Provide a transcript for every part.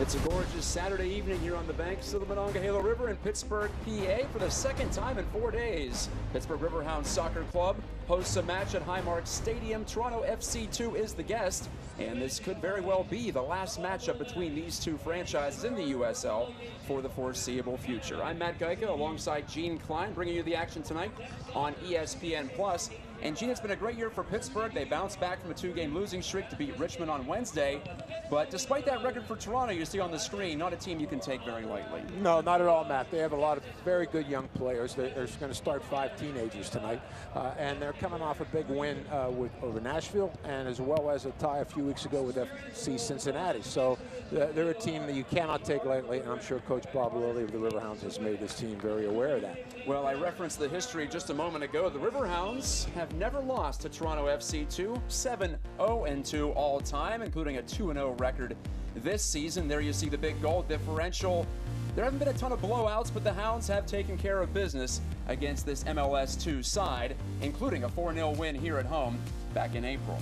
It's a gorgeous Saturday evening here on the banks of the Monongahela River in Pittsburgh, PA. For the second time in 4 days, Pittsburgh Riverhounds Soccer Club hosts a match at Highmark Stadium. Toronto FC2 is the guest, and this could very well be the last matchup between these two franchises in the USL for the foreseeable future. I'm Matt Geica alongside Gene Klein, bringing you the action tonight on ESPN+. And Gene, it's been a great year for Pittsburgh. They bounced back from a 2-game losing streak to beat Richmond on Wednesday. But despite that record for Toronto you see on the screen, not a team you can take very lightly. No, not at all, Matt. They have a lot of very good young players. They're going to start 5 teenagers tonight. And they're coming off a big win over Nashville, and as well as a tie a few weeks ago with FC Cincinnati. So they're a team that you cannot take lightly, and I'm sure Coach Bob Lilly of the Riverhounds has made his team very aware of that. Well, I referenced the history just a moment ago. The Riverhounds have never lost to Toronto FC2, 7-0-2 all time, including a 2-0 record this season. There you see the big goal differential. There haven't been a ton of blowouts, but the Hounds have taken care of business against this MLS2 side, including a 4-0 win here at home back in April.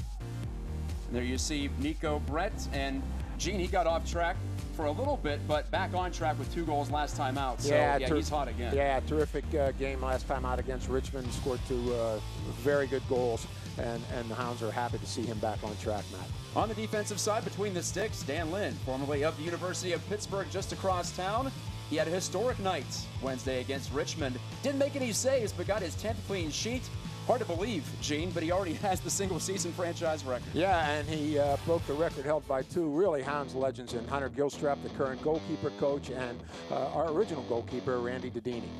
And there you see Nico Brett, and Gene, he got off track for a little bit, but back on track with 2 goals last time out. So yeah, he's hot again. Yeah, terrific game last time out against Richmond. Scored 2 very good goals, and the Hounds are happy to see him back on track, Matt. On the defensive side, between the sticks, Dan Lynn, formerly of the University of Pittsburgh, just across town. He had a historic night Wednesday against Richmond. Didn't make any saves, but got his 10th clean sheet. Hard to believe, Gene, but he already has the single-season franchise record. Yeah, and he broke the record held by 2 really Hounds legends in Hunter Gilstrap, the current goalkeeper coach, and our original goalkeeper, Randy Dedini.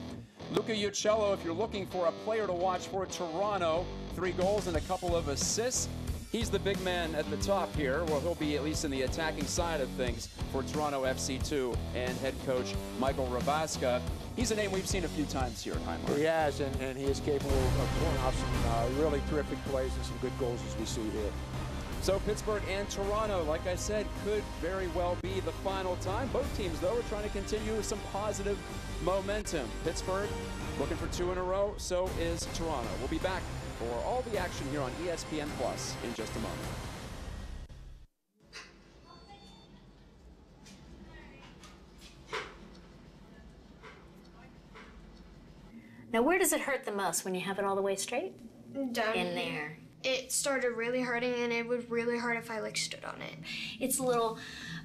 Luca Uccello, if you're looking for a player to watch for Toronto, 3 goals and a couple of assists. He's the big man at the top here. Well, he'll be at least in the attacking side of things for Toronto FC2 and head coach Michael Rabaska. He's a name we've seen a few times here at Highmark. He has, and he is capable of pulling off some really terrific plays and some good goals as we see here. So Pittsburgh and Toronto, like I said, could very well be the final time. Both teams, though, are trying to continue some positive momentum. Pittsburgh looking for 2 in a row, so is Toronto. We'll be back for all the action here on ESPN Plus in just a moment. Now, where does it hurt the most when you have it all the way straight? Down in there. It started really hurting, and it would really hurt if I stood on it. It's a little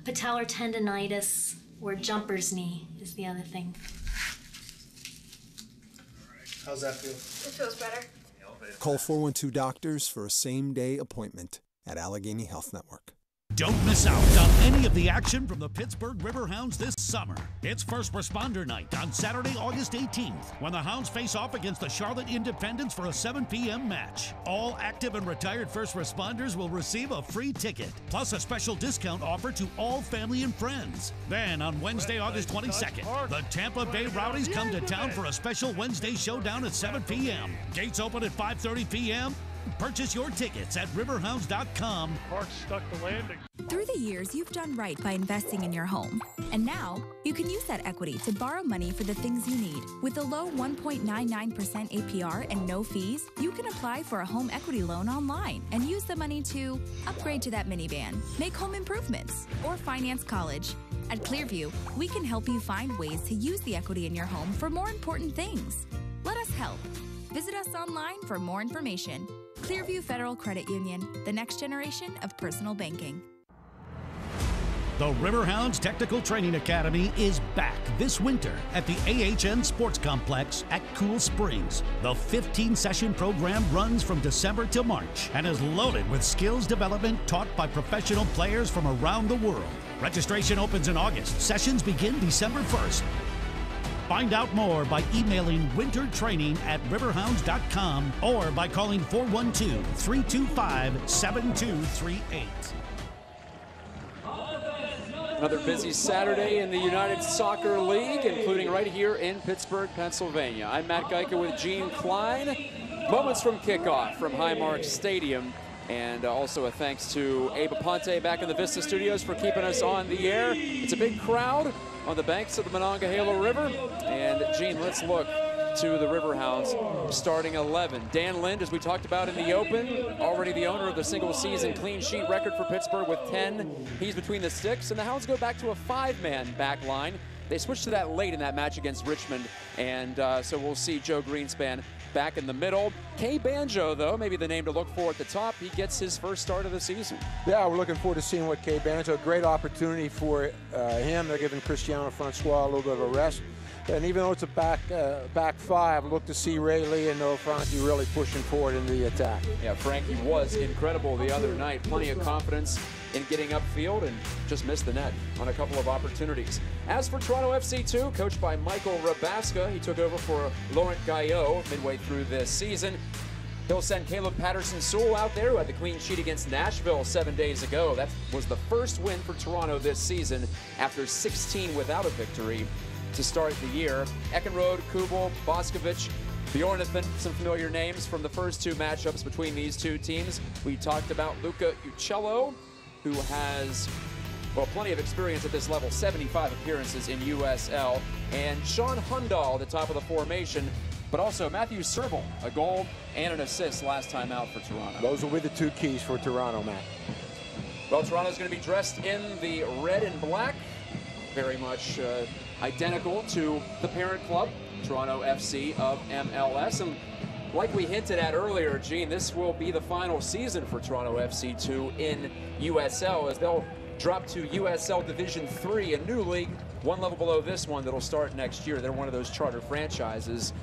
patellar tendonitis, or jumper's knee is the other thing. How's that feel? It feels better. Call 412 Doctors for a same-day appointment at Allegheny Health Network. Don't miss out on any of the action from the Pittsburgh Riverhounds this summer. It's First Responder Night on Saturday, August 18th, when the Hounds face off against the Charlotte Independents for a 7 p.m. match. All active and retired first responders will receive a free ticket, plus a special discount offer to all family and friends. Then on Wednesday, August 22nd, the Tampa Bay Rowdies come to town for a special Wednesday showdown at 7 p.m. Gates open at 5:30 p.m. Purchase your tickets at riverhounds.com. Park stuck the landing. Through the years, you've done right by investing in your home. And now, you can use that equity to borrow money for the things you need. With a low 1.99% APR and no fees, you can apply for a home equity loan online and use the money to upgrade to that minivan, make home improvements, or finance college. At Clearview, we can help you find ways to use the equity in your home for more important things. Let us help. Visit us online for more information. Clearview Federal Credit Union, the next generation of personal banking. The Riverhounds Technical Training Academy is back this winter at the AHN Sports Complex at Cool Springs. The 15-session program runs from December to March and is loaded with skills development taught by professional players from around the world. Registration opens in August. Sessions begin December 1st. Find out more by emailing wintertraining@riverhounds.com or by calling 412-325-7238. Another busy Saturday in the United Soccer League, including right here in Pittsburgh, Pennsylvania. I'm Matt Geica with Gene Klein. Moments from kickoff from Highmark Stadium. And also a thanks to Abe Aponte back in the Vista Studios for keeping us on the air. It's a big crowd on the banks of the Monongahela River. And Gene, let's look to the Riverhounds starting 11. Dan Lind, as we talked about in the open, already the owner of the single-season clean sheet record for Pittsburgh with 10. He's between the sticks, and the Hounds go back to a 5-man back line. They switched to that late in that match against Richmond, and so we'll see Joe Greenspan back in the middle. K. Banjo, though, maybe the name to look for at the top. He gets his first start of the season. Yeah, we're looking forward to seeing what K. Banjo, great opportunity for him. They're giving Cristiano Francois a little bit of a rest. And even though it's a back five, look to see Ray Lee and Noah Frankie really pushing forward into the attack. Yeah, Frankie was incredible the other night. Plenty of confidence in getting upfield and just missed the net on a couple of opportunities. As for Toronto FC2, coached by Michael Rabaska, he took over for Laurent Gaillot midway through this season. He'll send Caleb Patterson-Sewell out there, who had the clean sheet against Nashville 7 days ago. That was the first win for Toronto this season after 16 without a victory to start the year. Eckenrode, Kubel, Boscovich, Bjornathan, some familiar names from the first two matchups between these two teams. We talked about Luca Uccello, who has, well, plenty of experience at this level, 75 appearances in USL, and Sean Hundal at the top of the formation, but also Matthew Serval, a goal and an assist last time out for Toronto. Those will be the two keys for Toronto, Matt. Well, Toronto's going to be dressed in the red and black, very much identical to the parent club, Toronto FC of MLS. And like we hinted at earlier, Gene, this will be the final season for Toronto FC2 in USL, as they'll drop to USL Division III, a new league, one level below this one that'll start next year. They're one of those charter franchises.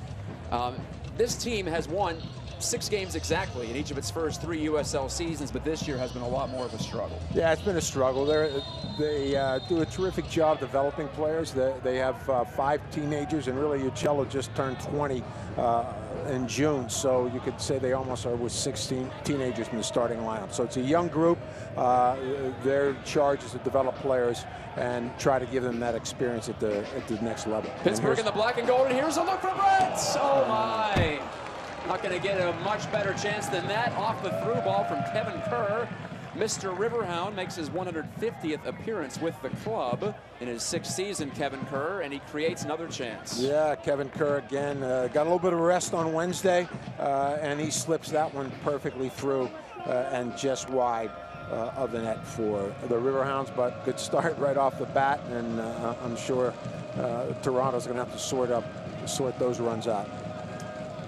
This team has won 6 games exactly in each of its first 3 USL seasons, but this year has been a lot more of a struggle. Yeah, it's been a struggle. They do a terrific job developing players. They have 5 teenagers, and really Uccello just turned 20 in June, so you could say they almost are with 16 teenagers in the starting lineup. So it's a young group. Their charge is to develop players and try to give them that experience at the next level. Pittsburgh in the black and gold, and here's a look for Brett. Oh my! Not going to get a much better chance than that. Off the through ball from Kevin Kerr. Mr. Riverhound makes his 150th appearance with the club in his 6th season, Kevin Kerr, and he creates another chance. Yeah, Kevin Kerr again. Got a little bit of rest on Wednesday, and he slips that one perfectly through and just wide of the net for the Riverhounds. But good start right off the bat, and I'm sure Toronto's going to have to sort those runs out.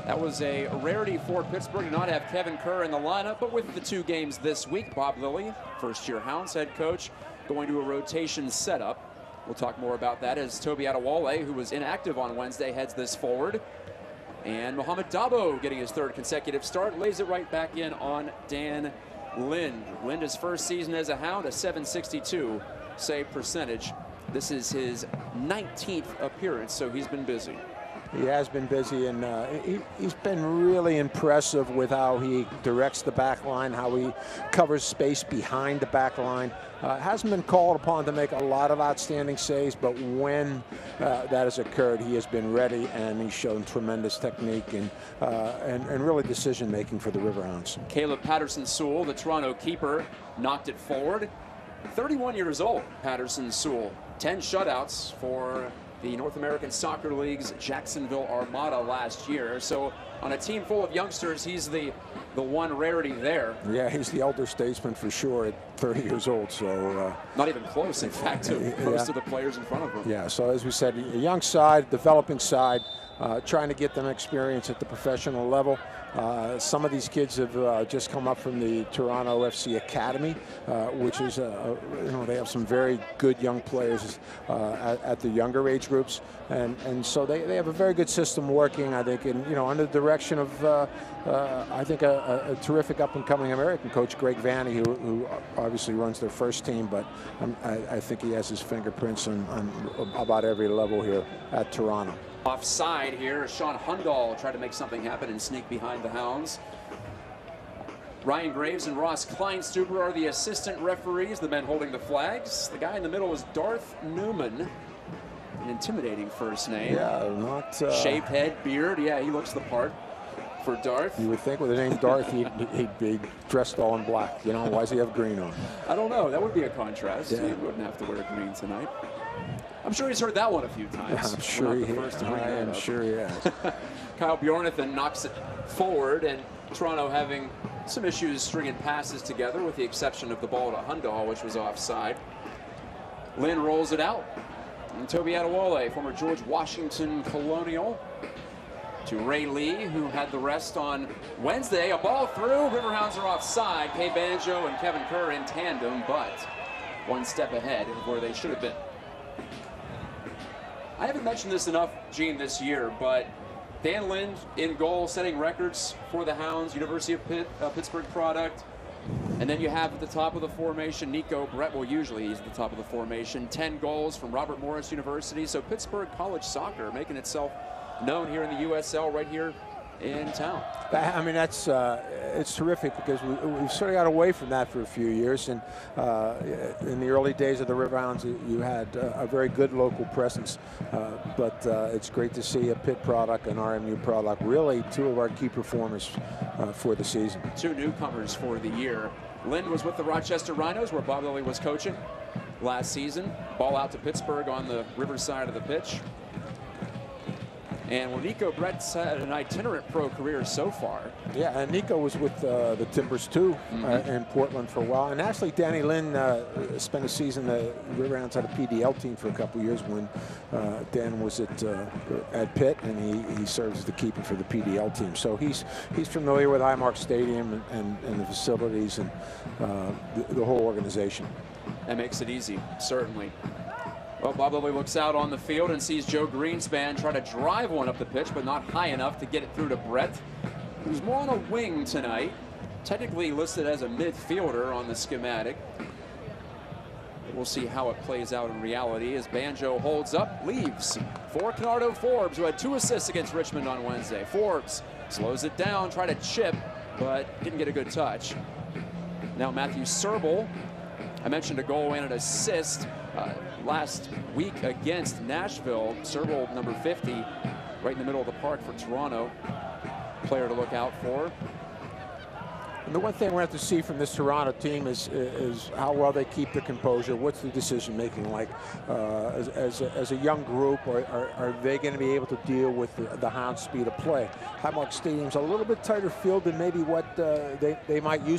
That was a rarity for Pittsburgh to not have Kevin Kerr in the lineup, but with the 2 games this week, Bob Lilly, first-year Hounds head coach, going to a rotation setup. We'll talk more about that as Toby Adewale, who was inactive on Wednesday, heads this forward. And Mohamed Dabo getting his 3rd consecutive start, lays it right back in on Dan Lind. Lind, his first season as a Hound, a .762 save percentage. This is his 19th appearance, so he's been busy. He has been busy, and he's been really impressive with how he directs the back line, how he covers space behind the back line. Hasn't been called upon to make a lot of outstanding saves, but when that has occurred, he has been ready, and he's shown tremendous technique and really decision-making for the Riverhounds. Caleb Patterson-Sewell, the Toronto keeper, knocked it forward. 31 years old, Patterson-Sewell. 10 shutouts for the North American Soccer League's Jacksonville Armada last year. So on a team full of youngsters, he's the one rarity there. Yeah, he's the elder statesman for sure at 30 years old. So not even close, in fact, to most of the players in front of him. Yeah, so as we said, a young side, developing side, trying to get them experience at the professional level. Some of these kids have just come up from the Toronto FC Academy, which is, they have some very good young players at the younger age groups. And so they have a very good system working, I think, and, under the direction of, I think, a terrific up-and-coming American coach, Greg Vanny, who obviously runs their first team, but I think he has his fingerprints on about every level here at Toronto. Offside here, Sean Hundal tried to make something happen and sneak behind the Hounds. Ryan Graves and Ross Kleinstuber are the assistant referees, the men holding the flags. The guy in the middle is Darth Newman, an intimidating first name. Yeah, not... shaved head, beard, yeah, he looks the part for Darth. You would think with the name Darth, he'd be dressed all in black. Why does he have green on? I don't know, that would be a contrast. Yeah. He wouldn't have to wear green tonight. I'm sure he's heard that one a few times. I'm sure he has. I am sure he has. Kyle Bjornathan knocks it forward, and Toronto having some issues stringing passes together, with the exception of the ball to Hundal, which was offside. Lynn rolls it out. And Toby Adewale, former George Washington Colonial, to Ray Lee, who had the rest on Wednesday. A ball through. Riverhounds are offside. Kay Banjo and Kevin Kerr in tandem, but one step ahead of where they should have been. I haven't mentioned this enough, Gene, this year, but Dan Lind in goal, setting records for the Hounds, University of Pittsburgh product. And then you have at the top of the formation, Nico Brett. Well, usually he's at the top of the formation. 10 goals from Robert Morris University. So Pittsburgh College Soccer making itself known here in the USL, right here in town. I mean, that's it's terrific, because we've sort of got away from that for a few years. And in the early days of the Riverhounds, you had a very good local presence. But it's great to see a Pitt product and RMU product, really two of our key performers for the season. Two newcomers for the year. Lind was with the Rochester Rhinos, where Bob Lilly was coaching last season. Ball out to Pittsburgh on the river side of the pitch. And well, Nico Brett's had an itinerant pro career so far. Yeah, and Nico was with the Timbers too in Portland for a while. And actually, Danny Lynn spent a season. The Riverhounds had a PDL team for a couple years when Dan was at Pitt, and he serves as the keeper for the PDL team. So he's familiar with Highmark Stadium and the facilities and the whole organization. That makes it easy, certainly. Well, Bob Lilly looks out on the field and sees Joe Greenspan try to drive one up the pitch, but not high enough to get it through to Brett, who's more on a wing tonight, technically listed as a midfielder on the schematic. We'll see how it plays out in reality as Banjo holds up, leaves for Kenardo Forbes, who had 2 assists against Richmond on Wednesday. Forbes slows it down, tried to chip, but didn't get a good touch. Now Matthew Serbel, I mentioned a goal and an assist last week against Nashville. Serbel, number 50, right in the middle of the park for Toronto. Player to look out for. And the one thing we have to see from this Toronto team is how well they keep their composure. What's the decision making like as a young group? Are they going to be able to deal with the Hounds' speed of play? Highmark Stadium's a little bit tighter field than maybe what they might be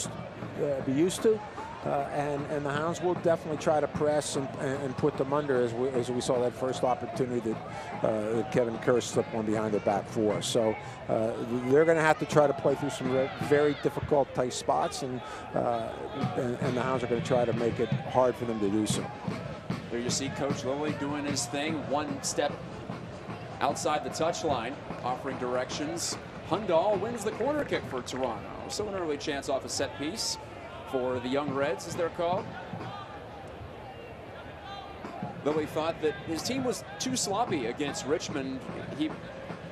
used to. And the Hounds will definitely try to press and put them under, as we saw that first opportunity that Kevin Kerr slipped one behind their back for. So they're going to have to try to play through some very difficult, tight spots, and the Hounds are going to try to make it hard for them to do so. There you see Coach Lilly doing his thing, one step outside the touchline, offering directions. Hundal wins the corner kick for Toronto. So an early chance off a set piece for the Young Reds, as they're called. Lilly thought that his team was too sloppy against Richmond. He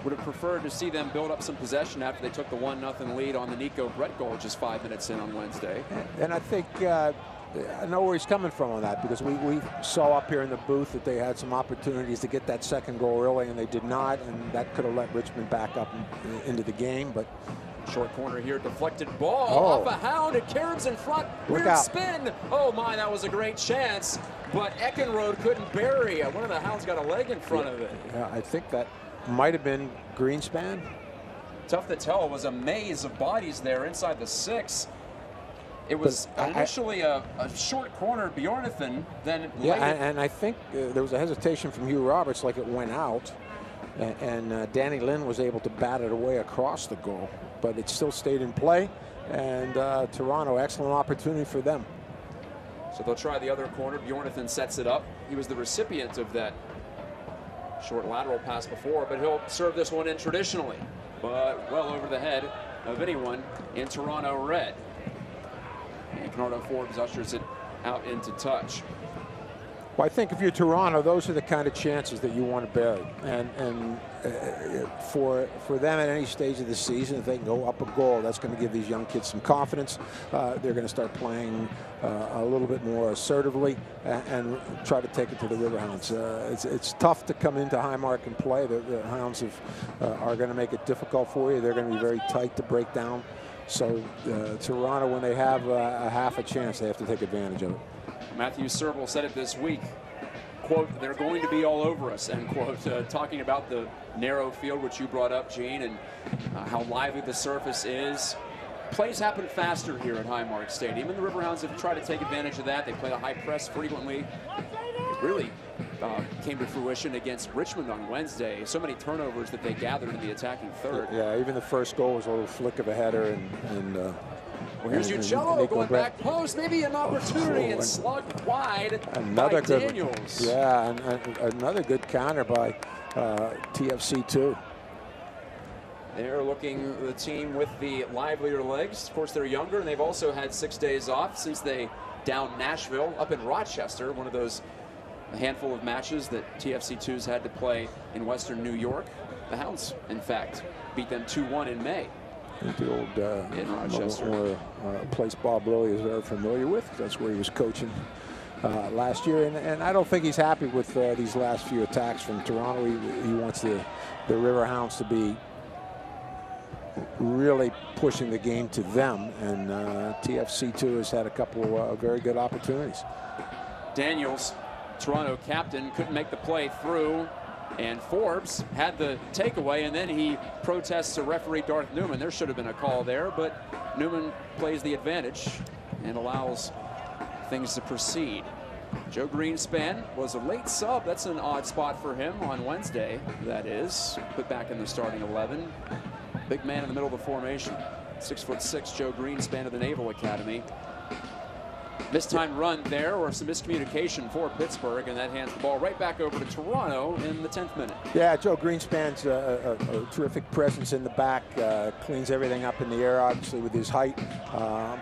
would have preferred to see them build up some possession after they took the 1-0 lead on the Nico Brett goal just 5 minutes in on Wednesday. And I think I know where he's coming from on that, because we saw up here in the booth that they had some opportunities to get that second goal early, and they did not, and that could have let Richmond back up into the game. But short corner here, deflected ball off a Hound, and Cairns in front. Weird spin. Oh my, that was a great chance, but Eckenrode couldn't bury it. One of the Hounds got a leg in front of it. Yeah, I think that might have been Greenspan. Tough to tell. It was a maze of bodies there inside the 6. It was initially a short corner, Bjornathan, then and I think there was a hesitation from Hugh Roberts, like it went out, and Danny Lynn was able to bat it away across the goal, but it still stayed in play, and Toronto, excellent opportunity for them. So they'll try the other corner. Bjornathan sets it up. He was the recipient of that short lateral pass before, but he'll serve this one in traditionally, but well over the head of anyone in Toronto red. And Kenardo Forbes ushers it out into touch. Well, I think if you're Toronto, those are the kind of chances that you want to bury. And for them at any stage of the season, if they can go up a goal, that's going to give these young kids some confidence. They're going to start playing a little bit more assertively and try to take it to the Riverhounds. It's tough to come into Highmark and play. The Hounds are going to make it difficult for you. They're going to be very tight to break down. So Toronto, when they have a half a chance, they have to take advantage of it. Matthew Serbel said it this week. quote, "They're going to be all over us," end quote, talking about the narrow field, which you brought up, Gene, and how lively the surface is. Plays happen faster here at Highmark Stadium, and the Riverhounds have tried to take advantage of that. They play a high press frequently. It really came to fruition against Richmond on Wednesday. So many turnovers that they gathered in the attacking third. Yeah, even the first goal was a little flick of a header, and well, here's Uccello going back post, maybe an opportunity, and slugged wide by Daniels. Yeah, and another good counter by TFC2. They're looking the team with the livelier legs. Of course, they're younger, and they've also had 6 days off since they downed Nashville up in Rochester, one of those handful of matches that TFC2's had to play in Western New York. The Hounds, in fact, beat them 2-1 in May. The old in Rochester. Place Bob Lilly is very familiar with. That's where he was coaching last year, and I don't think he's happy with these last few attacks from Toronto. He wants the Riverhounds to be really pushing the game to them, and TFC2 has had a couple of very good opportunities. Daniels, Toronto captain, couldn't make the play through, and Forbes had the takeaway, and then he protests to referee Darth Newman. There should have been a call there, but Newman plays the advantage and allows things to proceed. Joe Greenspan was a late sub. That's an odd spot for him on Wednesday, that is. Put back in the starting 11. Big man in the middle of the formation. 6'6", Joe Greenspan of the Naval Academy. Mistimed run there, or some miscommunication for Pittsburgh, and that hands the ball right back over to Toronto in the 10th minute. Yeah, Joe Greenspan's a terrific presence in the back, cleans everything up in the air, obviously with his height,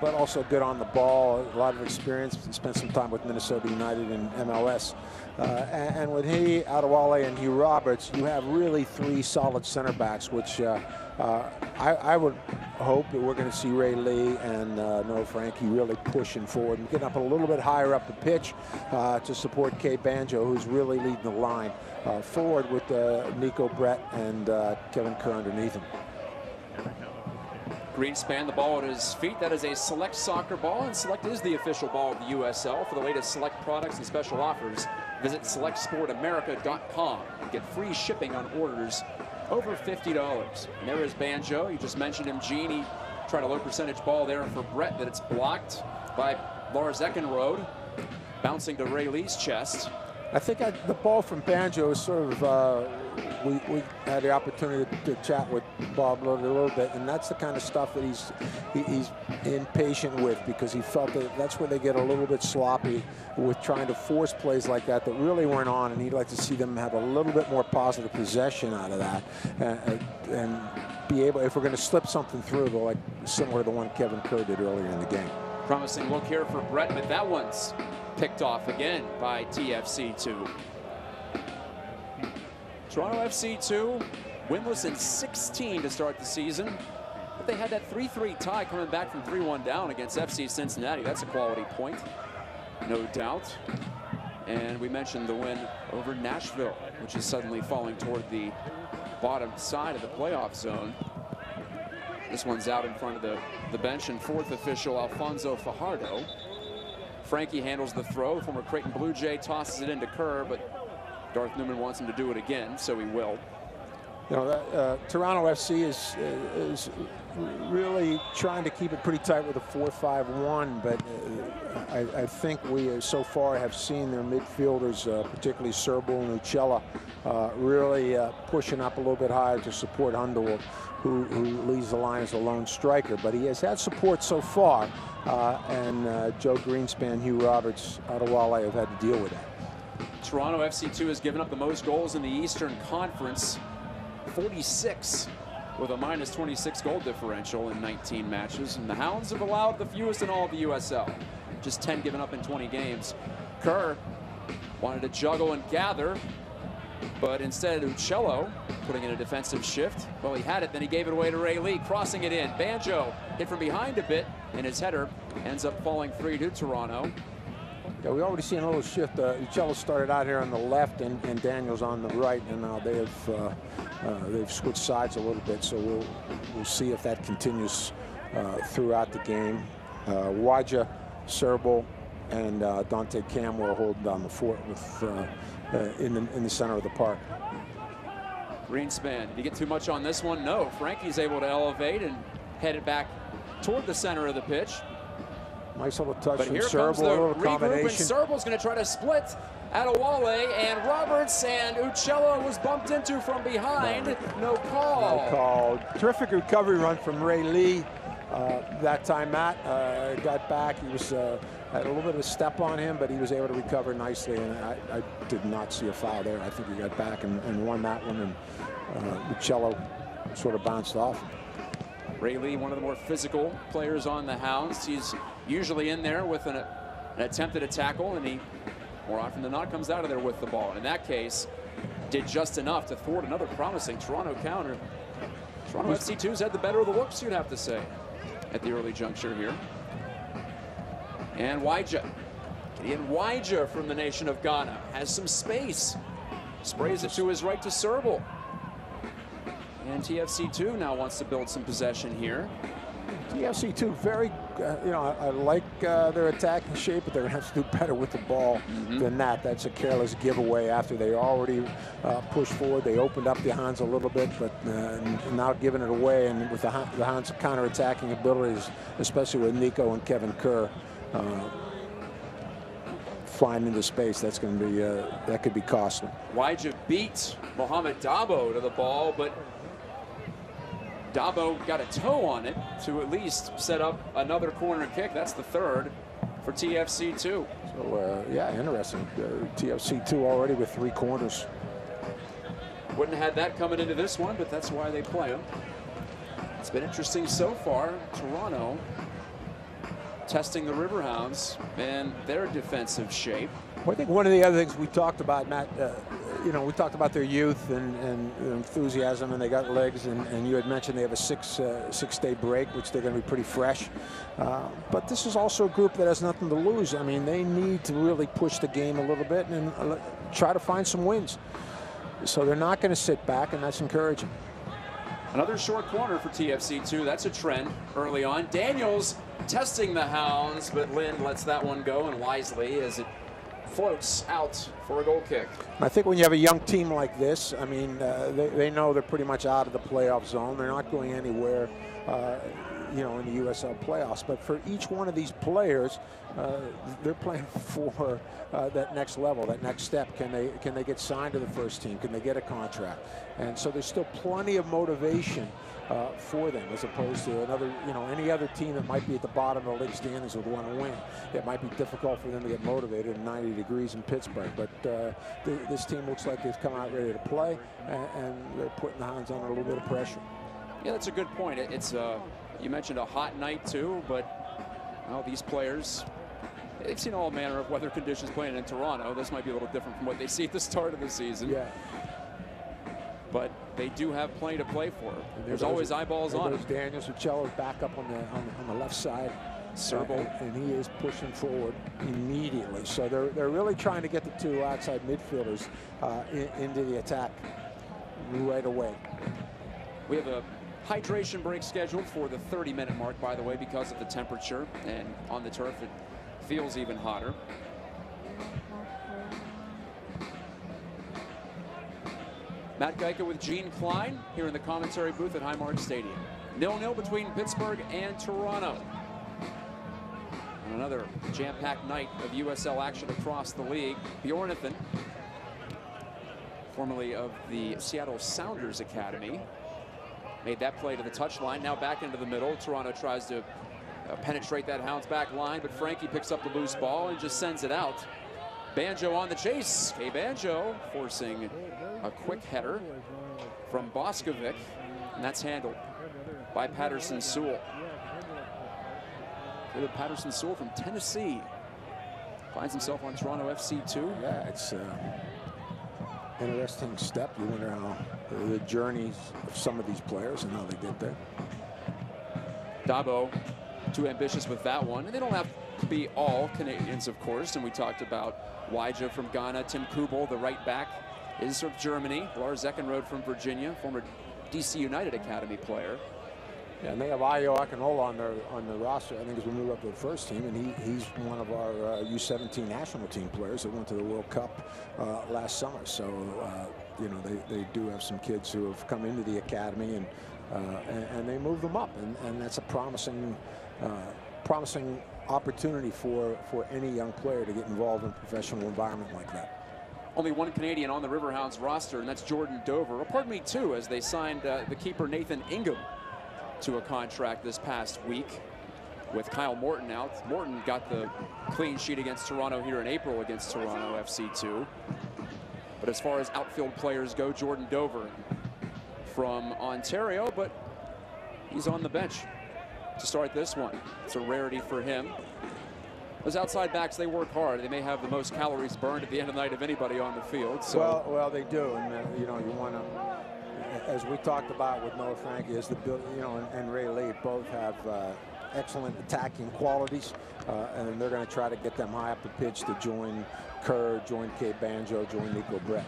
but also good on the ball, a lot of experience. He spent some time with Minnesota United in MLS. And with he, Adewale, and Hugh Roberts, you have really 3 solid center backs, which I would hope that we're going to see Ray Lee and Noah Frankie really pushing forward and getting up a little bit higher up the pitch to support Kay Banjo, who's really leading the line forward with Nico Brett and Kevin Kerr underneath him. Greenspan, the ball at his feet. That is a Select soccer ball, and Select is the official ball of the USL. For the latest Select products and special offers, visit SelectSportAmerica.com and get free shipping on orders over $50. And there is Banjo. You just mentioned him, Gene. He tried a low percentage ball there for Brett, that it's blocked by Lars Eckenrode, bouncing to Ray Lee's chest. I think the ball from Banjo is sort of, we had the opportunity to chat with Bob a little bit, and that's the kind of stuff that he's impatient with, because he felt that that's where they get a little bit sloppy with trying to force plays like that really weren't on, and he'd like to see them have a little bit more positive possession out of that, and be able, if we're going to slip something through, like similar to the one Kevin Kerr did earlier in the game. Promising look here for Brett, but that one's picked off again by TFC2. Toronto FC2 winless in 16 to start the season, but they had that 3-3 tie coming back from 3-1 down against FC Cincinnati. That's a quality point, no doubt. And we mentioned the win over Nashville, which is suddenly falling toward the bottom side of the playoff zone. This one's out in front of the bench, and 4th official Alfonso Fajardo. Frankie handles the throw. Former Creighton Blue Jay tosses it into Kerr, but Darth Newman wants him to do it again, so he will. You know, Toronto FC is really trying to keep it pretty tight with a 4-5-1, but I think we so far have seen their midfielders, particularly Serbo and Uccello, really pushing up a little bit higher to support Underwood, who leads the line as a lone striker. But he has had support so far, and Joe Greenspan, Hugh Roberts, Adewale have had to deal with that. Toronto FC2 has given up the most goals in the Eastern Conference, 46, with a -26 goal differential in 19 matches. And the Hounds have allowed the fewest in all of the USL, just 10 given up in 20 games. Kerr wanted to juggle and gather, but instead Uccello putting in a defensive shift. Well, he had it, then he gave it away to Ray Lee, crossing it in. Banjo hit from behind a bit, and his header ends up falling free to Toronto. Yeah, we already seen a little shift. Uccello started out here on the left, and Daniels on the right, and now they've switched sides a little bit. So we'll see if that continues throughout the game. Waja, Serbo, and Dante Camwell holding down the fort with in the center of the park. Greenspan, did he get too much on this one? No. Frankie's able to elevate and head it back toward the center of the pitch. Nice little touch But from here comes the Serble, regroup, and Serble's going to try to split Adewale, and Roberts and Uccello was bumped into from behind. No call. No call. Terrific recovery run from Ray Lee. That time, Matt got back. He was had a little bit of a step on him, but he was able to recover nicely, and I did not see a foul there. I think he got back and won that one, and Uccello sort of bounced off. Ray Lee, one of the more physical players on the Hounds. He's usually in there with an attempt at a tackle, and he, more often than not, comes out of there with the ball. And in that case, did just enough to thwart another promising Toronto counter. Toronto FC2's had the better of the looks, you'd have to say, at the early juncture here. And Waija, Gideon Waija from the nation of Ghana, has some space. Sprays it to his right to Serble. And TFC2 now wants to build some possession here. TFC2 very, you know, I like their attacking shape, but they're going to have to do better with the ball than that. That's a careless giveaway after they already pushed forward. They opened up the Hounds a little bit, but now giving it away. And with the Hounds' counter-attacking abilities, especially with Nico and Kevin Kerr flying into space, that's going to be that could be costly. Waija beat Mohamed Dabo to the ball, but Dabo got a toe on it to at least set up another corner kick. That's the third for TFC2. So, yeah, interesting. TFC2 already with 3 corners. Wouldn't have had that coming into this one, but that's why they play them. It's been interesting so far. Toronto testing the Riverhounds and their defensive shape. Well, I think one of the other things we talked about, Matt, you know, we talked about their youth and enthusiasm, and they got legs, and you had mentioned they have a six-day break, which they're going to be pretty fresh. But this is also a group that has nothing to lose. I mean, they need to really push the game a little bit and try to find some wins. So they're not going to sit back, and that's encouraging. Another short corner for TFC2. That's a trend early on. Daniels testing the Hounds, but Lynn lets that one go, and wisely, as it floats out for a goal kick. I think when you have a young team like this, I mean, they know they're pretty much out of the playoff zone. They're not going anywhere, you know, in the USL playoffs. But for each one of these players, they're playing for that next level, that next step. Can they get signed to the first team? Can they get a contract? And so there's still plenty of motivation for them, as opposed to another, you know, any other team that might be at the bottom of the league standings would want to win. It might be difficult for them to get motivated in 90 degrees in Pittsburgh, but this team looks like they've come out ready to play, and they're putting the Hounds under a little bit of pressure. Yeah, that's a good point. It's you mentioned a hot night too, but well, these players, they've seen all manner of weather conditions playing in Toronto. This might be a little different from what they see at the start of the season. Yeah. But they do have plenty to play for. There's always eyeballs on it. Daniels, Uccello's back up on the left side. Serble. And he is pushing forward immediately. So they're really trying to get the 2 outside midfielders into the attack right away. We have a hydration break scheduled for the 30-minute mark, by the way, because of the temperature. And on the turf, it feels even hotter. Matt Geica with Gene Klein here in the commentary booth at Highmark Stadium. 0-0 between Pittsburgh and Toronto. And another jam-packed night of USL action across the league. Bjornathan, formerly of the Seattle Sounders Academy, made that play to the touchline. Now back into the middle. Toronto tries to penetrate that Hounds back line, but Frankie picks up the loose ball and just sends it out. Banjo on the chase. K. Banjo forcing a quick header from Boskovic, and that's handled by Patterson Sewell. David Patterson Sewell from Tennessee finds himself on Toronto FC2. Yeah, it's interesting step. You wonder how the journeys of some of these players and how they get there. Dabo, too ambitious with that one, and they don't have to be all Canadians, of course. And we talked about Waija from Ghana, Tim Kubel, the right back, is from Germany. Lars Eckenrode from Virginia, former DC United Academy player. Yeah, and they have Ayo Akinola on the roster, I think, as we move up to the first team, and he's one of our U17 national team players that went to the World Cup last summer. So, you know, they do have some kids who have come into the academy, and they move them up, and that's a promising opportunity for any young player to get involved in a professional environment like that. Only one Canadian on the Riverhounds roster, and that's Jordan Dover. Well, pardon me, too, as they signed the keeper Nathan Ingham to a contract this past week with Kyle Morton out. Morton got the clean sheet against Toronto here in April against Toronto FC2. But as far as outfield players go, Jordan Dover from Ontario, but he's on the bench to start this one. It's a rarity for him. Those outside backs, they work hard. They may have the most calories burned at the end of the night of anybody on the field. So. Well, they do, and you know, you want to, as we talked about with Noah Frankie, and Ray Lee both have excellent attacking qualities, and they're going to try to get them high up the pitch to join Kerr, join Kay Banjo, join Nico Brett.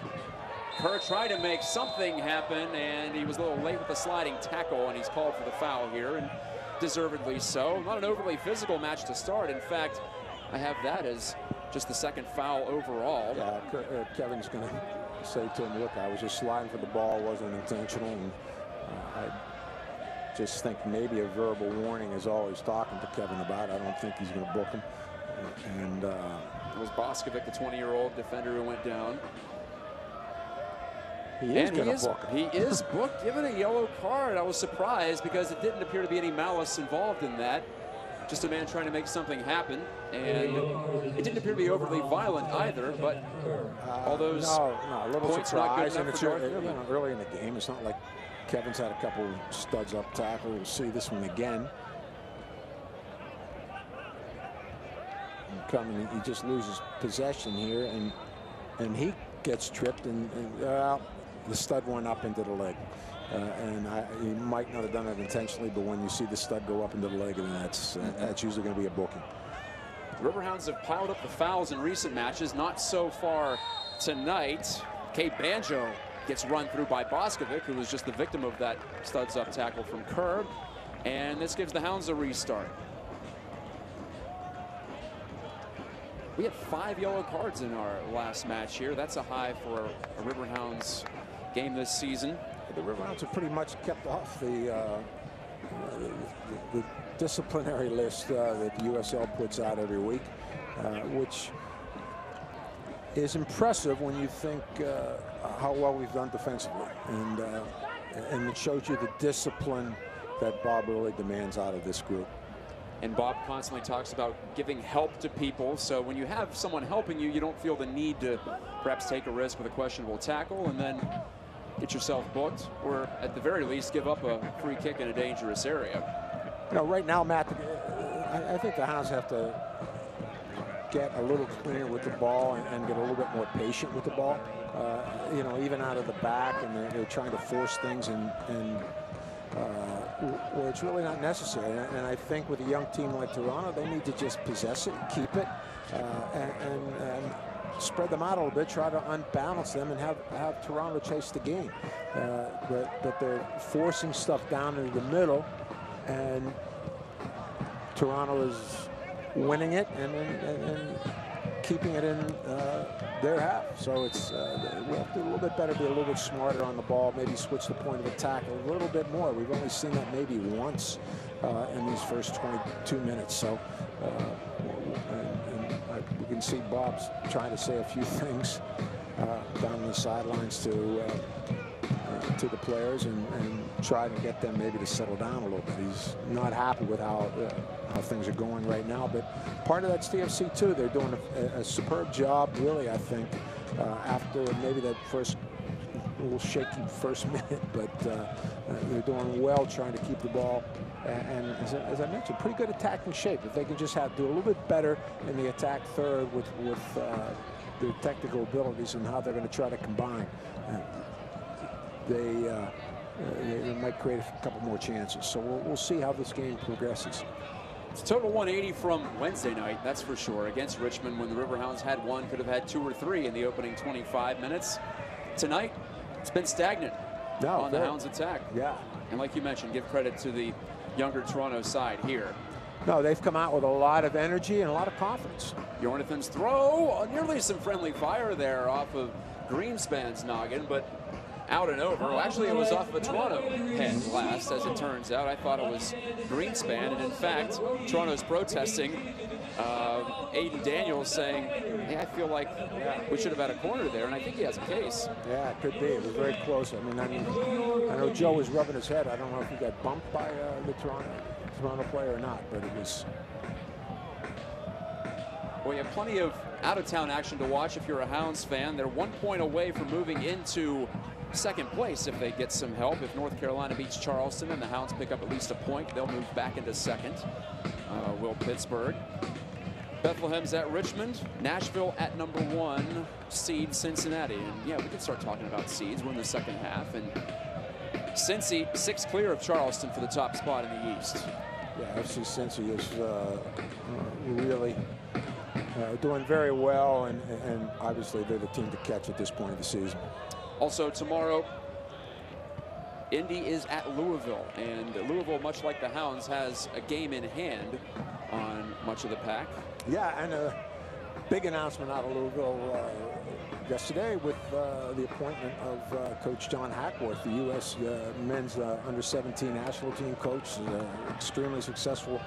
Kerr tried to make something happen, and he was a little late with the sliding tackle, and he's called for the foul here, and deservedly so. Not an overly physical match to start. In fact, I have that as just the second foul overall. Yeah, Kevin's going to say to him, look, I was just sliding for the ball, wasn't intentional, and I just think maybe a verbal warning is all he's talking to Kevin about. I don't think he's going to book him. And it was Boskovic, the 20-year-old defender who went down. He is booked, given a yellow card. I was surprised because it didn't appear to be any malice involved in that. Just a man trying to make something happen, and it didn't appear to be overly violent either. But all those a little points surprise, not good enough for early in the game. It's not like Kevin's had a couple studs up tackle. We'll see this one again. Coming, he just loses possession here, and he gets tripped, and the stud went up into the leg. And he might not have done it intentionally, but when you see the stud go up into the leg, and that's usually going to be a booking. The Riverhounds have piled up the fouls in recent matches, not so far tonight. Kay Banjo gets run through by Boskovic, who was just the victim of that studs up tackle from Kerr, and this gives the Hounds a restart. We had 5 yellow cards in our last match here. That's a high for a Riverhounds game this season. The Riverhounds have pretty much kept off the disciplinary list that the USL puts out every week, which is impressive when you think how well we've done defensively, and it shows you the discipline that Bob really demands out of this group. And Bob constantly talks about giving help to people, so when you have someone helping you, you don't feel the need to perhaps take a risk with a questionable tackle and then get yourself booked, or at the very least give up a free kick in a dangerous area. You know, right now, Matt, I think the Hounds have to get a little cleaner with the ball and get a little bit more patient with the ball. You know, even out of the back, and they're trying to force things where it's really not necessary. And I think with a young team like Toronto, they need to just possess it, keep it, and spread them out a little bit, try to unbalance them, and have Toronto chase the game. But they're forcing stuff down into the middle, and Toronto is winning it and keeping it in their half. So it's we have to do a little bit better, be a little bit smarter on the ball, maybe switch the point of attack a little bit more. We've only seen that maybe once in these first 22 minutes. So we can see Bob's trying to say a few things down the sidelines to the players and try to get them maybe to settle down a little bit. He's not happy with how things are going right now, but part of that's TFC too. They're doing a superb job, really, I think, after maybe that first little shaky first minute, but they're doing well trying to keep the ball. And as I mentioned, pretty good attacking shape. If they can just do a little bit better in the attack third with their technical abilities and how they're going to try to combine, they might create a couple more chances. So we'll see how this game progresses. It's a total 180 from Wednesday night, that's for sure, against Richmond, when the Riverhounds had one, could have had 2 or 3 in the opening 25 minutes. Tonight, it's been stagnant on the Hounds' attack. Yeah. And like you mentioned, give credit to the younger Toronto side here. No, they've come out with a lot of energy and a lot of confidence. Bjornethan's throw, nearly some friendly fire there off of Greenspan's noggin, but out and over. Well, actually, it was off of a Toronto head last, as it turns out. I thought it was Greenspan, and in fact, Toronto's protesting. Aiden Daniels saying, hey, I feel like we should have had a corner there, and I think he has a case. Yeah, it could be. It was very close. I know Joe was rubbing his head. I don't know if he got bumped by the Toronto player or not, but it was. Well, you have plenty of out-of-town action to watch if you're a Hounds fan. They're 1 point away from moving into second place if they get some help. If North Carolina beats Charleston and the Hounds pick up at least a point, they'll move back into second. Will Pittsburgh. Bethlehem's at Richmond. Nashville at number 1 seed Cincinnati. And yeah, we can start talking about seeds. We're in the second half. And Cincy 6 clear of Charleston for the top spot in the East. Yeah, FC Cincy is really doing very well, and obviously they're the team to catch at this point of the season. Also tomorrow, Indy is at Louisville, and Louisville, much like the Hounds, has a game in hand on much of the pack. Yeah, and a big announcement out of Louisville yesterday with the appointment of Coach John Hackworth, the U.S. men's under-17 national team coach, extremely successful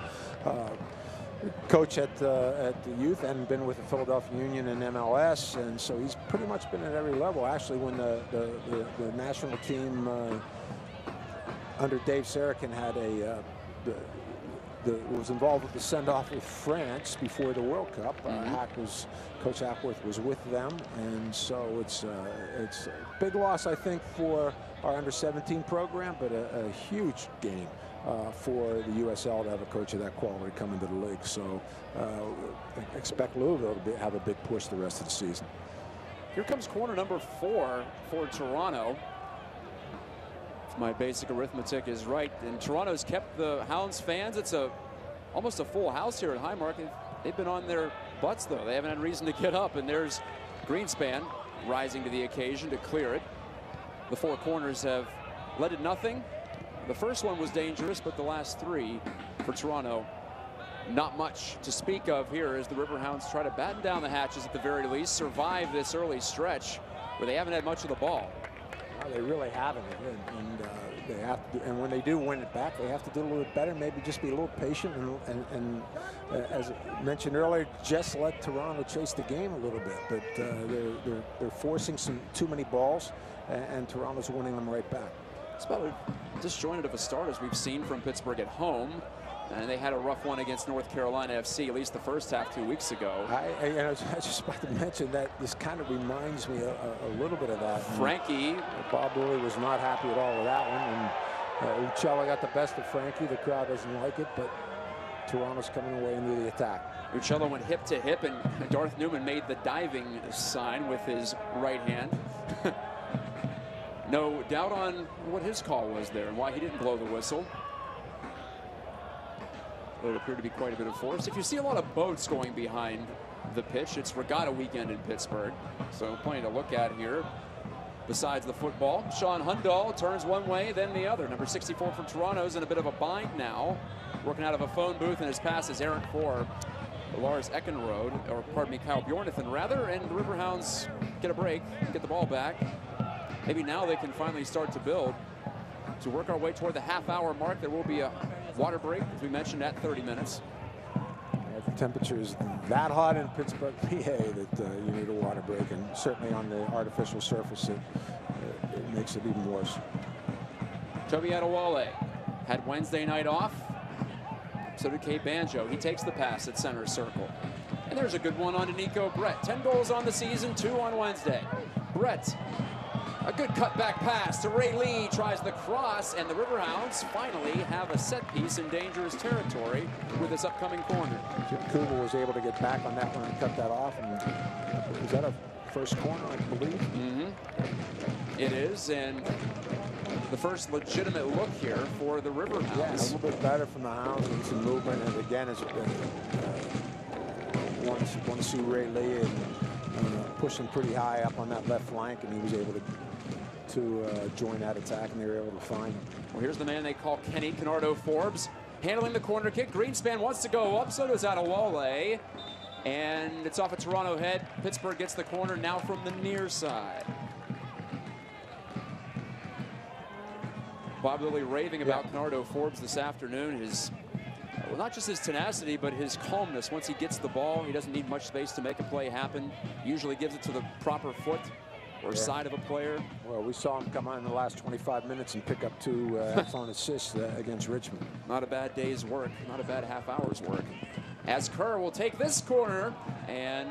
coach at the youth, and been with the Philadelphia Union and MLS, and so he's pretty much been at every level. Actually, when the national team under Dave Sarakin had was involved with the send-off with France before the World Cup, Coach Hackworth was with them, and so it's a big loss, I think, for our under-17 program, but a huge gain for the USL to have a coach of that quality come into the league. So expect Louisville to have a big push the rest of the season. Here comes corner number 4 for Toronto. If my basic arithmetic is right, and Toronto's kept the Hounds fans. It's almost a full house here at Highmark. They've been on their butts, though. They haven't had reason to get up, and there's Greenspan rising to the occasion to clear it. The 4 corners have led to nothing. The first one was dangerous, but the last 3 for Toronto, not much to speak of here as the Riverhounds try to batten down the hatches at the very least, survive this early stretch where they haven't had much of the ball. No, they really haven't, and they have to. And when they do win it back, they have to do a little bit better. Maybe just be a little patient, and as mentioned earlier, just let Toronto chase the game a little bit. But they're forcing too many balls, and Toronto's winning them right back. It's about as disjointed of a start as we've seen from Pittsburgh at home. And they had a rough one against North Carolina FC, at least the first half 2 weeks ago. I was just about to mention that this kind of reminds me a little bit of that. Frankie. Bob Woolley was not happy at all with that one. And Uccello got the best of Frankie. The crowd doesn't like it, but Toronto's coming away into the attack. Uccello went hip to hip, and Darth Newman made the diving sign with his right hand. No doubt on what his call was there and why he didn't blow the whistle. There appeared to be quite a bit of force. If you see a lot of boats going behind the pitch, it's regatta weekend in Pittsburgh. So plenty to look at here. Besides the football, Sean Hundahl turns one way, then the other. Number 64 from Toronto's in a bit of a bind now. Working out of a phone booth, and his pass is errant for Lars Eckenrode, or pardon me, Kyle Bjornethan rather, and the Riverhounds get a break, get the ball back. Maybe now they can finally start to build. To work our way toward the half-hour mark, there will be a water break, as we mentioned, at 30 minutes. The temperature is that hot in Pittsburgh, PA, that you need a water break, and certainly on the artificial surface, it makes it even worse. Toby Adewale had Wednesday night off. So did Kate Banjo. He takes the pass at center circle. And there's a good one on to Nico Brett. 10 goals on the season, 2 on Wednesday. Brett. A good cutback pass to Ray Lee, tries the cross, and the Riverhounds finally have a set piece in dangerous territory with this upcoming corner. Jim Kugel was able to get back on that one and cut that off. And is that a first corner, I believe? Mm-hmm. It is, and the first legitimate look here for the Riverhounds. Yeah, a little bit better from the Hounds and some movement, and again, it's want to see Ray Lee and pushing pretty high up on that left flank, and he was able to join that attack, and they were able to find him. Well, here's the man they call Kenny Canardo Forbes. handling the corner kick. Greenspan wants to go up, so does Adewale. And it's off a Toronto head. Pittsburgh gets the corner now from the near side. Bob Lilly raving about Bernardo Forbes this afternoon. His, well, not just his tenacity, but his calmness. Once he gets the ball, he doesn't need much space to make a play happen. Usually gives it to the proper foot or side of a player. Well, we saw him come on in the last 25 minutes and pick up 2 excellent assists against Richmond. Not a bad day's work, not a bad half hour's work. As Kerr will take this corner and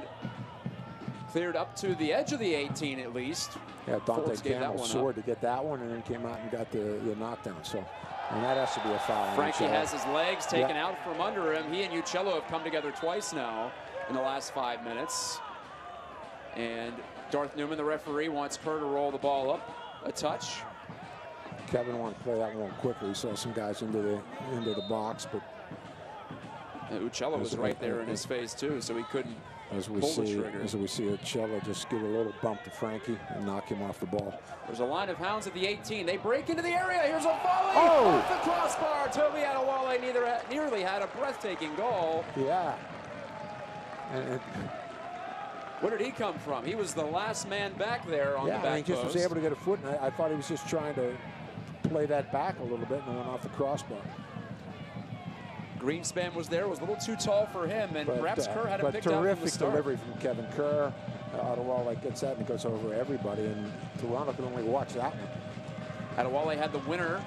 cleared up to the edge of the 18 at least. Yeah, Dante Forbes gave that Campbell one soared to get that one and then came out and got the knockdown. So, and that has to be a foul. Frankie has his legs taken out from under him. He and Uccello have come together twice now in the last 5 minutes. And Darth Newman, the referee, wants Kerr to roll the ball up a touch. Kevin wanted to play that one quickly. He saw some guys into the box, but Uccello was right there in his face too, so he couldn't pull the trigger. As we see Uccello just give a little bump to Frankie and knock him off the ball. There's a line of Hounds at the 18. They break into the area. Here's a volley off the crossbar. Toby Adewale nearly had a breathtaking goal. Yeah. Where did he come from? He was the last man back there on the back he just post. was able to get a foot, and I thought he was just trying to play that back a little bit and went off the crossbar. Greenspan was there, was a little too tall for him, and perhaps Kerr had it picked out from the terrific start. delivery from Kevin Kerr. Adewale gets that and goes over everybody, and Toronto can only watch that one. Adewale had the winner,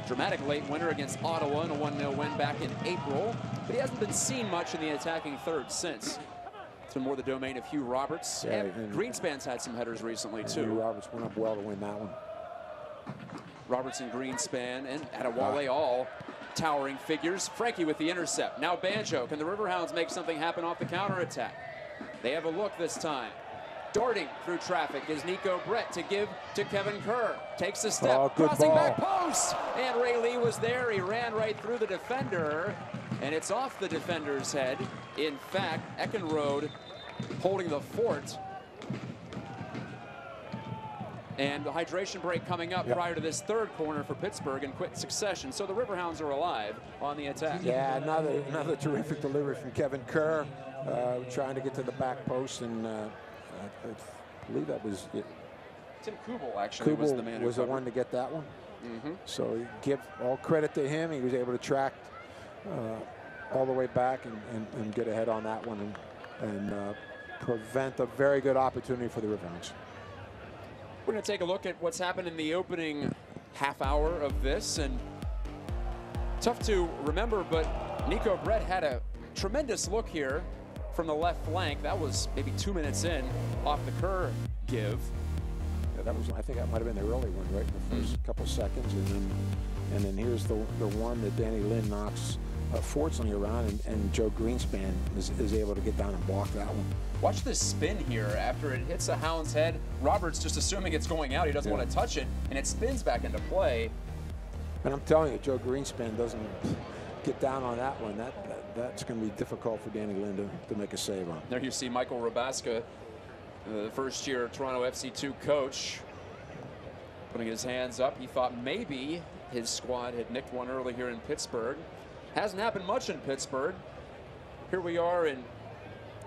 dramatic late winner against Ottawa in a 1-0 win back in April, but he hasn't been seen much in the attacking third since. It's been more the domain of Hugh Roberts. Yeah, and Greenspan's had some headers recently too. Hugh Roberts went up well to win that one. Roberts and Greenspan and Adewale all towering figures. Frankie with the intercept. Now Banjo. Can the Riverhounds make something happen off the counterattack? They have a look this time. Darting through traffic is Nico Brett to give to Kevin Kerr. Takes a step, crossing back post. And Ray Lee was there. He ran right through the defender. And it's off the defender's head. In fact, Eckenrode holding the fort. And the hydration break coming up prior to this third corner for Pittsburgh in quick succession. So the Riverhounds are alive on the attack. Yeah, another terrific delivery from Kevin Kerr, trying to get to the back post, and I believe that was it. Tim Kubel actually was the man who was the one to get that one. So give all credit to him. He was able to track all the way back and get ahead on that one and prevent a very good opportunity for the Riverhounds. We're going to take a look at what's happened in the opening half hour of this, and tough to remember, but Nico Brett had a tremendous look here from the left flank. That was maybe 2 minutes in off the Kerr give. Yeah, that was, I think that might have been the early one, right in the first couple seconds, and then here's the one that Danny Lynn knocks fortunately around, and Joe Greenspan is able to get down and block that one. Watch this spin here after it hits the Hound's head. Roberts just assuming it's going out. He doesn't want to touch it, and it spins back into play. And I'm telling you, Joe Greenspan doesn't get down on that one. That's going to be difficult for Danny Lynn to make a save on. There you see Michael Rabaska, the first-year Toronto FC2 coach, putting his hands up. He thought maybe his squad had nicked one early here in Pittsburgh. Hasn't happened much in Pittsburgh. Here we are in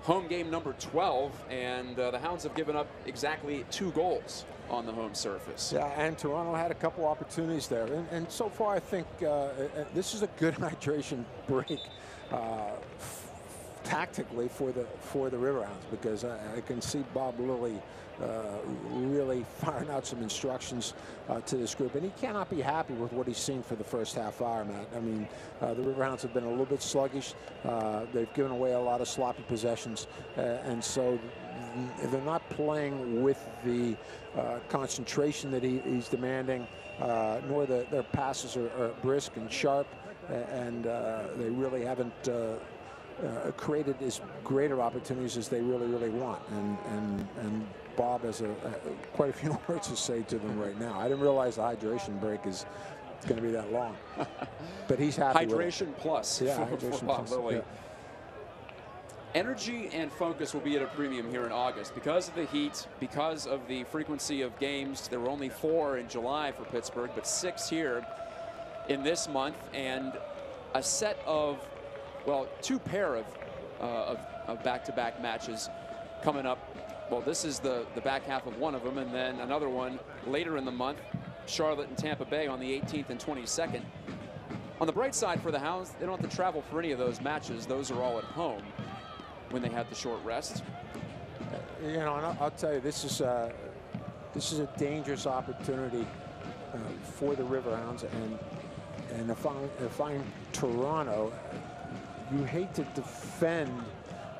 home game number 12, and the Hounds have given up exactly 2 goals on the home surface. Yeah, and Toronto had a couple opportunities there, and so far I think this is a good hydration break tactically for the Riverhounds, because I can see Bob Lilly really firing out some instructions to this group, and he cannot be happy with what he's seen for the first half hour, Matt. I mean, the Riverhounds have been a little bit sluggish. They've given away a lot of sloppy possessions, and so they're not playing with the concentration that he's demanding, nor their passes are brisk and sharp, and they really haven't created as greater opportunities as they really want, and Bob has quite a few words to say to them right now. I didn't realize the hydration break is going to be that long, but he's happy hydration with it. Plus, yeah, for hydration Bob plus. Lilly. Yeah. Energy and focus will be at a premium here in August because of the heat, because of the frequency of games. There were only 4 in July for Pittsburgh, but 6 here in this month, and a set of, well, two pair of back-to-back matches coming up. Well, this is the back half of one of them, and then another one later in the month, Charlotte and Tampa Bay on the 18th and 22nd. On the bright side for the Hounds, they don't have to travel for any of those matches. Those are all at home when they have the short rest. You know, and I'll tell you, this is a dangerous opportunity for the Riverhounds, and if I'm Toronto, you hate to defend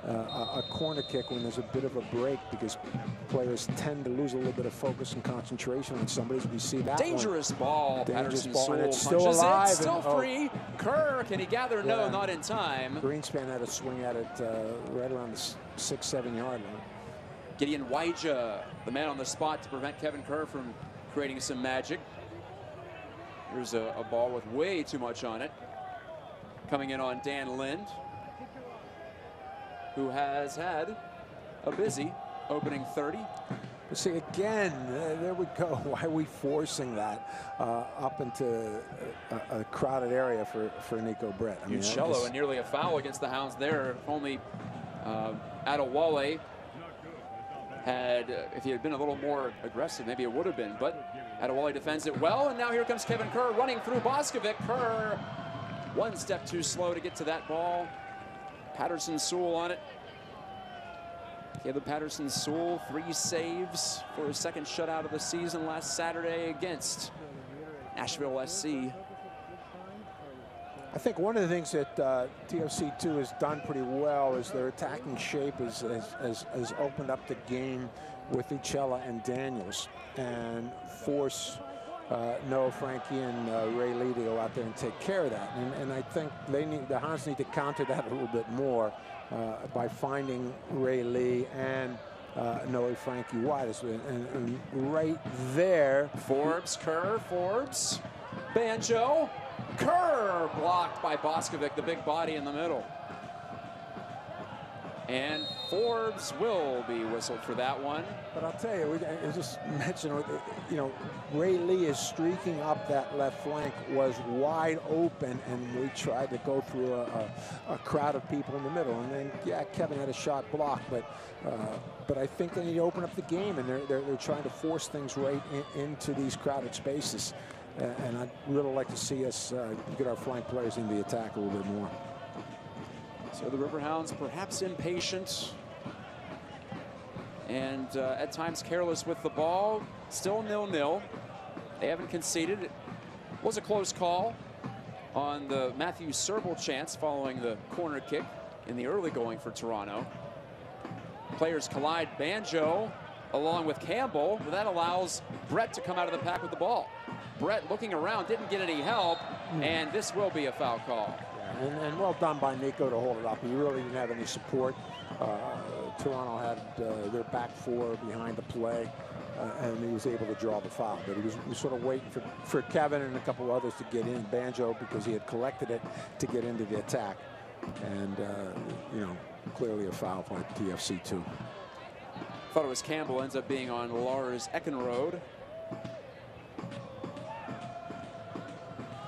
a corner kick when there's a bit of a break, because players tend to lose a little bit of focus and concentration on somebody. We see that dangerous ball. Dangerous Patterson ball, and it's Sewell still punches alive. it, still free. Kerr, can he gather? Yeah. No, not in time. Greenspan had a swing at it right around the 6-7 yard line. Gideon Waija, the man on the spot to prevent Kevin Kerr from creating some magic. Here's a ball with way too much on it. Coming in on Dan Lind, who has had a busy opening 30. But see, again, there we go. Why are we forcing that up into a crowded area for Nico Brett? I mean, Uccello, and nearly a foul against the Hounds there. If only Adewale had, if he had been a little more aggressive, maybe it would have been. But Adewale defends it well, and now here comes Kevin Kerr running through Boskovic. Kerr, one step too slow to get to that ball. Patterson Sewell on it. Caleb Patterson Sewell, 3 saves for his second shutout of the season last Saturday against Nashville SC. I think one of the things that TFC2 has done pretty well is their attacking shape has opened up the game with Uccello and Daniels, and force Noah Frankie and Ray Lee to go out there and take care of that. And I think the Hounds need to counter that a little bit more by finding Ray Lee and Noah Frankie wide. And right there, Forbes, Kerr, Forbes, Banjo, Kerr blocked by Boskovic, the big body in the middle. And Forbes will be whistled for that one. But I'll tell you, I just mentioned, you know, Ray Lee is streaking up that left flank, was wide open, and we tried to go through a crowd of people in the middle. And then, yeah, Kevin had a shot blocked, but I think they need to open up the game, and they're trying to force things right into these crowded spaces. And I'd really like to see us get our flank players into the attack a little bit more. So the Riverhounds perhaps impatient and at times careless with the ball. Still 0-0. They haven't conceded. It was a close call on the Matthew Serbel chance following the corner kick in the early going for Toronto. Players collide. Banjo along with Campbell, but that allows Brett to come out of the pack with the ball. Brett looking around, didn't get any help, and this will be a foul call. And well done by Nico to hold it up. He really didn't have any support. Toronto had their back four behind the play, and he was able to draw the foul. But he was sort of waiting for Kevin and a couple others to get in. Banjo, because he had collected it, to get into the attack. And, you know, clearly a foul by TFC2. Thought it was Campbell, ends up being on Lars Eckenrode.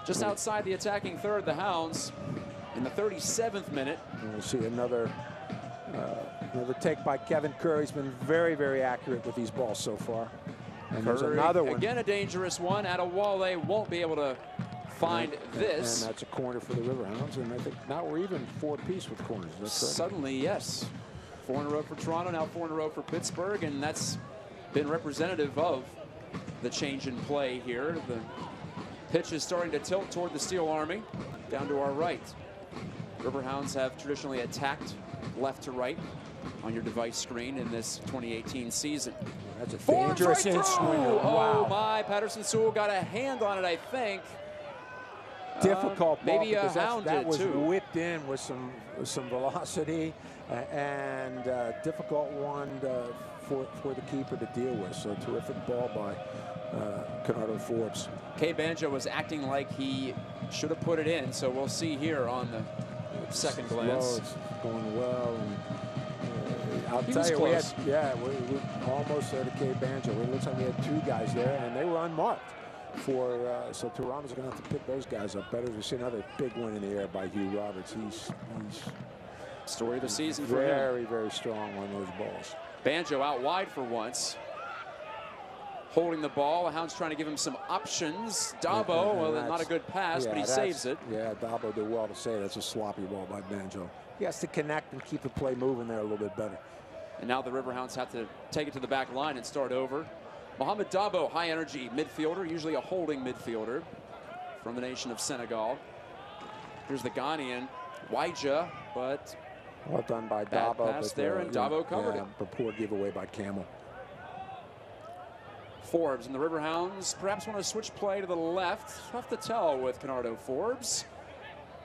Just outside the attacking third, the Hounds in the 37th minute. And we'll see another take by Kevin Kerr. He's been very, very accurate with these balls so far. And there's another one. Again, a dangerous one. Adewale won't be able to find this. And that's a corner for the Riverhounds. And I think now we're even 4-apiece with corners. That's suddenly, yes. 4 in a row for Toronto, now 4 in a row for Pittsburgh. And that's been representative of the change in play here. The pitch is starting to tilt toward the Steel Army, down to our right. Riverhounds have traditionally attacked left to right on your device screen in this 2018 season. That's a dangerous in swing. Oh my, Patterson Sewell got a hand on it, I think. Difficult ball, maybe a hound that was too. whipped in with some velocity, and difficult one for the keeper to deal with. So terrific ball by Canardo Forbes. Kay Banjo was acting like he should have put it in, so we'll see here on the second glance. It's going well, and I'll He tell was you, close. we almost there to Kay Banjo. It looks like we had 2 guys there, and they were unmarked. So Toronto's going to have to pick those guys up better. We see another big win in the air by Hugh Roberts. He's story of the season for him. Very, very strong on those balls. Banjo out wide for once. Holding the ball. The Hounds trying to give him some options. Dabo, well, not a good pass, but he saves it. Yeah, Dabo did well to say that's a sloppy ball by Banjo. He has to connect and keep the play moving there a little bit better. And now the Riverhounds have to take it to the back line and start over. Mohamed Dabo, high energy midfielder, usually a holding midfielder from the nation of Senegal. Here's the Ghanaian, Waija, but well done by bad Dabo. Pass there, and Dabo covered it. But poor giveaway by Camel. Forbes and the Riverhounds perhaps want to switch play to the left. Tough to tell with Kenardo Forbes.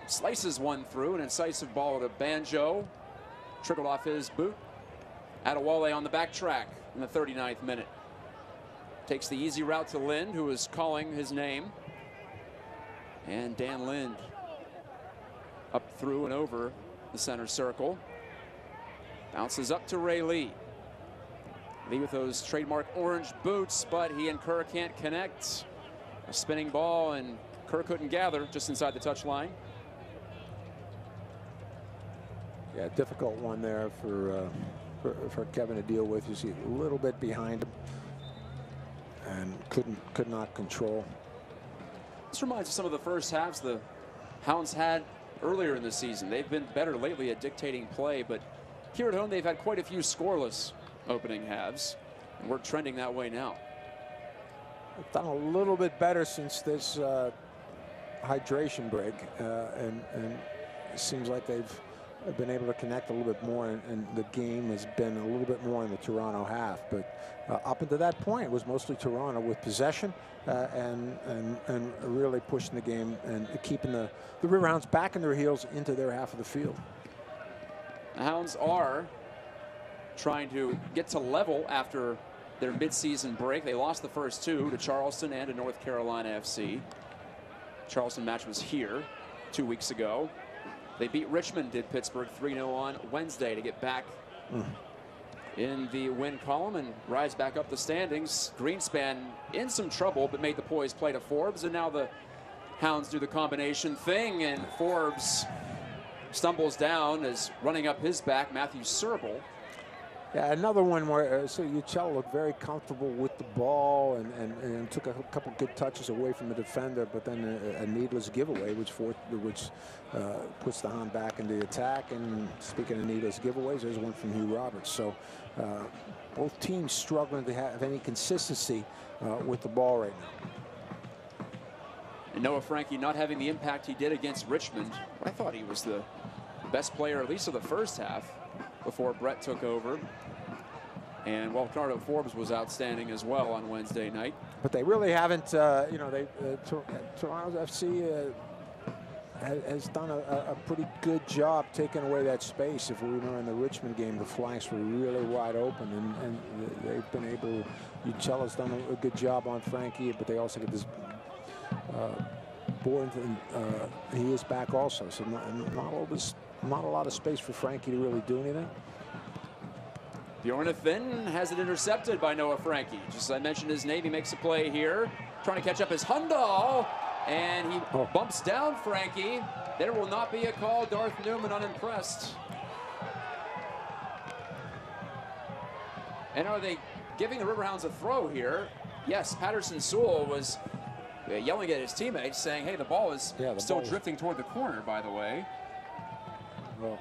Slices one through, an incisive ball to Banjo. Trickled off his boot. Adewale on the back track in the 39th minute. Takes the easy route to Lind, who is calling his name. And Dan Lind up through and over the center circle. Bounces up to Ray Lee. Lee with those trademark orange boots, but he and Kerr can't connect. A spinning ball, and Kerr couldn't gather just inside the touch line. Yeah, difficult one there for Kevin to deal with. You see a little bit behind him, and could not control. This reminds us of some of the first halves the Hounds had earlier in the season. They've been better lately at dictating play, but here at home they've had quite a few scoreless opening halves, and we're trending that way now. They've done a little bit better since this hydration break, and it seems like they've been able to connect a little bit more, and the game has been a little bit more in the Toronto half. But up until that point, it was mostly Toronto with possession and really pushing the game and keeping the Riverhounds back in their heels into their half of the field. The Hounds are trying to get to level after their midseason break. They lost the first two to Charleston and to North Carolina FC. Charleston match was here 2 weeks ago. They beat Richmond, did Pittsburgh 3-0 on Wednesday to get back in the win column and rise back up the standings. Greenspan in some trouble, but made the poised play to Forbes, and now the Hounds do the combination thing, and Forbes stumbles down as running up his back, Matthew Serbel. Yeah, another one where so Uccello looked very comfortable with the ball and took a couple good touches away from the defender, but then a needless giveaway, which puts the Hound back into the attack. And speaking of needless giveaways, there's one from Hugh Roberts. So both teams struggling to have any consistency with the ball right now. And Noah Frankie not having the impact he did against Richmond. I thought he was the best player, at least of the first half, before Brett took over. And well, Kenardo Forbes was outstanding as well on Wednesday night. But they really haven't, Toronto FC has done a pretty good job taking away that space. If we remember in the Richmond game, the flanks were really wide open, and they've been able, Uccello's done a good job on Frankie, but they also get this Borenton, he is back also. So not a lot of space for Frankie to really do anything. Bjornathan has it intercepted by Noah Frankie. Just as I mentioned his name, he makes a play here, trying to catch up his Hundal, and he bumps down Frankie. There will not be a call. Darth Newman unimpressed. And are they giving the Riverhounds a throw here? Yes, Patterson Sewell was yelling at his teammates, saying, hey, the ball is still drifting toward the corner, by the way. Well,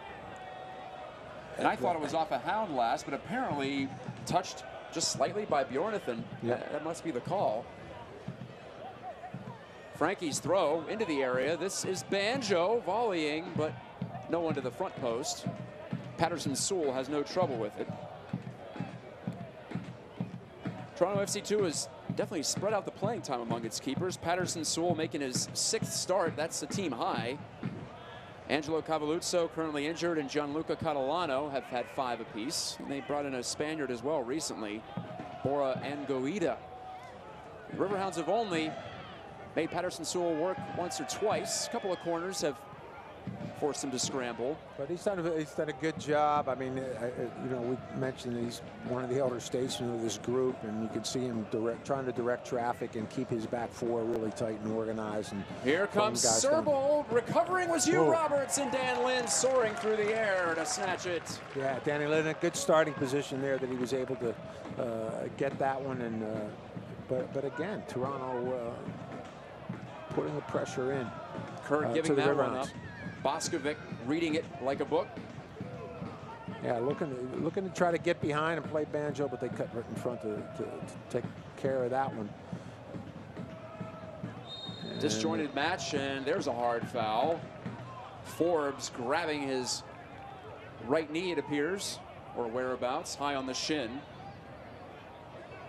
and I thought it was off a Hound last, but apparently touched just slightly by Bjornathan. That must be the call. Frankie's throw into the area. This is Banjo volleying, but no one to the front post. Patterson Sewell has no trouble with it. Toronto FC2 has definitely spread out the playing time among its keepers. Patterson Sewell making his 6th start. That's a team high. Angelo Cavalluzzo currently injured, and Gianluca Catalano have had 5 apiece. And they brought in a Spaniard as well recently, Bora Angoida. The Riverhounds have only made Patterson Sewell work once or twice. A couple of corners have forced him to scramble. But he's done a good job. I mean, you know, we mentioned he's one of the elder statesmen of this group, and you can see him trying to direct traffic and keep his back four really tight and organized. And here comes Serble. Recovering was Hugh Roberts, and Dan Lynn soaring through the air to snatch it. Yeah, Danny Lynn in a good starting position there that he was able to get that one. And but again, Toronto putting the pressure in. Kerr giving that run up. Boskovic reading it like a book. Yeah, looking to try to get behind and play Banjo, but they cut right in front to take care of that one. And disjointed match, and there's a hard foul. Forbes grabbing his right knee, it appears, or whereabouts, high on the shin.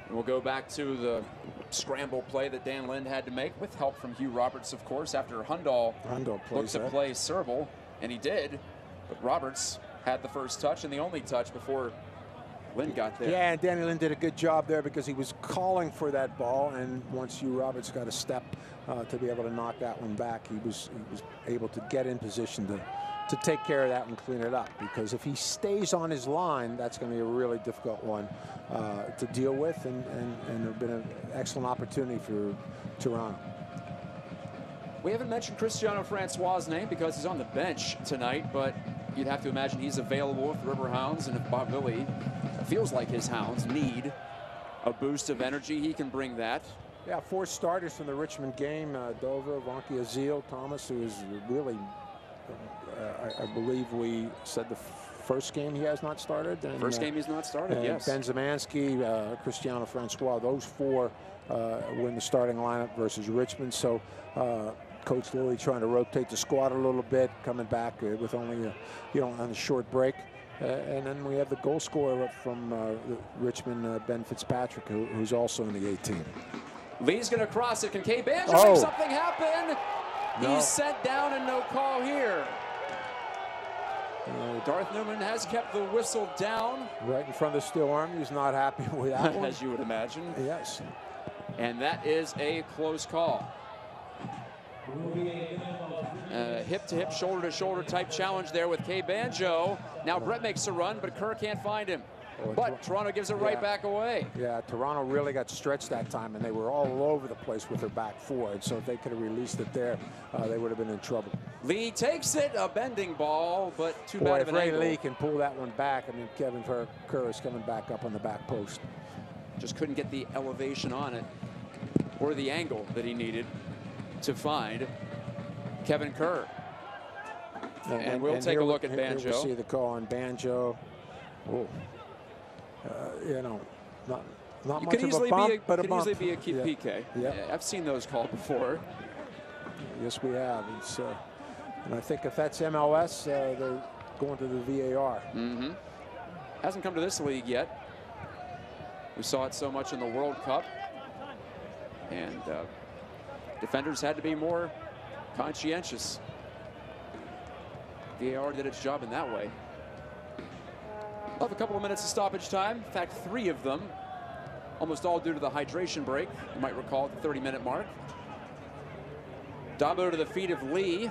And we'll go back to the scramble play that Dan Lind had to make with help from Hugh Roberts, of course, after Hundal looked to play Serble, and he did. But Roberts had the first touch and the only touch before Lind got there. Yeah, and Danny Lind did a good job there because he was calling for that ball, and once Hugh Roberts got a step to be able to knock that one back, he was able to get in position to take care of that and clean it up, because if he stays on his line, that's going to be a really difficult one to deal with, and there have been an excellent opportunity for Toronto. We haven't mentioned Cristiano Francois' name because he's on the bench tonight, but you'd have to imagine he's available with the Riverhounds, and if Bob Lilly feels like his Hounds need a boost of energy, he can bring that. Yeah, 4 starters from the Richmond game: Dover, Vonkie Azil, Thomas, who is really, I believe we said the first game he has not started. And, first game he's not started, yes. Ben Zemansky, Cristiano Francois, those 4 were in the starting lineup versus Richmond. So Coach Lilly trying to rotate the squad a little bit, coming back with only on a short break. And then we have the goal scorer from Richmond, Ben Fitzpatrick, who's also in the 18. Lee's going to cross it. Can Kay Banjo make something happen? No. He's sent down and no call here. Darth Newman has kept the whistle down. Right in front of the steel arm. He's not happy with that one. As you would imagine. Yes. And that is a close call. Hip-to-hip, shoulder-to-shoulder type challenge there with Kay Banjo. Now Brett makes a run, but Kerr can't find him. But Toronto gives it right back away. Yeah, Toronto really got stretched that time, and they were all over the place with their back four. And so if they could have released it there, they would have been in trouble. Lee takes it, a bending ball, but too bad of an angle. If Ray Lee can pull that one back, I mean, Kevin Kerr is coming back up on the back post. Just couldn't get the elevation on it or the angle that he needed to find Kevin Kerr. And we'll take a look at Banjo. Here we see the call on Banjo. Oh. Not much of a bump, but a bump. Could easily be a PK. Yeah, I've seen those called before. Yes, we have. And I think if that's MLS, they're going to the VAR. Mm-hmm. Hasn't come to this league yet. We saw it so much in the World Cup. And defenders had to be more conscientious. VAR did its job in that way. We'll have a couple of minutes of stoppage time. In fact, 3 of them. Almost all due to the hydration break. You might recall at the 30-minute mark. Dabo to the feet of Lee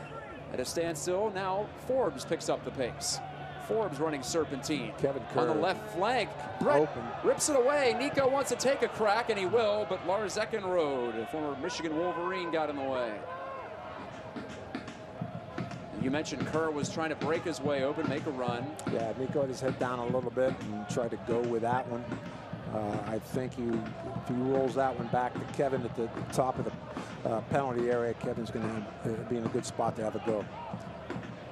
at a standstill. Now Forbes picks up the pace. Forbes running serpentine. Kevin Kerr on the left flank. Brett rips it away. Nico wants to take a crack, and he will, but Lars Eckenrode, a former Michigan Wolverine, got in the way. You mentioned Kerr was trying to break his way open, make a run. Yeah, Nico had his head down a little bit and tried to go with that one. I think if he rolls that one back to Kevin at the top of the penalty area, Kevin's going to be in a good spot to have a go.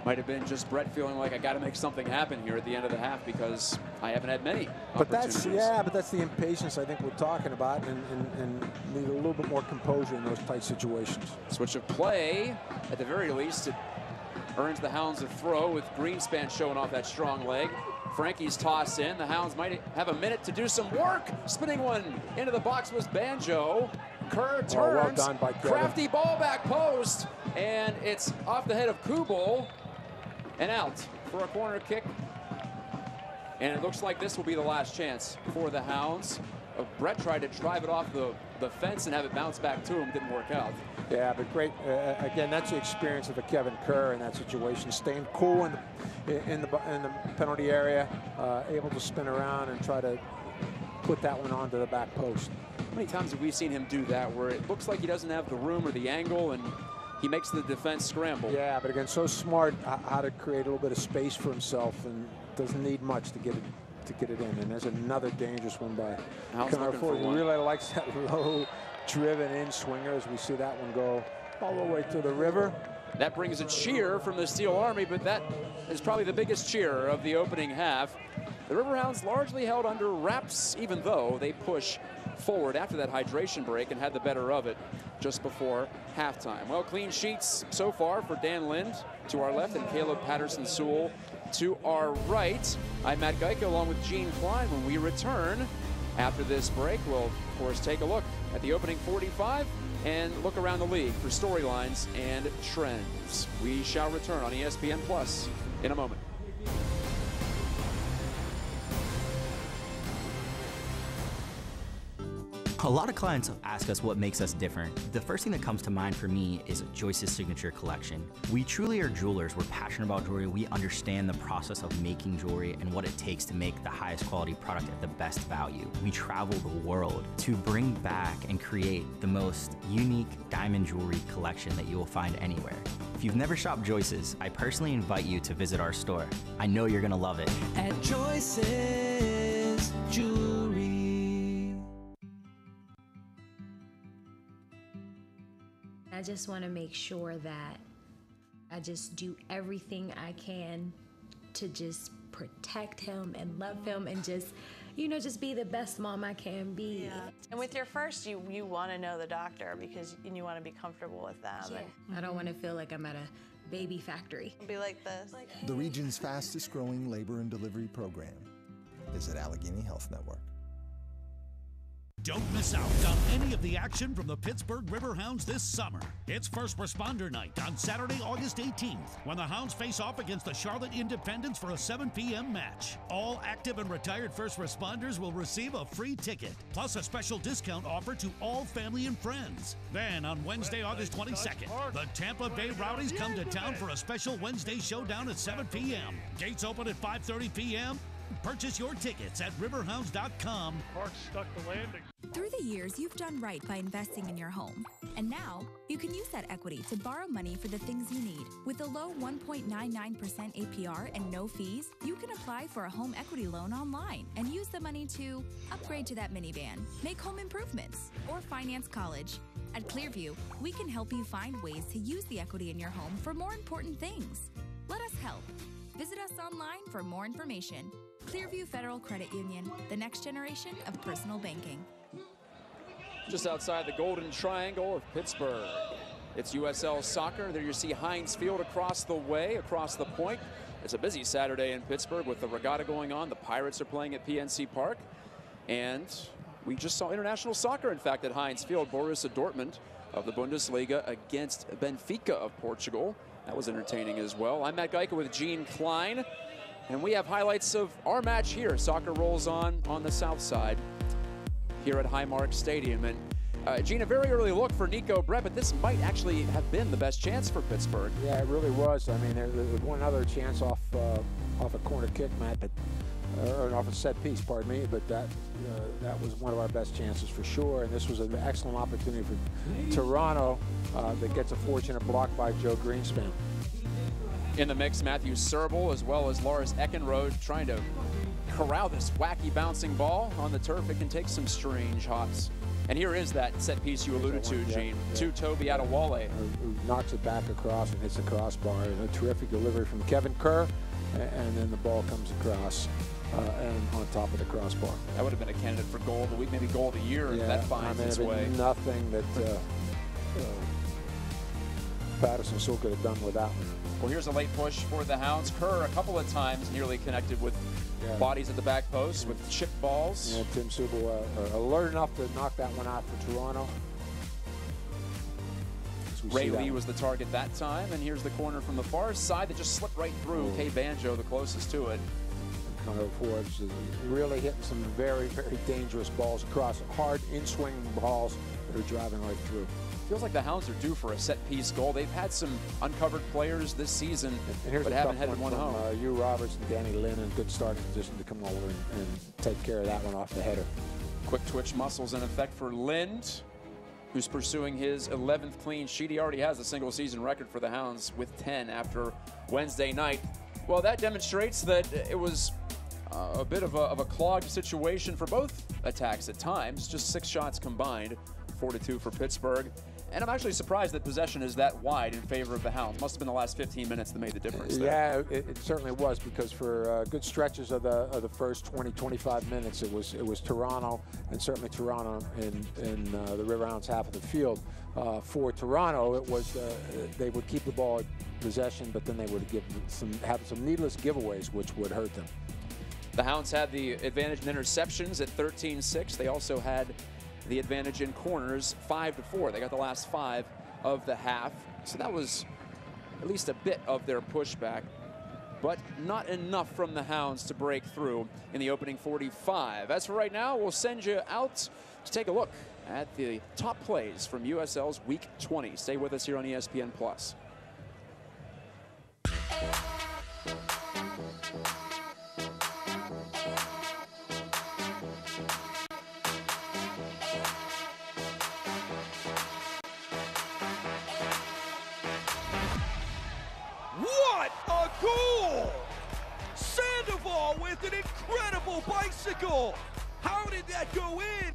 Might have been just Brett feeling like I got to make something happen here at the end of the half because I haven't had many opportunities. But that's the impatience I think we're talking about, and need a little bit more composure in those tight situations. Switch of play, at the very least, it earns the Hounds a throw with Greenspan showing off that strong leg. Frankie's toss in. The Hounds might have a minute to do some work. Spinning one into the box was Banjo. Kerr turns. Well done by Kevin. Crafty ball back post, and it's off the head of Kubel and out for a corner kick. And it looks like this will be the last chance for the Hounds Brett tried to drive it off the fence and have it bounce back to him. Didn't work out. Yeah, but great. Again, that's the experience of a Kevin Kerr in that situation. Staying cool in the penalty area, able to spin around and try to put that one onto the back post. How many times have we seen him do that where it looks like he doesn't have the room or the angle and he makes the defense scramble? Yeah, but again, so smart how to create a little bit of space for himself and doesn't need much to get it in. And there's another dangerous one by Connor Ford. He really likes that low driven in swinger as we see that one go all the way to the river. That brings a cheer from the Steel Army, but that is probably the biggest cheer of the opening half. The Riverhounds largely held under wraps, even though they push forward after that hydration break and had the better of it just before halftime. Well, clean sheets so far for Dan Lind to our left and Caleb Patterson-Sewell to our right. I'm Matt Geico along with Gene Klein. When we return after this break, we'll, of course, take a look at the opening 45 and look around the league for storylines and trends. We shall return on ESPN Plus in a moment. A lot of clients ask us what makes us different. The first thing that comes to mind for me is Joyce's signature collection. We truly are jewelers. We're passionate about jewelry. We understand the process of making jewelry and what it takes to make the highest quality product at the best value. We travel the world to bring back and create the most unique diamond jewelry collection that you will find anywhere. If you've never shopped Joyce's, I personally invite you to visit our store. I know you're gonna love it. At Joyce's Jewelry. I just want to make sure that I just do everything I can to just protect him and love him and just, you know, just be the best mom I can be. Yeah. And with your first, you want to know the doctor because you want to be comfortable with them. Yeah. I don't want to feel like I'm at a baby factory. Be like this. The region's fastest growing labor and delivery program is at Allegheny Health Network. Don't miss out on any of the action from the Pittsburgh Riverhounds this summer. It's First Responder Night on Saturday, August 18th, when the Hounds face off against the Charlotte Independents for a 7 p.m. match. All active and retired first responders will receive a free ticket, plus a special discount offer to all family and friends. Then on Wednesday, August 22nd, the Tampa Bay Rowdies come to town for a special Wednesday showdown at 7 p.m. Gates open at 5:30 p.m. Purchase your tickets at riverhounds.com. Park stuck the landing. Through the years, you've done right by investing in your home. And now, you can use that equity to borrow money for the things you need. With a low 1.99% APR and no fees, you can apply for a home equity loan online and use the money to upgrade to that minivan, make home improvements, or finance college. At Clearview, we can help you find ways to use the equity in your home for more important things. Let us help. Visit us online for more information. Clearview Federal Credit Union, the next generation of personal banking. Just outside the Golden Triangle of Pittsburgh, it's USL Soccer. There you see Heinz Field across the way, across the point. It's a busy Saturday in Pittsburgh with the regatta going on. The Pirates are playing at PNC Park. And we just saw international soccer, in fact, at Heinz Field. Borussia Dortmund of the Bundesliga against Benfica of Portugal. That was entertaining as well. I'm Matt Geico with Gene Klein. And we have highlights of our match here. Soccer rolls on the south side here at Highmark Stadium. And Gene, a very early look for Nico Brett, but this might actually have been the best chance for Pittsburgh. Yeah, it really was. I mean, there was one other chance off a corner kick, Matt, but or off a set piece, pardon me, but that was one of our best chances for sure. And this was an excellent opportunity for Toronto that gets a fortunate block by Joe Greenspan. In the mix, Matthew Serbel as well as Lars Eckenrode trying to corral this wacky bouncing ball on the turf. It can take some strange hops. And here is that set piece you alluded to, Gene, to Toby Adewale. Who knocks it back across and hits the crossbar. And a terrific delivery from Kevin Kerr, and then the ball comes across and on top of the crossbar. That would have been a candidate for goal of the week, maybe goal of the year if that finds its way. Nothing that Patterson-Sewell could have done with that one. Well, here's a late push for the Hounds. Kerr a couple of times nearly connected with bodies at the back post with chip balls. Yeah, Tim Seubel alert enough to knock that one out for Toronto. Ray Lee was the target that time, and here's the corner from the far side that just slipped right through. Kay Banjo, the closest to it. for us. Really hitting some very, very dangerous balls across, hard in-swing balls that are driving right through. Feels like the Hounds are due for a set-piece goal. They've had some uncovered players this season, but haven't had one home. Hugh Roberts and Danny Lynn in good starting position to come over and take care of that one off the header. Quick twitch muscles in effect for Lind, who's pursuing his 11th clean sheet. He already has a single-season record for the Hounds with 10 after Wednesday night. Well, that demonstrates that it was a bit of a clogged situation for both attacks at times. Just 6 shots combined, 4-2 for Pittsburgh. And I'm actually surprised that possession is that wide in favor of the Hounds. Must have been the last 15 minutes that made the difference there. Yeah, it certainly was, because for good stretches of the first 20, 25 minutes, it was Toronto, and certainly Toronto in the Riverhounds half of the field. For Toronto, it was they would keep the ball in possession, but then they would have some needless giveaways, which would hurt them. The Hounds had the advantage in interceptions at 13-6. They also had the advantage in corners, 5-4. They got the last 5 of the half. So that was at least a bit of their pushback, but not enough from the Hounds to break through in the opening 45. As for right now, we'll send you out to take a look at the top plays from USL's Week 20. Stay with us here on ESPN+. What a goal! Sandoval with an incredible bicycle! How did that go in?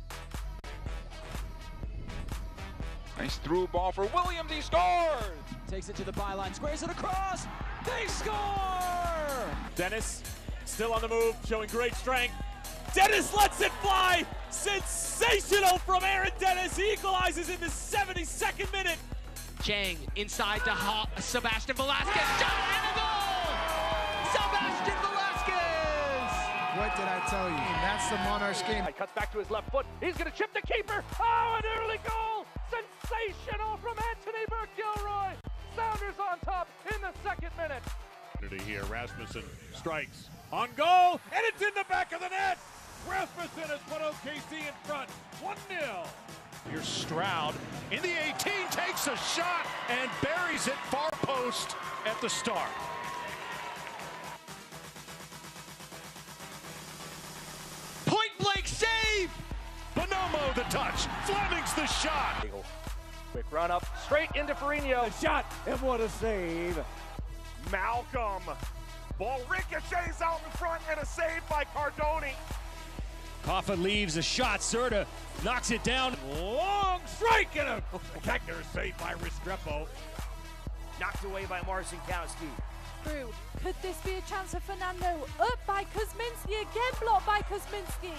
Nice through ball for Williams, he scores! Takes it to the byline, squares it across, they score! Dennis, still on the move, showing great strength. Dennis lets it fly! Sensational from Aaron Dennis, he equalizes in the 72nd minute. Chang inside to Sebastian Velasquez, shot and a goal! Sebastian Velasquez! What did I tell you? That's the Monarchs game. Cuts back to his left foot, he's gonna chip the keeper! Oh, an early goal! Sensational from Anthony Burke-Gilroy! Sounders on top in the 2nd minute. Here, Rasmussen strikes on goal, and it's in the back of the net! Rasmussen has put OKC in front, 1-0. Here's Stroud in the 18, takes a shot and buries it far post at the start. Point blank save! Bonomo the touch, Fleming's the shot. Quick run up, straight into Ferrigno. The shot, and what a save. Malcolm. Ball ricochets out in front, and a save by Cardoni. Coffin leaves a shot, Serta knocks it down. Long strike and a spectacular save by Restrepo. Knocked away by Marcinkowski. Through. Could this be a chance for Fernando? Up by Kuzminski, again blocked by Kuzminski.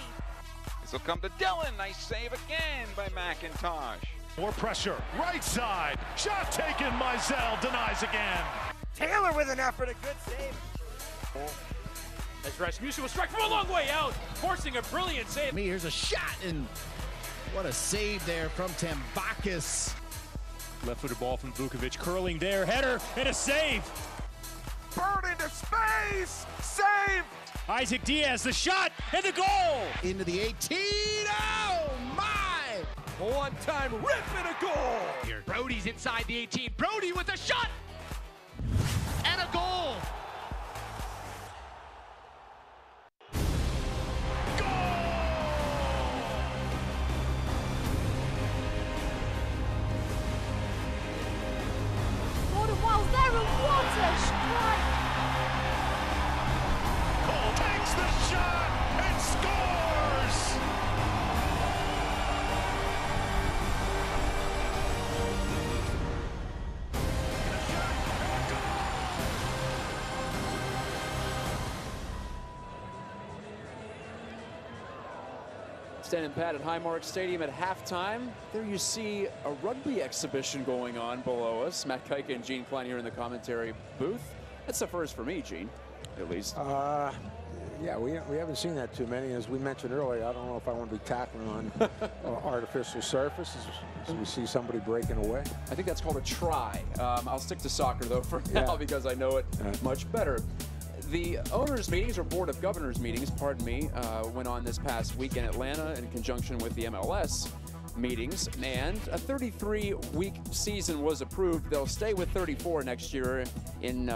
This will come to Dillon. Nice save again by McIntosh. More pressure, right side. Shot taken, Mizell denies again. Taylor with an effort, a good save. As Rasmussen will strike from a long way out, forcing a brilliant save. Here's a shot, and what a save there from Tambakis. Left-footed ball from Vukovic, curling there, header, and a save. Bird into space, save. Isaac Diaz, the shot, and the goal. Into the 18, oh my! One-time rip and a goal. Here, Brody's inside the 18, Brody with a shot, and a goal. Cole takes the shot and scores! Standing pat at Highmark Stadium at halftime. There you see a rugby exhibition going on below us. Matt Kuika and Gene Klein here in the commentary booth. That's the first for me, Gene, at least. Yeah, we haven't seen that too many. As we mentioned earlier, I don't know if I want to be tackling on artificial surfaces as we see somebody breaking away. I think that's called a try. I'll stick to soccer, though, for now because I know it much better. The owners' meetings, or Board of Governors meetings, pardon me, went on this past week in Atlanta in conjunction with the MLS meetings, and a 33-week season was approved. They'll stay with 34 next year in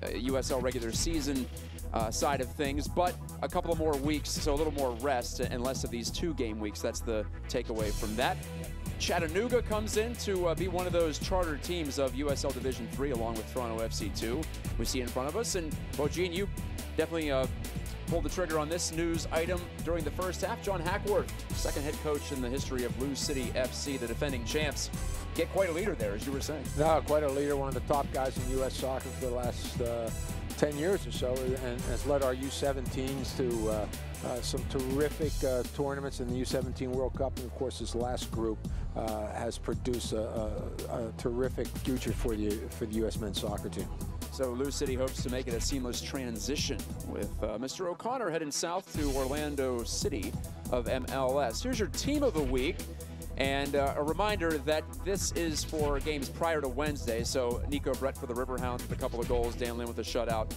USL regular season side of things, but a couple of more weeks, so a little more rest and less of these 2-game weeks. That's the takeaway from that. Chattanooga comes in to be one of those charter teams of USL Division III, along with Toronto FC2 we see in front of us. And, well, Gene, you definitely pulled the trigger on this news item during the first half. John Hackworth, second head coach in the history of Lou City FC, the defending champs, get quite a leader there, as you were saying. No, quite a leader, one of the top guys in U.S. soccer for the last 10 years or so, and has led our U17s to some terrific tournaments in the U17 World Cup, and of course his last group has produced a terrific future for the U.S. men's soccer team. So Lou City hopes to make it a seamless transition with Mr. O'Connor heading south to Orlando City of MLS. Here's your team of the week. And a reminder that this is for games prior to Wednesday. So Nico Brett for the Riverhounds with a couple of goals. Dan Lynn with a shutout.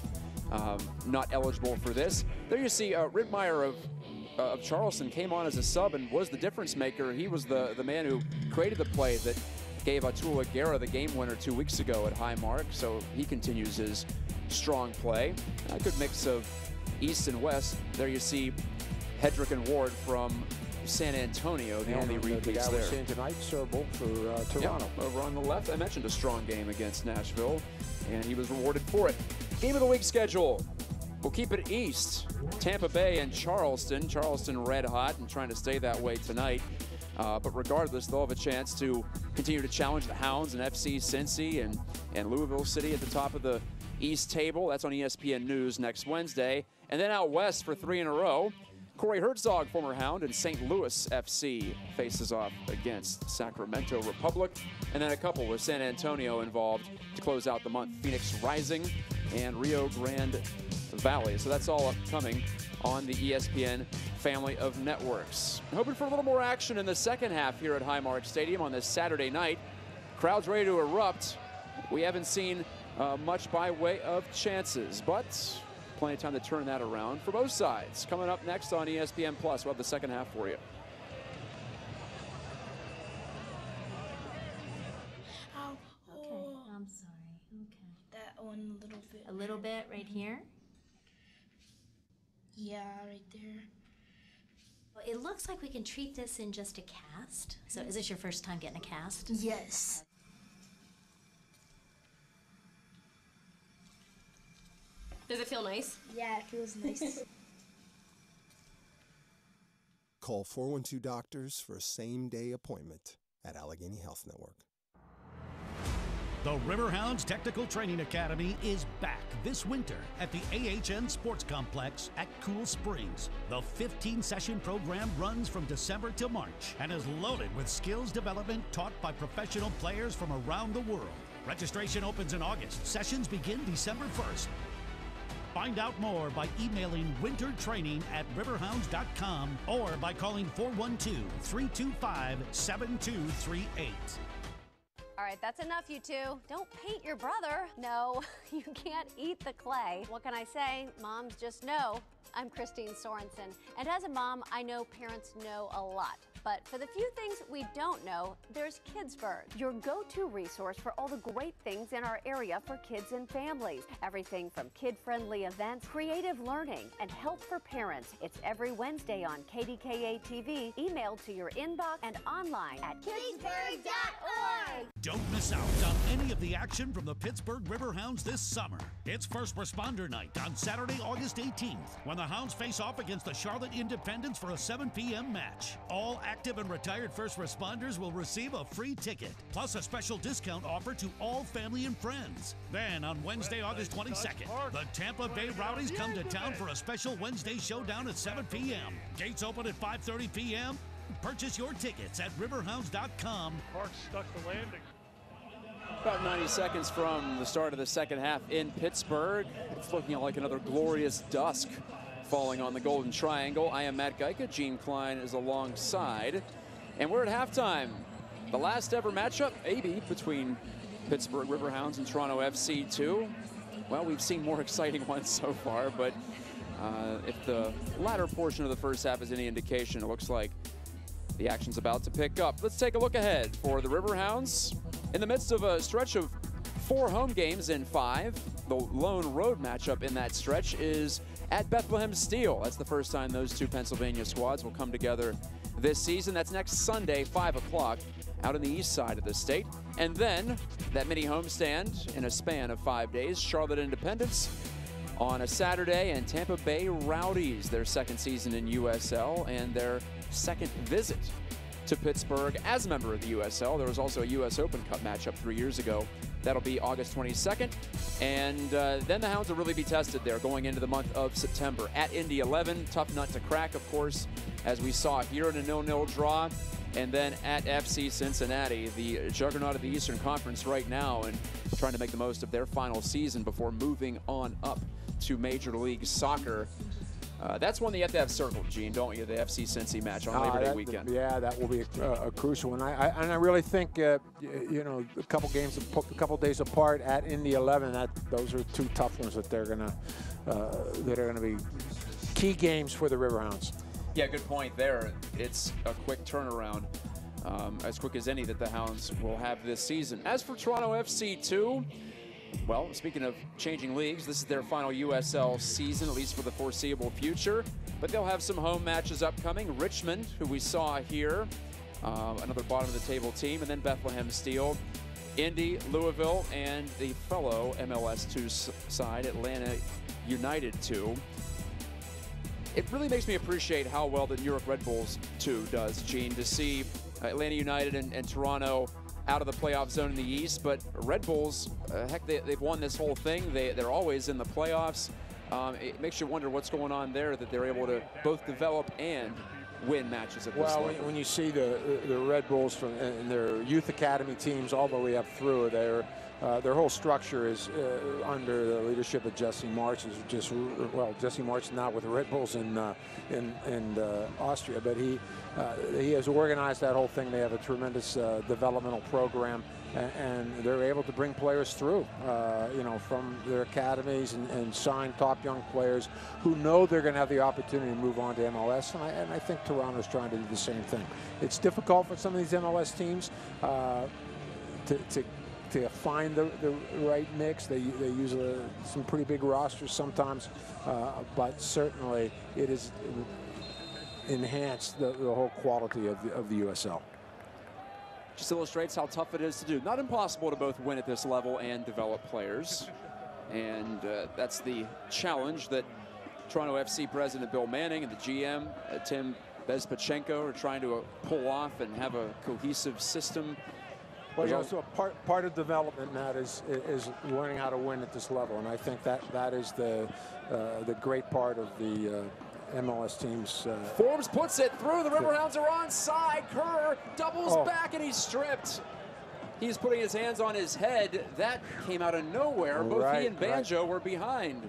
Not eligible for this. There you see Ridmeyer of Charleston came on as a sub and was the difference maker. He was the man who created the play that gave Atul Aguera the game winner 2 weeks ago at Highmark. So he continues his strong play. A good mix of East and West. There you see Hedrick and Ward from San Antonio, the only repeats there. We're seeing tonight, Serble for Toronto. Yep, over on the left, I mentioned a strong game against Nashville, and he was rewarded for it. Game of the week schedule. We'll keep it east. Tampa Bay and Charleston. Charleston red hot and trying to stay that way tonight. But regardless, they'll have a chance to continue to challenge the Hounds and FC Cincy and Louisville City at the top of the East table. That's on ESPN News next Wednesday. And then out west for 3 in a row. Corey Herzog, former Hound, and St. Louis FC faces off against Sacramento Republic. And then a couple with San Antonio involved to close out the month. Phoenix Rising and Rio Grande Valley. So that's all upcoming on the ESPN family of networks. Hoping for a little more action in the second half here at Highmark Stadium on this Saturday night. Crowd's ready to erupt. We haven't seen much by way of chances, but plenty of time to turn that around for both sides. Coming up next on ESPN Plus, we'll have the second half for you. Okay, I'm sorry. Okay. That one a little bit. A little bit right here? Yeah, right there. Well, it looks like we can treat this in just a cast. So is this your first time getting a cast? Yes. Does it feel nice? Yeah, it feels nice. Call 412 Doctors for a same-day appointment at Allegheny Health Network. The Riverhounds Technical Training Academy is back this winter at the AHN Sports Complex at Cool Springs. The 15-session program runs from December to March and is loaded with skills development taught by professional players from around the world. Registration opens in August. Sessions begin December 1st. Find out more by emailing wintertraining@riverhounds.com or by calling 412-325-7238. All right, that's enough, you two. Don't paint your brother. No, you can't eat the clay. What can I say? Moms just know. I'm Christine Sorensen, and as a mom, I know parents know a lot. But for the few things we don't know, there's Kidsburg, your go-to resource for all the great things in our area for kids and families. Everything from kid-friendly events, creative learning, and help for parents. It's every Wednesday on KDKA TV, emailed to your inbox and online at kidsburg.org. Don't miss out on any of the action from the Pittsburgh Riverhounds this summer. It's First Responder Night on Saturday, August 18th, when the Hounds face off against the Charlotte Independents for a 7 p.m. match. All active and retired first responders will receive a free ticket, plus a special discount offer to all family and friends. Then on Wednesday, August 22nd, the Tampa Bay Rowdies come to town for a special Wednesday showdown at 7 p.m. Gates open at 5:30 p.m. Purchase your tickets at riverhounds.com. Park stuck the landing. About 90 seconds from the start of the second half in Pittsburgh. It's looking like another glorious dusk falling on the Golden Triangle. I am Matt Geika. Gene Klein is alongside. And we're at halftime. The last ever matchup, maybe, between Pittsburgh Riverhounds and Toronto FC2. well, we've seen more exciting ones so far, but if the latter portion of the first half is any indication, it looks like the action's about to pick up. Let's take a look ahead for the Riverhounds. In the midst of a stretch of 4 home games in 5, the lone road matchup in that stretch is at Bethlehem Steel. That's the first time those two Pennsylvania squads will come together this season. That's next Sunday, 5 o'clock, out on the east side of the state. And then that mini homestand in a span of 5 days, Charlotte Independence on a Saturday, and Tampa Bay Rowdies, their second season in USL and their second visit to Pittsburgh as a member of the USL. There was also a US Open Cup matchup 3 years ago. That'll be August 22nd. And then the Hounds will really be tested there going into the month of September. At Indy 11, tough nut to crack, of course, as we saw here in a 0-0 draw. And then at FC Cincinnati, the juggernaut of the Eastern Conference right now, and trying to make the most of their final season before moving on up to Major League Soccer. That's one that you have to have circled, Gene, don't you? The FC Cincy match on Labor Day weekend. Yeah, that will be a crucial one. And I really think, you know, a couple days apart at Indy 11. Those are 2 tough ones that they're gonna be key games for the Riverhounds. Yeah, good point there. It's a quick turnaround, as quick as any that the Hounds will have this season. As for Toronto FC 2. Well, speaking of changing leagues, this is their final USL season, at least for the foreseeable future. But they'll have some home matches upcoming. Richmond, who we saw here, another bottom-of-the-table team, and then Bethlehem Steel, Indy, Louisville, and the fellow MLS 2 side, Atlanta United 2. It really makes me appreciate how well the New York Red Bulls 2 does, Gene, to see Atlanta United and Toronto out of the playoff zone in the East, but Red Bulls, heck, they've won this whole thing. They're always in the playoffs. It makes you wonder what's going on there, that they're able to both develop and win matches at this level. Well, when you see the Red Bulls and their youth academy teams all the way up through, their whole structure is under the leadership of Jesse March. Is just, well, Jesse March not with the Red Bulls in Austria, but he has organized that whole thing. They have a tremendous developmental program, and they're able to bring players through, you know, from their academies and sign top young players who know they're going to have the opportunity to move on to MLS. And I think Toronto's trying to do the same thing. It's difficult for some of these MLS teams to find the right mix. They use some pretty big rosters sometimes, but certainly it has enhanced the whole quality of the USL. Just illustrates how tough it is to do. Not impossible to both win at this level and develop players. And that's the challenge that Toronto FC President Bill Manning and the GM, Tim Bezpachenko, are trying to pull off and have a cohesive system. Well, also part of development, Matt, is learning how to win at this level, and I think that is the great part of the MLS teams. Forbes puts it through. The Riverhounds are onside. Kerr doubles back, and he's stripped. He's putting his hands on his head. That came out of nowhere. Both he and Banjo were behind.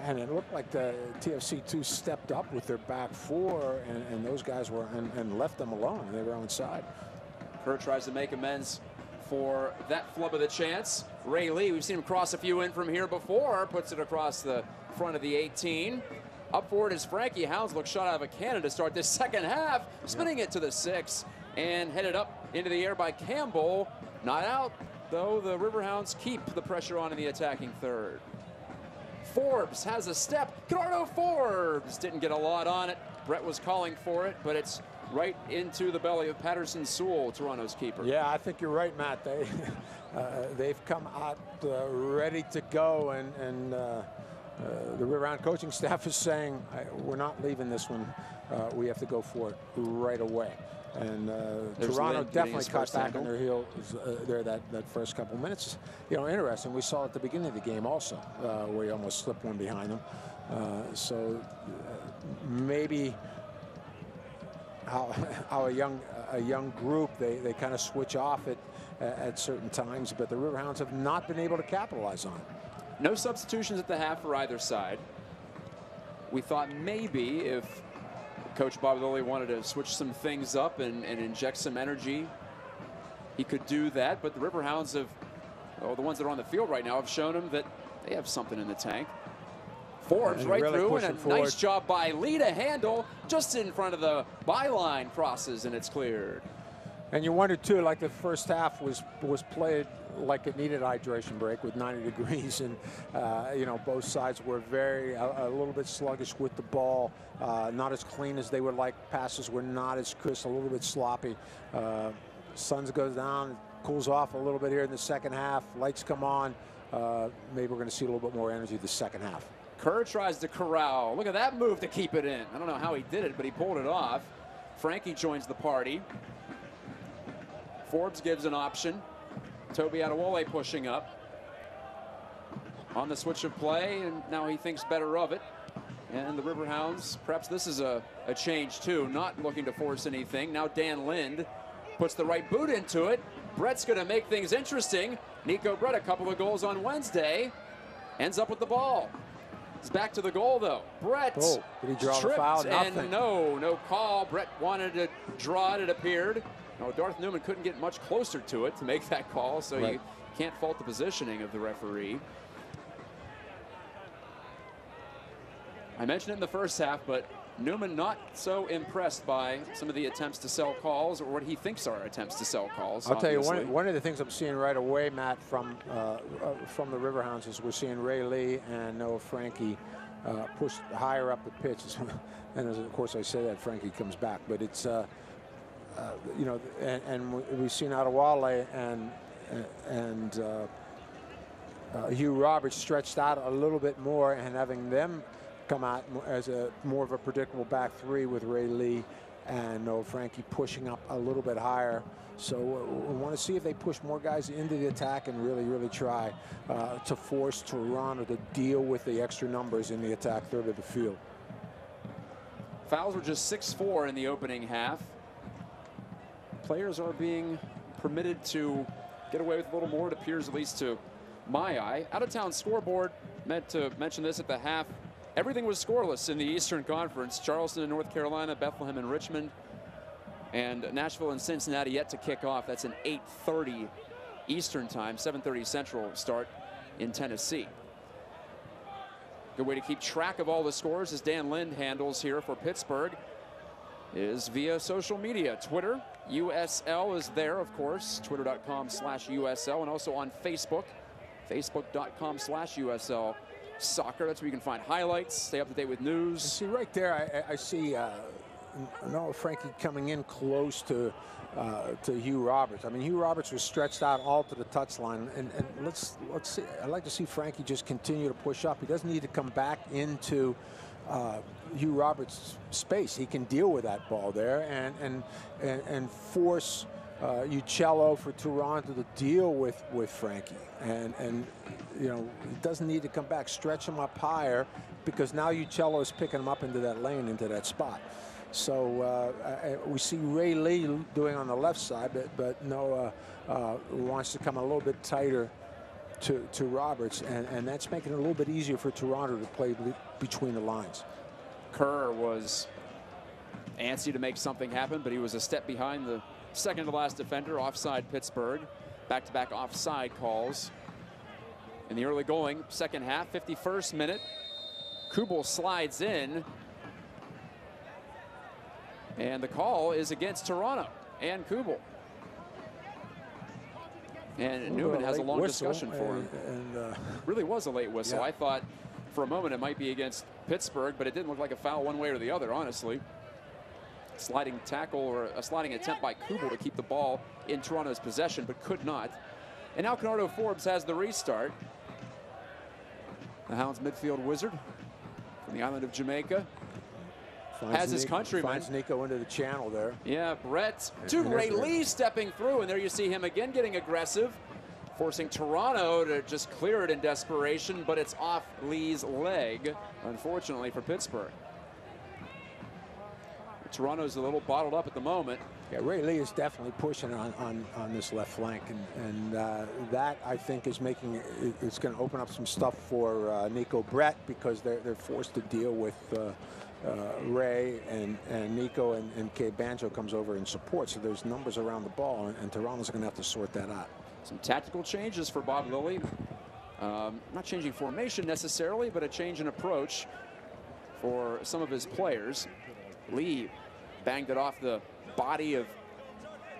And it looked like the TFC2 stepped up with their back 4, and those guys were and left them alone. They were onside. Kerr tries to make amends for that flub of the chance. Ray Lee, we've seen him cross a few in from here before, puts it across the front of the 18. Up forward is Frankie. Hounds look shot out of a cannon to start this second half, spinning it to the 6 and headed up into the air by Campbell. Not out, though. The Riverhounds keep the pressure on in the attacking third. Forbes has a step. Gerardo Forbes didn't get a lot on it. Brett was calling for it, but it's right into the belly of Patterson Sewell, Toronto's keeper. Yeah, I think you're right, Matt. They've come out ready to go, and the Riverhound coaching staff is saying, we're not leaving this one. We have to go for it right away. And Toronto definitely cut back on their heels there that first couple minutes. You know, interesting. We saw at the beginning of the game also where he almost slipped one behind them. So maybe how a young group they kind of switch off at certain times, but the Riverhounds have not been able to capitalize on it. No substitutions at the half for either side. We thought maybe if Coach Bob Lilly wanted to switch some things up and inject some energy, he could do that, but the Riverhounds have, the ones that are on the field right now, have shown him that they have something in the tank. Forbes right really through, and a forward. nice job by Lee to handle just in front of the byline, crosses, and it's cleared. And you wonder too, like the first half was played like it needed a hydration break with 90 degrees, and you know, both sides were a little bit sluggish with the ball, not as clean as they would like. Passes were not as crisp, a little bit sloppy. Suns goes down, cools off a little bit here in the second half. Lights come on. Maybe we're going to see a little bit more energy the second half. Kerr tries to corral. Look at that move to keep it in. I don't know how he did it, but he pulled it off. Frankie joins the party. Forbes gives an option. Toby Adewale pushing up. On the switch of play, and now he thinks better of it. And the Riverhounds, perhaps this is a change too, not looking to force anything. Now Dan Lind puts the right boot into it. Brett's going to make things interesting. Nico Brett, a couple of goals on Wednesday, ends up with the ball. He's back to the goal, though. Brett did he draw the foul? And Nothing. no call. Brett wanted to draw it appeared. No, Darth Newman couldn't get much closer to it to make that call, so you can't fault the positioning of the referee. I mentioned it in the first half, but Newman not so impressed by some of the attempts to sell calls, or what he thinks are attempts to sell calls. I'll tell you, one of the things I'm seeing right away, Matt, from the Riverhounds is we're seeing Ray Lee and Noah Frankie push higher up the pitch. And as, of course, I say that, Frankie comes back. But it's, you know, and we've seen Adewale and Hugh Roberts stretched out a little bit more, and having them come out as more of a predictable back three with Ray Lee and Noah Frankie pushing up a little bit higher. So we want to see if they push more guys into the attack and really try to force Toronto to deal with the extra numbers in the attack third of the field. Fouls were just 6-4 in the opening half. Players are being permitted to get away with a little more, it appears, at least to my eye. Out-of-town scoreboard, meant to mention this at the half. Everything was scoreless in the Eastern Conference. Charleston and North Carolina, Bethlehem and Richmond, and Nashville and Cincinnati yet to kick off. That's an 8:30 Eastern time, 7:30 Central start in Tennessee. Good way to keep track of all the scores, as Dan Lind handles here for Pittsburgh, is via social media. Twitter, USL is there, of course, twitter.com/USL, and also on Facebook, facebook.com/USL. Soccer. That's where you can find highlights, stay up to date with news. See right there, I see Noah Frankie coming in close to Hugh Roberts. I mean, Hugh Roberts was stretched out all to the touchline, and let's see. I'd like to see Frankie just continue to push up. He doesn't need to come back into Hugh Roberts' space. He can deal with that ball there and force Uccello for Toronto to deal with Frankie, and you know, he doesn't need to come back. Stretch him up higher, because now Uccello is picking him up into that lane, into that spot. So we see Ray Lee doing on the left side, but Noah wants to come a little bit tighter to Roberts, and that's making it a little bit easier for Toronto to play between the lines. Kerr was antsy to make something happen, but he was a step behind the second to last defender. Offside Pittsburgh. Back-to-back offside calls in the early going second half. 51st minute. Kubel slides in, and the call is against Toronto and Kubel. And Newman has a long discussion for him. And really was a late whistle. Yeah. I thought for a moment it might be against Pittsburgh, but it didn't look like a foul one way or the other, honestly. Sliding tackle, or a sliding attempt by Kubel to keep the ball in Toronto's possession, but could not. And now Kenardo Forbes has the restart. The Hounds midfield wizard from the island of Jamaica has his countryman. Finds Nico into the channel there. Yeah, Brett to Ray Lee stepping through, and there you see him again getting aggressive, forcing Toronto to just clear it in desperation, but it's off Lee's leg, unfortunately for Pittsburgh. Toronto's a little bottled up at the moment. Yeah, Ray Lee is definitely pushing on this left flank, and that, I think, is making it's going to open up some stuff for Nico Brett, because they're forced to deal with Ray and Nico, and Kay Banjo comes over in support. So there's numbers around the ball, and Toronto's going to have to sort that out. Some tactical changes for Bob Lilly. Not changing formation necessarily, but a change in approach for some of his players. Lee banged it off the body of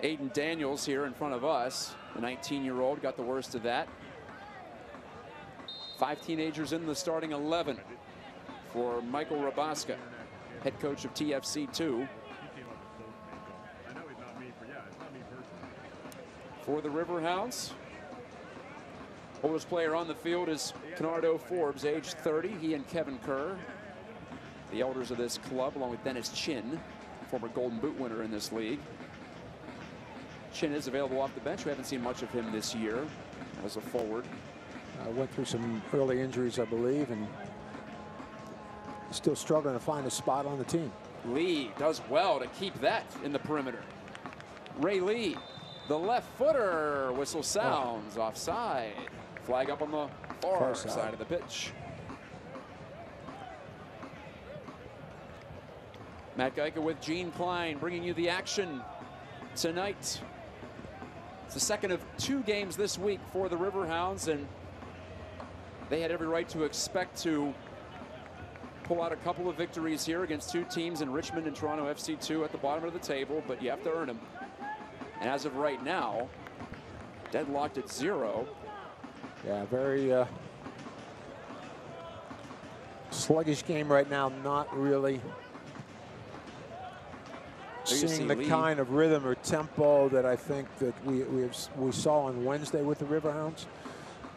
Aiden Daniels here in front of us. The 19-year-old got the worst of that. 5 teenagers in the starting 11 for Michael Rabaska, head coach of TFC2. For the Riverhounds, oldest player on the field is Kennardo Forbes, age 30. He and Kevin Kerr, the elders of this club, along with Dennis Chin, former Golden Boot winner in this league. Chin is available off the bench. We haven't seen much of him this year as a forward. Went through some early injuries, I believe, and still struggling to find a spot on the team. Lee does well to keep that in the perimeter. Ray Lee, the left footer, whistle sounds, offside. Flag up on the far side of the pitch. Matt Geica with Gene Klein bringing you the action tonight. It's the second of 2 games this week for the Riverhounds, and they had every right to expect to pull out a couple of victories here against 2 teams in Richmond and Toronto FC2 at the bottom of the table, but you have to earn them. And as of right now, deadlocked at 0. Yeah, very sluggish game right now. Not really seeing the kind of rhythm or tempo that I think that we saw on Wednesday with the Riverhounds.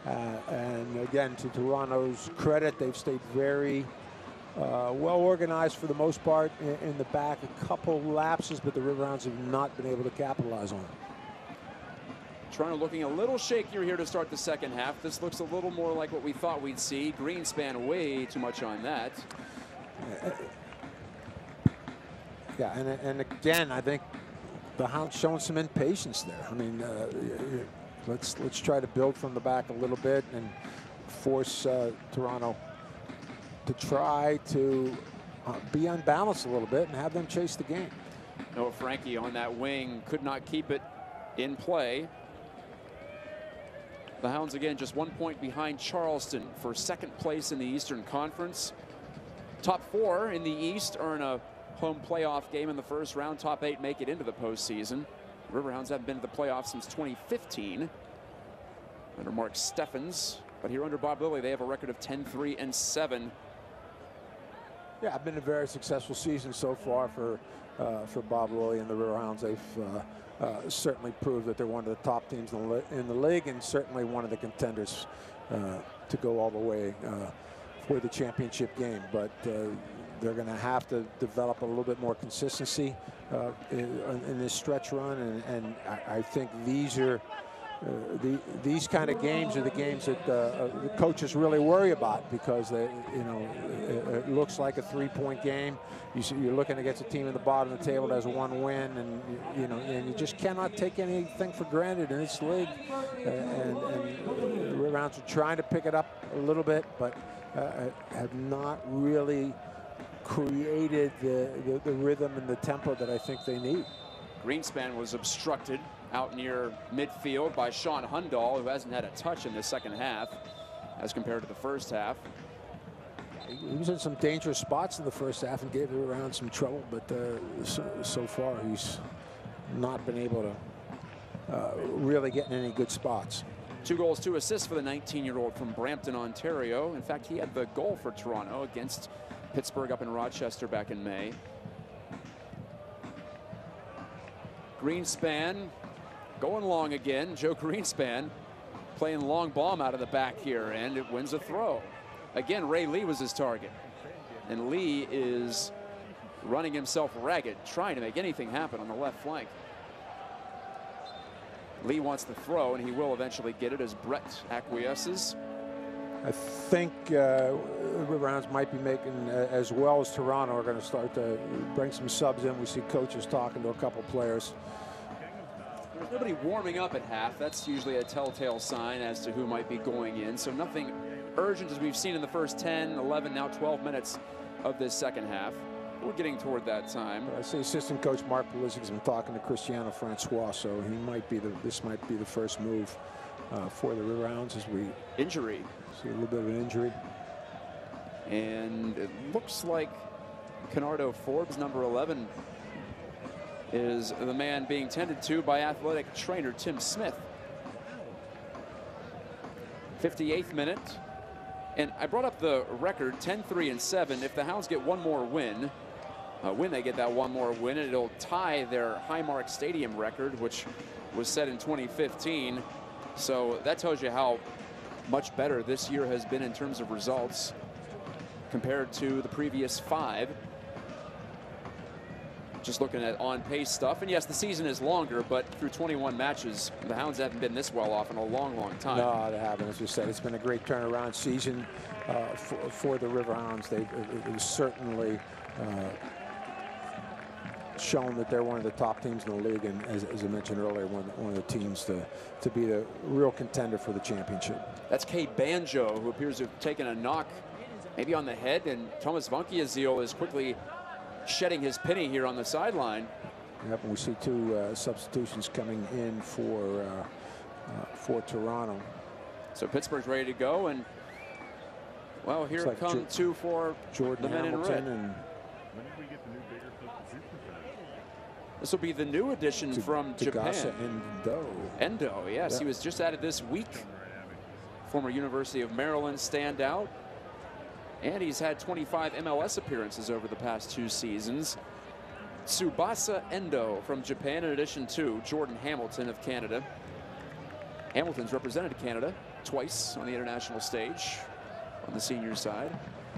And again, to Toronto's credit, they've stayed very well organized for the most part in the back. A couple lapses, but the Riverhounds have not been able to capitalize on it. Toronto looking a little shakier here to start the second half. This looks a little more like what we thought we'd see. Greenspan way too much on that. Yeah, and again, I think the Hounds showing some impatience there. I mean, let's try to build from the back a little bit and force Toronto to try to be unbalanced a little bit and have them chase the game. Noah Frankie on that wing could not keep it in play. The Hounds again just 1 point behind Charleston for second place in the Eastern Conference. Top 4 in the East earn a home playoff game in the first round. Top 8 make it into the postseason. The Riverhounds haven't been to the playoffs since 2015 under Mark Steffens, but here under Bob Lilly they have a record of 10-3-7. Yeah, it's been a very successful season so far for Bob Lilly and the Riverhounds. They've certainly proved that they're one of the top teams in the league, and certainly one of the contenders to go all the way for the championship game. But they're going to have to develop a little bit more consistency in this stretch run, and I think these are these kind of games are the games that the coaches really worry about, because it looks like a 3-point game. You're looking against a team at the bottom of the table that has 1 win, and you just cannot take anything for granted in this league. And the Riverhounds are trying to pick it up a little bit, but have not really created the rhythm and the tempo that I think they need. Greenspan was obstructed out near midfield by Sean Hundahl, who hasn't had a touch in the second half as compared to the first half. He was in some dangerous spots in the first half and gave the Riverhounds some trouble, but so far he's not been able to really get in any good spots. 2 goals, 2 assists for the 19-year-old from Brampton, Ontario. In fact, he had the goal for Toronto against Pittsburgh up in Rochester back in May. Greenspan going long again. Joe Greenspan playing long bomb out of the back here, and it wins a throw. Again, Ray Lee was his target, and Lee is running himself ragged, trying to make anything happen on the left flank. Lee wants the throw, and he will eventually get it as Brett acquiesces. I think Riverhounds might be making, as well as Toronto, are going to start to bring some subs in. We see coaches talking to a couple players. There's nobody warming up at half. That's usually a telltale sign as to who might be going in. So nothing urgent as we've seen in the first 10, 11, now 12 minutes of this second half. We're getting toward that time. I see assistant coach Mark Pulisic has been talking to Cristiano Francois, so he might be this might be the first move for the Riverhounds as we injury. See a little bit of an injury. And it looks like Canardo Forbes, number 11, is the man being tended to by athletic trainer Tim Smith. 58th minute. And I brought up the record, 10-3-7. If the Hounds get one more win, when they get that one more win, it'll tie their Highmark Stadium record, which was set in 2015. So that tells you how much better this year has been in terms of results compared to the previous 5. Just looking at on-pace stuff. And yes, the season is longer, but through 21 matches, the Hounds haven't been this well off in a long, long time. No, they haven't. As you said, it's been a great turnaround season for the Riverhounds. They've certainly shown that they're one of the top teams in the league, and as I mentioned earlier, one of the teams to be the real contender for the championship. That's Cade Banjo, who appears to have taken a knock maybe on the head, and Thomas Vankiaziel is quickly shedding his penny here on the sideline. Yep, and we see 2 substitutions coming in for Toronto. So Pittsburgh's ready to go, and well, here it comes 2 for Jordan the men Hamilton in red. And When did we get the new bigger substitution for that? This will be the new addition from Japan. Endo, yes, yeah. He was just added this week. Former University of Maryland standout. And he's had 25 MLS appearances over the past 2 seasons. Tsubasa Endo from Japan, in addition to Jordan Hamilton of Canada. Hamilton's represented Canada twice on the international stage on the senior side.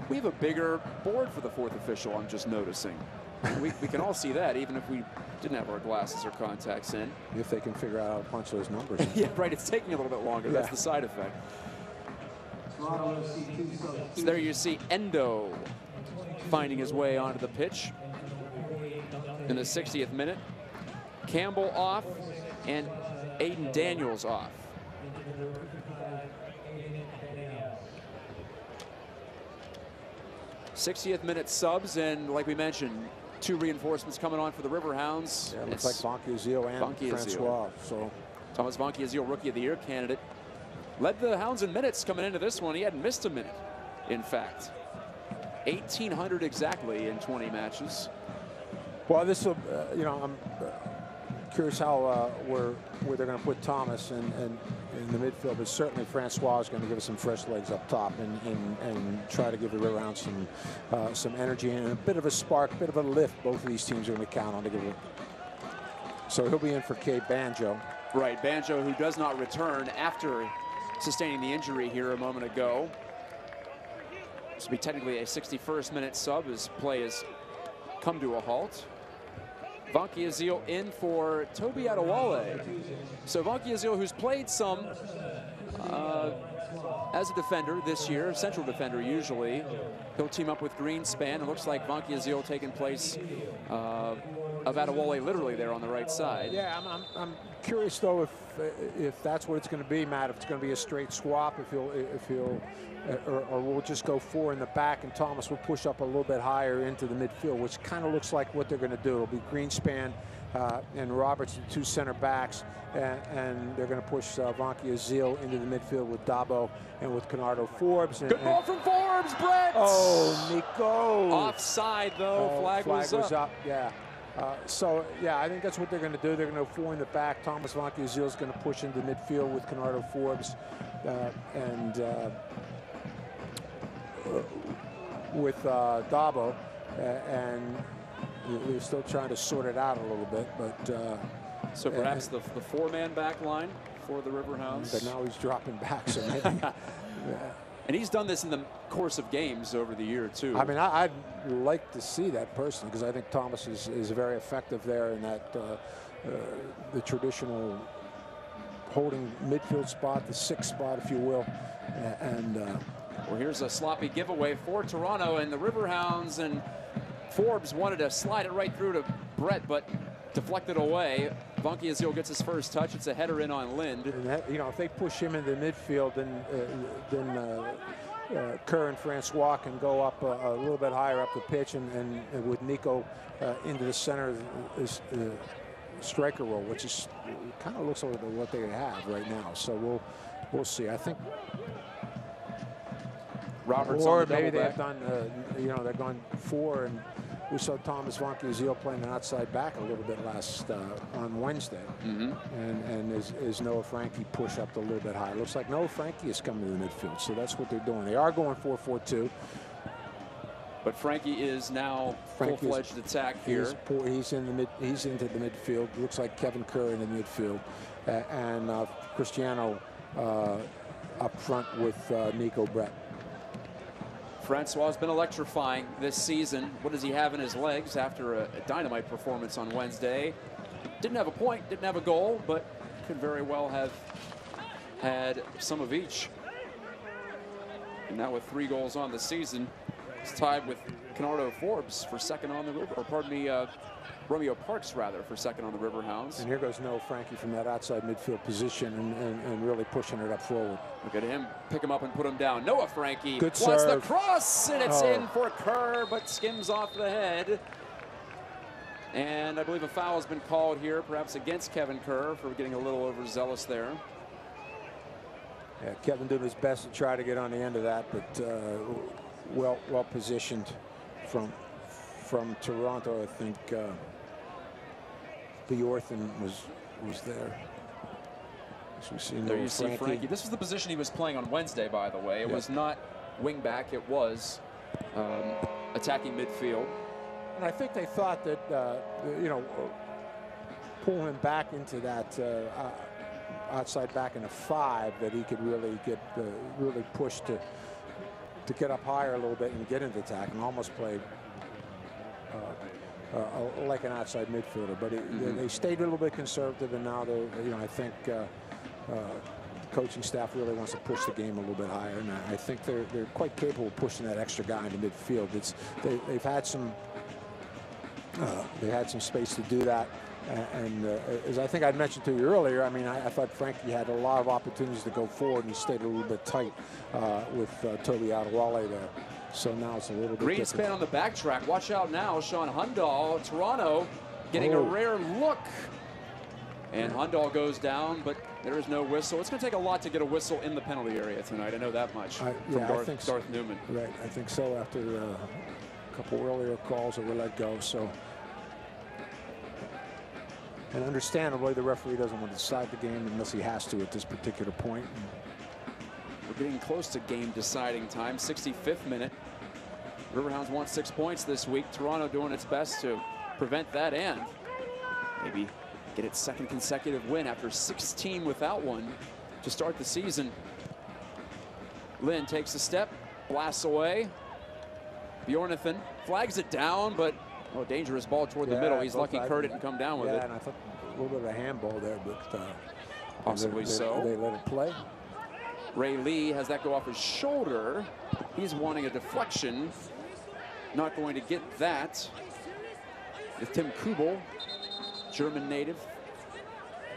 We have a bigger board for the 4th official, I'm just noticing. We can all see that, even if we didn't have our glasses or contacts in. If they can figure out how to punch those numbers. Yeah, right, it's taking a little bit longer. Yeah. That's the side effect. So there you see Endo finding his way onto the pitch in the 60th minute. Campbell off and Aiden Daniels off. '60th minute subs, and like we mentioned, 2 reinforcements coming on for the Riverhounds. Yeah, it looks like Vankiaziel and Francois. So Thomas Vankiaziel, Rookie of the Year candidate. Led the Hounds in minutes coming into this one. He hadn't missed a minute, in fact. 1,800 exactly in 20 matches. Well, this will, you know, I'm curious how where they're going to put Thomas in the midfield, but certainly Francois is going to give us some fresh legs up top and try to give the Riverhounds some energy and a bit of a spark, bit of a lift. Both of these teams are going to count on to give it. So he'll be in for Cade Banjo. Right, Banjo, who does not return after sustaining the injury here a moment ago. This will be technically a 61st minute sub as play has come to a halt. Vankiaziel in for Toby Adewale. So Vankiaziel, who's played some as a defender this year, central defender usually. He'll team up with Greenspan. It looks like Vankiaziel taking place of Adewale literally there on the right side. Yeah, I'm curious though if that's what it's going to be, Matt. If it's going to be a straight swap, or we'll just go 4 in the back, and Thomas will push up a little bit higher into the midfield, which kind of looks like what they're going to do. It'll be Greenspan and Roberts, the 2 center backs, and they're going to push Vankiaziel into the midfield with Dabo and with Canardo Forbes. Good ball from Forbes, Brett! Oh, Nico! Offside though, flag was up. Yeah. So, yeah, I think that's what they're going to do. They're going to go 4 in the back. Thomas Vankiaziel is going to push into midfield with Canardo Forbes and with Dabo. And they're still trying to sort it out a little bit. But so perhaps the 4-man back line for the Riverhounds. But now he's dropping back, so maybe. Yeah. And he's done this in the course of games over the year, too. I mean, I'd like to see that personally, because I think Thomas is very effective there in that the traditional holding midfield spot, the 6th spot, if you will. Well, here's a sloppy giveaway for Toronto and the Riverhounds, and Forbes wanted to slide it right through to Brett, but deflected away. Vankiaziel gets his first touch. It's a header in on Lind. And that, you know, if they push him into the midfield, then Kerr and Francois can go up a little bit higher up the pitch, and with Nico into the center striker role, which is kind of looks like what they have right now. So we'll see. I think. Roberts or on the maybe double they've done, they're going 4, and we saw Thomas Von Kiesel playing an outside back a little bit on Wednesday. And is Noah Frankie push up a little bit higher. Looks like Noah Frankie is coming to the midfield, so that's what they're doing. They are going 4-4-2. But Frankie is now full-fledged attack here. He's into the midfield. Looks like Kevin Kerr in the midfield, and Cristiano up front with Nico Brett. Francois has been electrifying this season. What does he have in his legs after a dynamite performance on Wednesday? Didn't have a point, didn't have a goal, but could very well have had some of each. And now with 3 goals on the season, he's tied with Kenardo Forbes for second on the river, or pardon me, Romeo Parks rather, for second on the Riverhounds. And here goes Noah Frankie from that outside midfield position and really pushing it up forward. Look at him, pick him up and put him down. Noah Frankie wants the cross, and it's in for Kerr, but skims off the head. And I believe a foul has been called here, perhaps against Kevin Kerr for getting a little overzealous there. Yeah, Kevin doing his best to try to get on the end of that, but well positioned from Toronto. I think Bjorthen was there. So we see there you see Frankie. This was the position he was playing on Wednesday, by the way. It was not wing back. It was attacking midfield. And I think they thought that pull him back into that outside back in a 5, that he could really get really push to get up higher a little bit and get into attack, and almost play like an outside midfielder. But they stayed a little bit conservative, and now they're, I think the coaching staff really wants to push the game a little bit higher, and I think they're quite capable of pushing that extra guy into midfield. They've had some space to do that. And as I think I mentioned to you earlier, I mean, I thought Frankie had a lot of opportunities to go forward, and he stayed a little bit tight with Toby Adewale there. So now it's a little bit Greenspan different. on the backtrack. Watch out now. Sean Hundal, Toronto, getting a rare look. And Hundal goes down, but there is no whistle. It's going to take a lot to get a whistle in the penalty area tonight. I know that much from Darth Newman. Right, I think so, after a couple earlier calls that were let go. So. And understandably, the referee doesn't want to decide the game unless he has to at this particular point. We're getting close to game deciding time. 65th minute. Riverhounds want 6 points this week. Toronto doing its best to prevent that and maybe get its 2nd consecutive win after 16 without one to start the season. Lynn takes a step, blasts away. Bjornathan flags it down, but dangerous ball toward the middle. He's lucky Kerr didn't come down with it. And I thought a little bit of a handball there, but possibly so. They let it play. Ray Lee has that go off his shoulder. He's wanting a deflection. Not going to get that. With Tim Kubel, German native,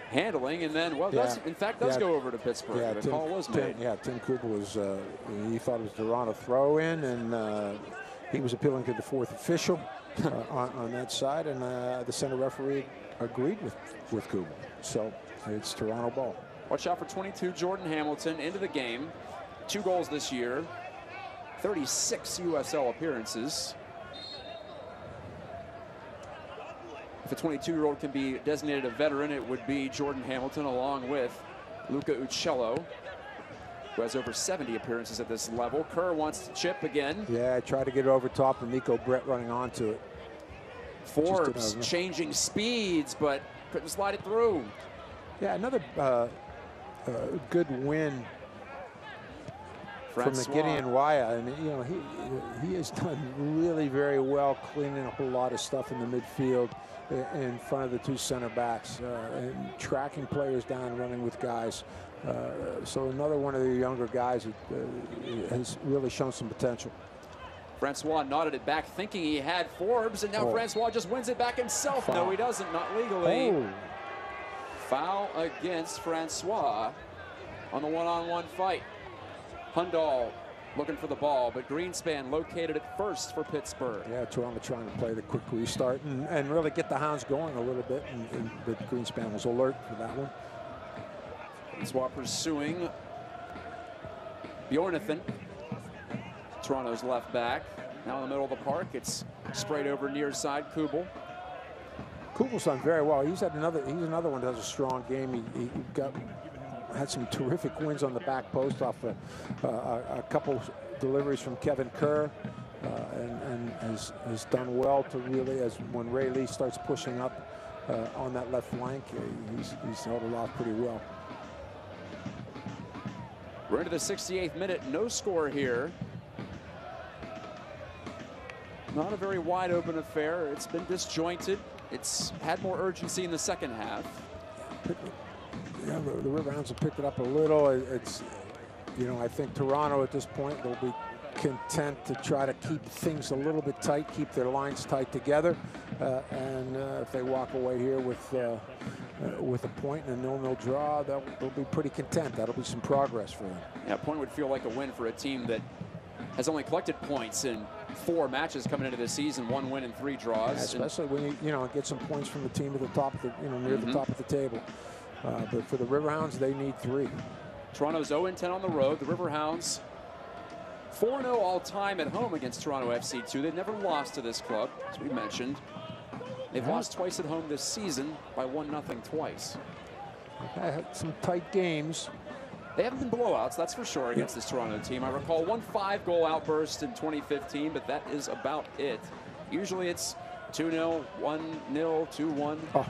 handling, and then, does go over to Pittsburgh. Yeah, the call was made. Tim Kubel was, he thought it was Toronto throw in, and he was appealing to the 4th official on that side, and the center referee agreed with Kubel. So it's Toronto ball. Watch out for 22, Jordan Hamilton, into the game. 2 goals this year, 36 USL appearances. If a 22-year-old can be designated a veteran, it would be Jordan Hamilton, along with Luca Uccello, who has over 70 appearances at this level. Kerr wants to chip again. Yeah, tried to get it over top, and Nico Brett running onto it. Forbes changing speeds, but couldn't slide it through. Yeah, another good win from the Gideon Waya. I mean, he has done really very well cleaning up a lot of stuff in the midfield in front of the 2 center backs and tracking players down, running with guys. So another one of the younger guys has really shown some potential. Francois nodded it back, thinking he had Forbes, and now Francois just wins it back himself. No, he doesn't, not legally. Foul against Francois on the one-on-one fight. Hundal looking for the ball, but Greenspan located it first for Pittsburgh. Yeah, Toronto trying to play the quick restart and really get the Hounds going a little bit, but Greenspan was alert for that one. While pursuing Bjornathan, Toronto's left back. Now in the middle of the park, it's sprayed over near side. Kubel's done very well. He's another one that has a strong game. He had some terrific wins on the back post off a couple deliveries from Kevin Kerr, and has done well to really, as when Ray Lee starts pushing up on that left flank, he's held it off pretty well. We're into the 68th minute, no score here. Not a very wide open affair. It's been disjointed. It's had more urgency in the second half. Yeah, the Riverhounds have picked it up a little. It's, you know, I think Toronto at this point will be content to try to keep things a little bit tight, keep their lines tight together, and if they walk away here with a point and a 0-0 draw, they'll be pretty content. That'll be some progress for them. Yeah, a point would feel like a win for a team that has only collected points in 4 matches coming into the season, 1 win and 3 draws. Yeah, especially when you get some points from the team at the top of the, near the top of the table. But for the Riverhounds, they need 3. Toronto's 0-10 on the road. The Riverhounds 4-0 all-time at home against Toronto FC2. They've never lost to this club, as we mentioned. They've lost twice at home this season by 1-0 twice. They've had some tight games. They haven't been blowouts, that's for sure, against this Toronto team. I recall one 5-goal outburst in 2015, but that is about it. Usually it's 2-0, 1-0, 2-1. Oh.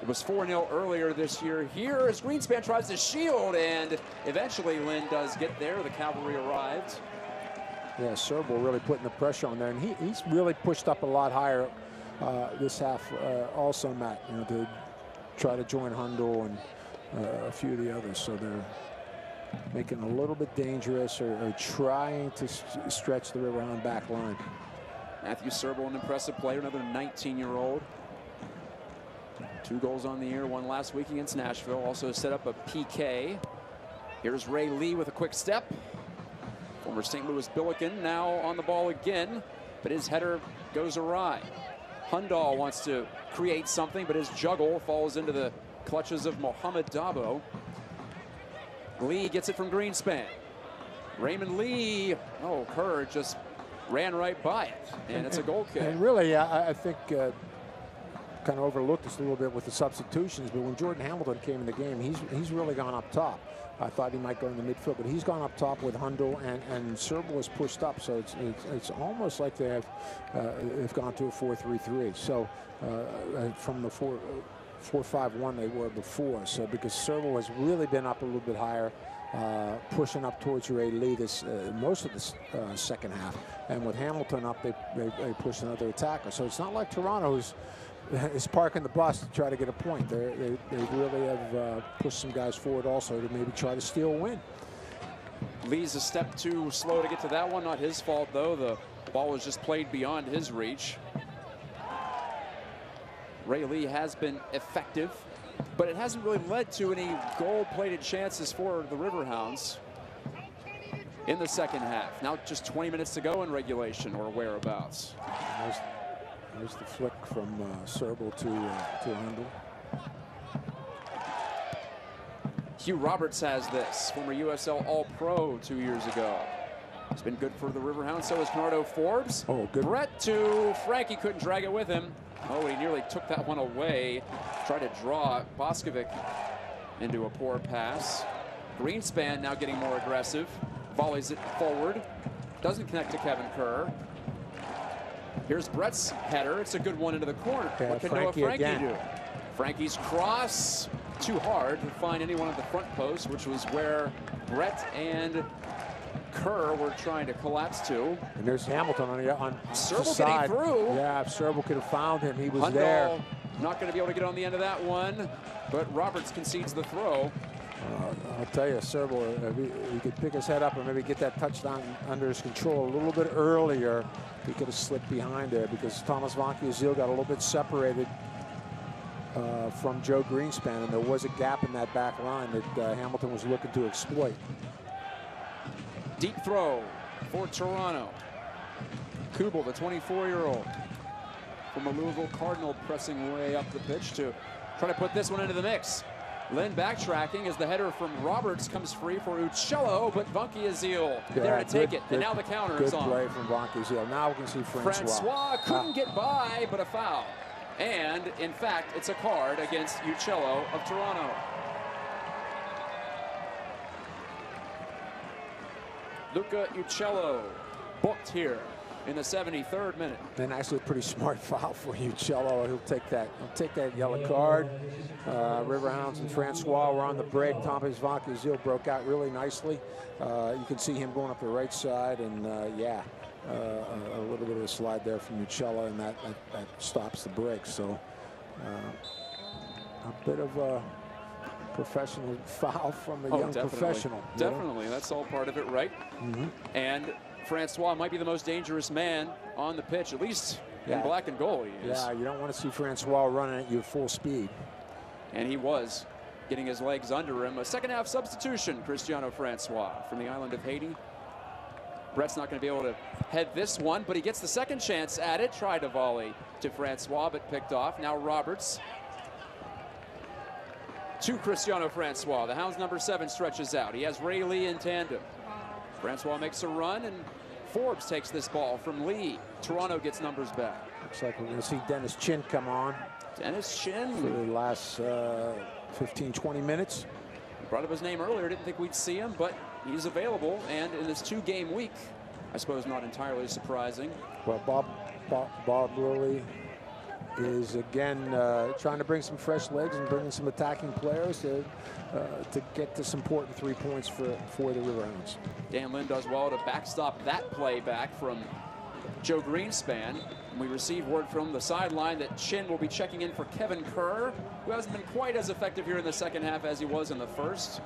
It was 4-0 earlier this year. Here as Greenspan tries to shield, and eventually Lynn does get there. The cavalry arrived. Yeah, Serble really putting the pressure on there, and he's really pushed up a lot higher this half also, Matt, to try to join Hundle and a few of the others. So they're making it a little bit dangerous or trying to stretch the Riverhound back line. Matthew Serble, an impressive player, another 19-year-old. 2 goals on the year, 1 last week against Nashville. Also set up a PK. Here's Ray Lee with a quick step. Former St. Louis Billiken now on the ball again, but his header goes awry. Hundal wants to create something, but his juggle falls into the clutches of Mohamed Dabo. Lee gets it from Greenspan. Raymond Lee, Kerr just ran right by it, and it's a goal kick. And really, I think kind of overlooked this a little bit with the substitutions, but when Jordan Hamilton came in the game, he's really gone up top. I thought he might go in the midfield, but he's gone up top with Hundle, and Serble was pushed up, so it's almost like they've gone to a 4-3-3. So from the 4-5-1 they were before. So because Serble has really been up a little bit higher, pushing up towards Ray Lee most of this second half, and with Hamilton up, they push another attacker. So it's not like Toronto is parking the bus to try to get a point. They really have pushed some guys forward also to maybe try to steal a win. Lee's a step too slow to get to that one. Not his fault, though. The ball was just played beyond his reach. Ray Lee has been effective, but it hasn't really led to any goal-plated chances for the Riverhounds in the second half. Now just 20 minutes to go in regulation or whereabouts. There's the flick from Serble to Hundle. Hugh Roberts has this, former USL All-Pro 2 years ago. It's been good for the Riverhounds. So is Bernardo Forbes. Oh, good. Brett to Frankie, couldn't drag it with him. Oh, he nearly took that one away. Tried to draw Boskovic into a poor pass. Greenspan now getting more aggressive. Volleys it forward. Doesn't connect to Kevin Kerr. Here's Brett's header. It's a good one into the corner. What can Noah Frankie do? Frankie's cross. Too hard to find anyone at the front post, which was where Brett and Kerr were trying to collapse to. And there's Hamilton on Serble the side. Getting through. Yeah, if Serble could have found him, he was Hundal there. Not going to be able to get on the end of that one, but Roberts concedes the throw. I'll tell you, Serble, if he could pick his head up and maybe get that touchdown under his control a little bit earlier, he could have slipped behind there, because Thomas Van Kiezeel got a little bit separated from Joe Greenspan, and there was a gap in that back line that Hamilton was looking to exploit. Deep throw for Toronto. Kubel, the 24-year-old from a Louisville Cardinal, pressing way up the pitch to try to put this one into the mix. Lynn backtracking as the header from Roberts comes free for Uccello, but Vanquiazil there to take it. And now the counter is on. Good play from Vanquiazil. Now we can see Francois couldn't get by, but a foul. And, in fact, it's a card against Uccello of Toronto. Luca Uccello booked here in the 73rd minute. And actually a pretty smart foul for Uccello. He'll take that yellow card. Riverhounds and Francois were on the break. Thomas Vanquiazil broke out really nicely. You can see him going up the right side, and a little bit of a slide there from Uccello, and that stops the break. So a bit of a professional foul from a young professional. Definitely, that's all part of it, right? And Francois might be the most dangerous man on the pitch, at least in black and gold he is. Yeah, you don't want to see Francois running at you full speed. And he was getting his legs under him. A second half substitution, Cristiano Francois from the island of Haiti. Brett's not going to be able to head this one, but he gets the second chance at it. Tried to volley to Francois, but picked off. Now Roberts to Cristiano Francois. The Hounds number 7 stretches out. He has Ray Lee in tandem. Francois makes a run, and Forbes takes this ball from Lee. Toronto gets numbers back. Looks like we're going to see Dennis Chin come on. Dennis Chin. For the last 15, 20 minutes. Brought up his name earlier. Didn't think we'd see him, but he's available. And in this 2-game week, I suppose not entirely surprising. Well, Bob Lilly is again trying to bring some fresh legs and bringing some attacking players to get this important 3 points for the Riverhounds. Dan Lynn does well to backstop that play back from Joe Greenspan. And we receive word from the sideline that Chin will be checking in for Kevin Kerr, who hasn't been quite as effective here in the second half as he was in the first.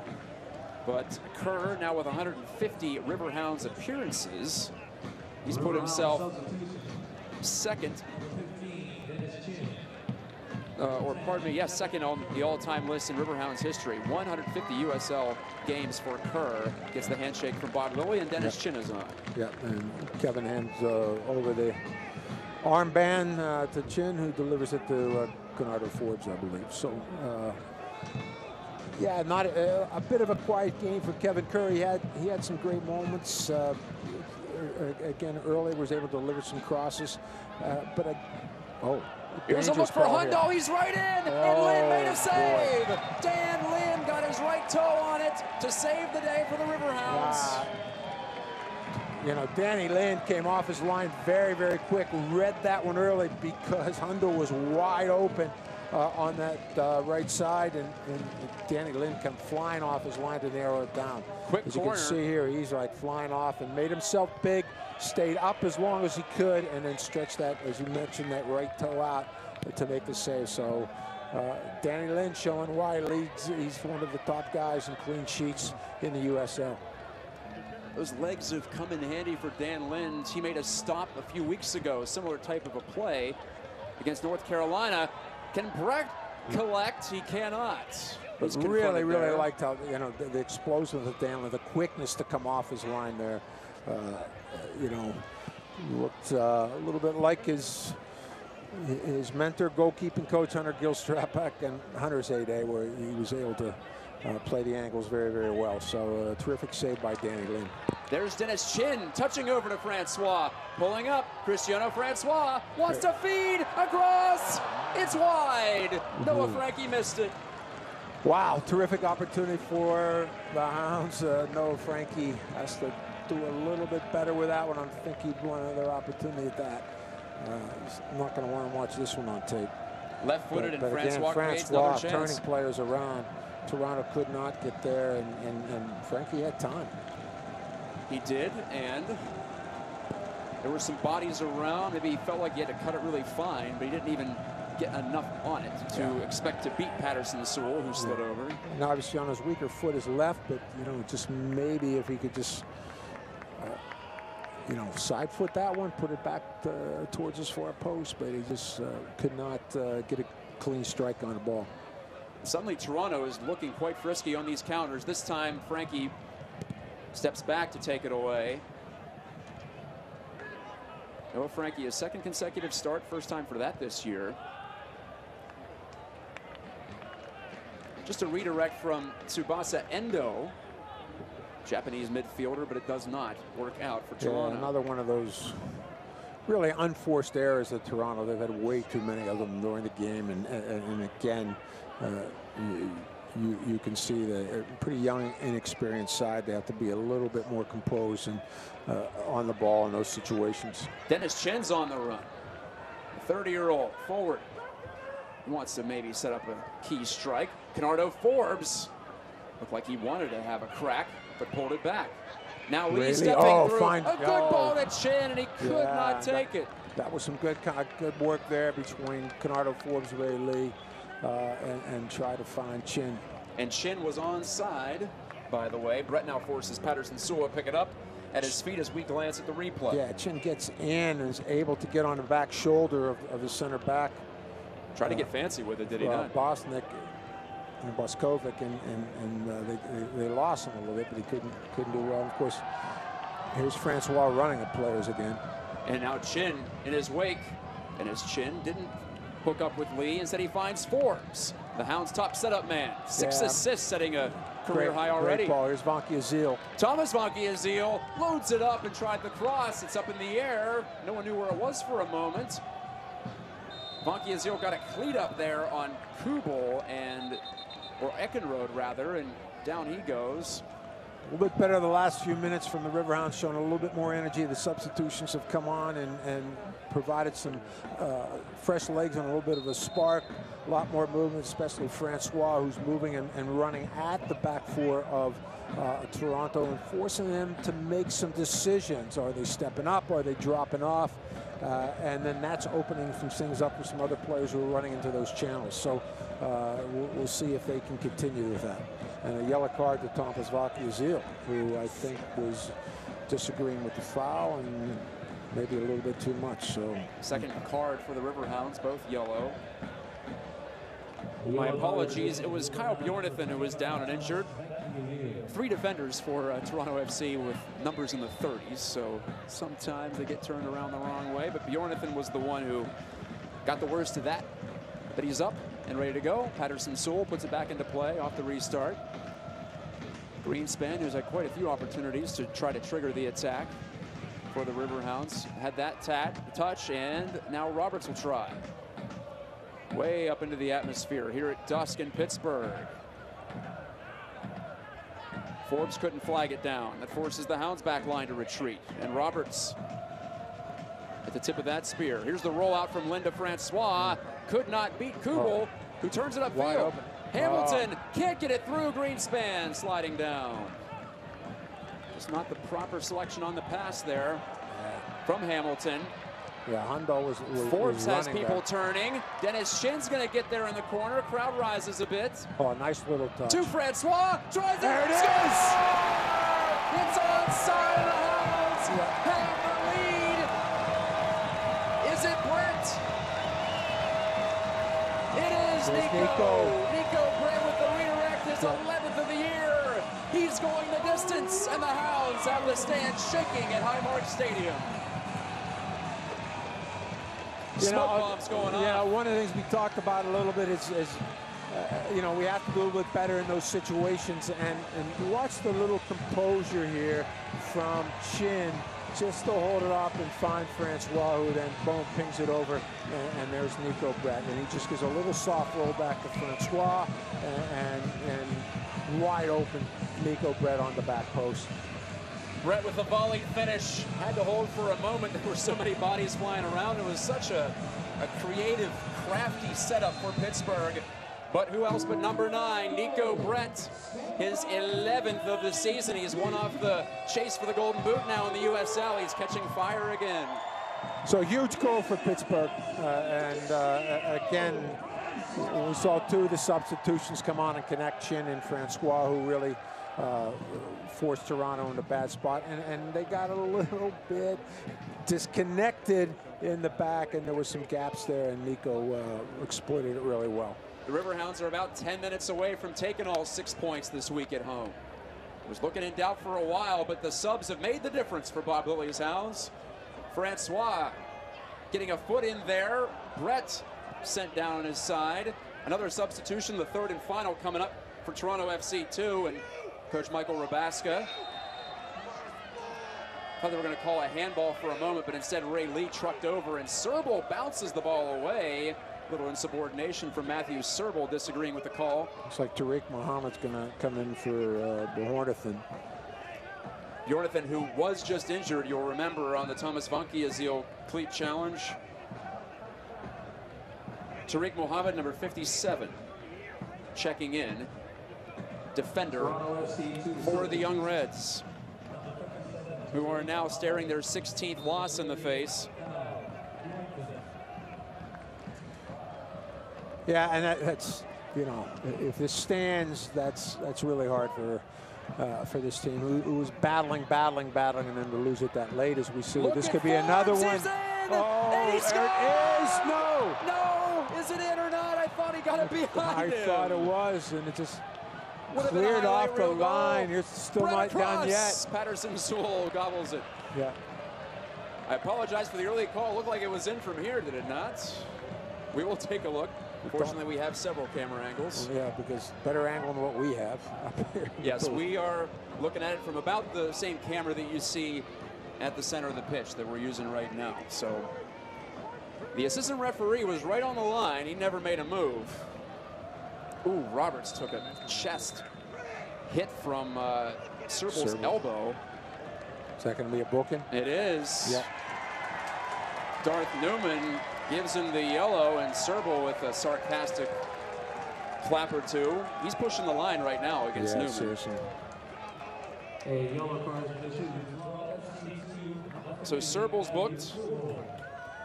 But Kerr, now with 150 Riverhounds appearances, he's put himself second. Second on the all-time list in Riverhounds history. 150 USL games for Kerr. Gets the handshake from Bob Lilly, and Dennis Chin is on. Yeah, and Kevin hands over the armband to Chin, who delivers it to Conrado Forbes, I believe. So, yeah, not a bit of a quiet game for Kevin Kerr. He had some great moments. Again, early was able to deliver some crosses, Here's a look for Hundo. He's right in, and Lynn made a save. Boy. Dan Lynn got his right toe on it to save the day for the Riverhounds. You know, Danny Lynn came off his line very, very quick. Read that one early because Hundo was wide open on that right side, and Danny Lynn came flying off his line to narrow it down. Quick As corner. you can see here, he's like flying off and made himself big, stayed up as long as he could, and then stretched that, as you mentioned, that right toe out to make the save. So Danny Lynn showing why he's one of the top guys in clean sheets in the USL. Those legs have come in handy for Dan Lynn. He made a stop a few weeks ago, a similar type of a play against North Carolina. Can Brecht collect? He cannot. But really liked how, you know, the explosion of Dan Lynn, the quickness to come off his line there. You know, looked a little bit like his mentor, goalkeeping coach Hunter Gilstrap back in Hunter's heyday, where he was able to play the angles very, very well. So terrific save by Danny Lynn. There's Dennis Chin touching over to Francois, pulling up. Cristiano Francois wants to feed across. It's wide. Noah Frankie missed it. Wow, terrific opportunity for the Hounds. Noah Frankie has to do a little bit better with that one. I think he'd want another opportunity at that. He's not going to want to watch this one on tape. Left-footed, and Francois creates another chance. Turning players around. Toronto could not get there, and Frankie had time. He did, and there were some bodies around. Maybe he felt like he had to cut it really fine, but he didn't even get enough on it to expect to beat Patterson Sewell, who slid over. And obviously on his weaker foot is left, but, you know, just maybe if he could just, you know, side foot that one, put it back towards his far post, but he just could not get a clean strike on the ball. Suddenly Toronto is looking quite frisky on these counters. This time Frankie steps back to take it away. Noah Frankie, his second consecutive start, first time for that this year. Just a redirect from Tsubasa Endo, Japanese midfielder, but it does not work out for Toronto. Yeah, another one of those really unforced errors at Toronto. They've had way too many of them during the game, and again, you can see the pretty young, inexperienced side. They have to be a little bit more composed and on the ball in those situations. Dennis Chen's on the run. The 30-year-old forward. He wants to maybe set up a key strike. Kenardo Forbes looked like he wanted to have a crack, but pulled it back. Now Lee stepping through. A good ball to Chen, and he could not take it. That was some good work there between Kenardo Forbes, Ray Lee, and try to find Chen. And Chen was onside, by the way. Brett now forces Patterson Sewell pick it up at his feet as we glance at the replay. Yeah, Chen gets in and is able to get on the back shoulder of the center back. Tried to get fancy with it, did he not? Bosnick and Boskovic, and they lost him a little bit, but he couldn't do well. And of course, here's Francois running at players again. And now Chen in his wake, and as Chen didn't hook up with Lee, instead he finds Forbes, the Hounds' top setup man. 6 assists, setting a career high already. Great ball. Here's Vanke Azil. Thomas Vanke Azil loads it up and tried the cross. It's up in the air. No one knew where it was for a moment. Vanke Azil got a cleat up there on Kubel or Eckenrode rather, and down he goes. A little bit better the last few minutes from the Riverhounds, showing a little bit more energy. The substitutions have come on and provided some fresh legs and a little bit of a spark. A lot more movement, especially Francois, who's moving and running at the back four of Toronto and forcing them to make some decisions. Are they stepping up? Are they dropping off? And then that's opening some things up for some other players who are running into those channels. So we'll see if they can continue with that. And a yellow card to Thomas Vanke Azil, who I think was disagreeing with the foul and maybe a little bit too much. So second card for the Riverhounds, both yellow. My apologies. It was Kyle Bjornathan who was down and injured. 3 defenders for Toronto FC with numbers in the 30s, so sometimes they get turned around the wrong way, but Bjornathan was the one who got the worst of that. But he's up and ready to go. Patterson Sewell puts it back into play off the restart. Greenspan, who's had quite a few opportunities to try to trigger the attack for the Riverhounds, had that touch, and now Roberts will try. Way up into the atmosphere here at dusk in Pittsburgh. Forbes couldn't flag it down. That forces the Hounds back line to retreat. And Roberts at the tip of that spear. Here's the rollout from Linda Francois. Could not beat Kubel, who turns it upfield. Hamilton can't get it through. Greenspan sliding down. Just not the proper selection on the pass there from Hamilton. Yeah, Hundo was Forbes has people there. turning. Dennis Chen's going to get there in the corner. Crowd rises a bit. Oh, nice little touch. To Francois. Tries there it. It is! It's onside of the Hounds. Have the lead. Is it Brett? It is Nico Brett with the redirect, his 11th of the year. He's going the distance, and the Hounds have the stand shaking at Highmark Stadium. Smoke bombs going on. Yeah, one of the things we talked about a little bit is you know, we have to do a little bit better in those situations, and watch the little composure here from Chin, just to hold it up and find Francois, who then boom pings it over, and there's Nico Brett, and he just gives a little soft roll back to Francois, and wide open Nico Brett on the back post. Brett with a volley finish. Had to hold for a moment. There were so many bodies flying around. It was such a creative, crafty setup for Pittsburgh. But who else but number 9, Nico Brett, his 11th of the season. He's one off the chase for the Golden Boot now in the USL. He's catching fire again. So huge goal for Pittsburgh. Again, we saw 2 of the substitutions come on and connect Chin and Francois, who really forced Toronto in a bad spot, and they got a little bit disconnected in the back, and there were some gaps there, and Nico exploited it really well. The Riverhounds are about 10 minutes away from taking all 6 points this week at home. Was looking in doubt for a while, but the subs have made the difference for Bob Lilly's Hounds. Francois getting a foot in there. Brett sent down on his side. Another substitution, the third and final coming up for Toronto FC2, and Coach Michael Rabaska. Thought they were going to call a handball for a moment, but instead Ray Lee trucked over, and Serbal bounces the ball away. Little insubordination from Matthew Serbal, disagreeing with the call. Looks like Tariq Muhammad's going to come in for Bjornathan. Bjornathan, who was just injured, you'll remember, on the Thomas Vanke Azil cleat challenge. Tariq Muhammad, number 57, checking in. Defender for the Young Reds, who are now staring their 16th loss in the face. Yeah, and that's, you know, if this stands, that's really hard for this team who was battling, and then to lose it that late, as we see. This could be another one. Oh, there it is. No, is it in or not? I thought he got it behind him. I thought it was, and it just cleared off the line. You're still not done yet. Patterson Sewell gobbles it. Yeah. I apologize for the early call. It looked like it was in from here, did it not? We will take a look. Fortunately, we have several camera angles. Yeah, because better angle than what we have up here. Yes, we are looking at it from about the same camera that you see at the center of the pitch that we're using right now. So the assistant referee was right on the line. He never made a move. Ooh, Roberts took a chest hit from Serbal's elbow. Is that going to be a booking? It is. Yeah. Darth Newman gives him the yellow, and Serbal with a sarcastic clap or two. He's pushing the line right now against Newman. Seriously. So Serbal's booked.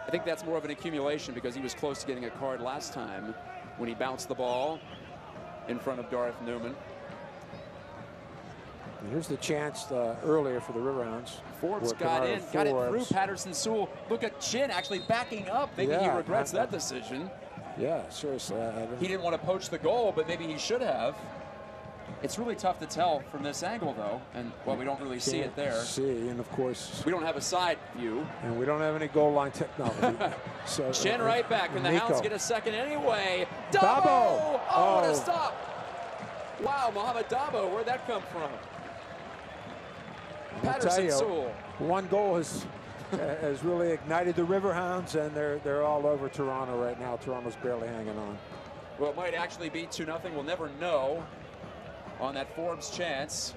I think that's more of an accumulation because he was close to getting a card last time when he bounced the ball in front of Darth Newman. And here's the chance earlier for the Riverhounds. Forbes got in, got it through Patterson Sewell. Look at Chin actually backing up. Maybe he regrets that decision. Yeah, seriously. He didn't want to poach the goal, but maybe he should have. It's really tough to tell from this angle, though, and well, we don't really see it there. And of course we don't have a side view, and we don't have any goal line technology. So Chin right back, and the Hounds get a second anyway. Dabo! Oh, what a stop! Wow, Mohamed Dabo, where'd that come from? Patterson Sewell. One goal has really ignited the Riverhounds, and they're all over Toronto right now. Toronto's barely hanging on. Well, it might actually be 2-0. We'll never know on that Forbes chance.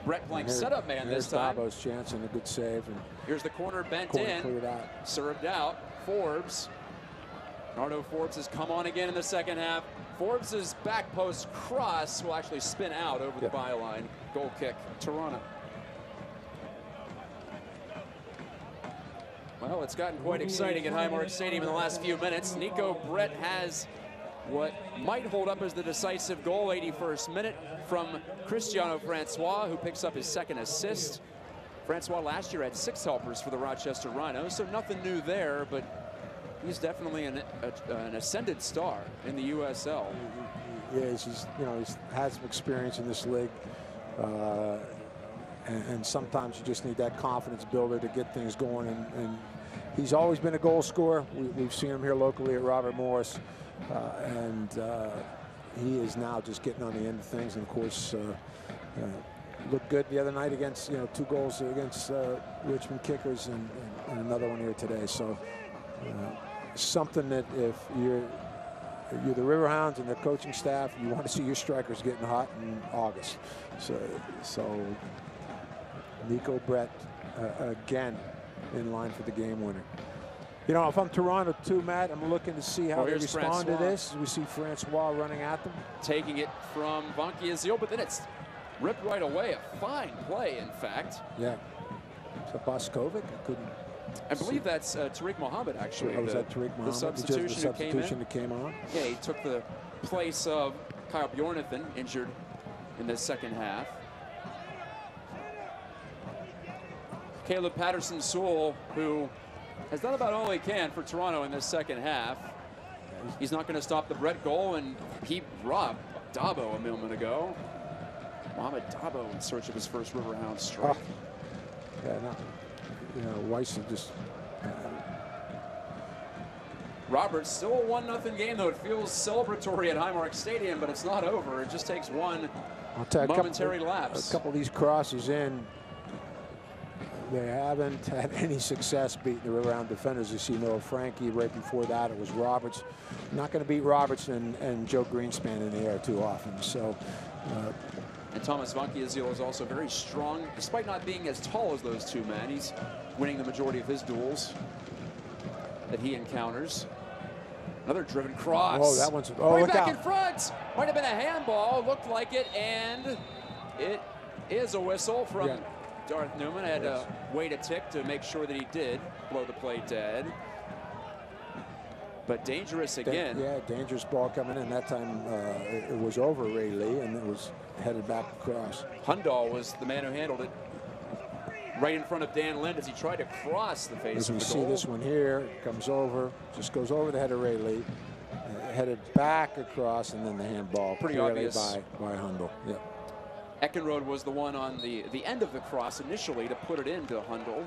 Brett playing setup man this time. Dabo's chance and a good save. And here's the corner bent in, cleared out. Served out. Forbes. Nardo Forbes has come on again in the second half. Forbes' back post cross will actually spin out over the byline. Goal kick, Toronto. Well, it's gotten quite exciting at Highmark Stadium in the last few minutes. Nico Brett has what might hold up as the decisive goal, 81st minute, from Cristiano Francois, who picks up his second assist. Francois last year had 6 helpers for the Rochester Rhinos, so nothing new there, but he's definitely an ascended star in the USL. He is. He's had some experience in this league. And sometimes you just need that confidence builder to get things going. And he's always been a goal scorer. We've seen him here locally at Robert Morris. And he is now just getting on the end of things. And, of course, looked good the other night against, 2 goals against Richmond Kickers and another one here today. So something that if you're the Riverhounds and their coaching staff, you want to see your strikers getting hot in August. So Nico Brett again in line for the game winner. If I'm Toronto too, Matt, I'm looking to see how they respond to this. We see Francois running at them. Taking it from Vanke Azil, but then it's ripped right away. A fine play, in fact. Yeah. So Boskovic couldn't. I believe that's Tariq Mohammed, actually. Was that Tariq Mohammed? The substitution that came on? Yeah, he took the place of Kyle Bjornathan, injured in the second half. Caleb Patterson Sewell, who has done about all he can for Toronto in this second half. He's not going to stop the Brett goal, and he robbed Dabo a moment ago. Mohamed Dabo in search of his first Riverhound strike. Yeah, you know, Weiss just. Roberts, still a 1-0 game, though. It feels celebratory at Highmark Stadium, but it's not over. It just takes one momentary lapse. A couple of these crosses in, they haven't had any success beating the Riverhound defenders. You see Noah Frankie. Right before that, it was Roberts. Not going to beat Roberts and Joe Greenspan in the air too often. So. And Thomas Vankiazil is also very strong, despite not being as tall as those two men. He's winning the majority of his duels that he encounters. Another driven cross. Oh, that one's right back in front. Might have been a handball. Looked like it, and it is a whistle from Darth Newman. Had to wait a tick to make sure that he did blow the play dead. But dangerous again. Yeah, dangerous ball coming in. That time it was over Ray Lee, and it was headed back across. Hundahl was the man who handled it right in front of Dan Lind as he tried to cross the face of the goal. As we see this one here, it comes over, just goes over the head of Ray Lee, headed back across, and then the handball. Pretty obvious by Hundahl. Yep. Eckenrode was the one on the end of the cross initially to put it into Hundahl.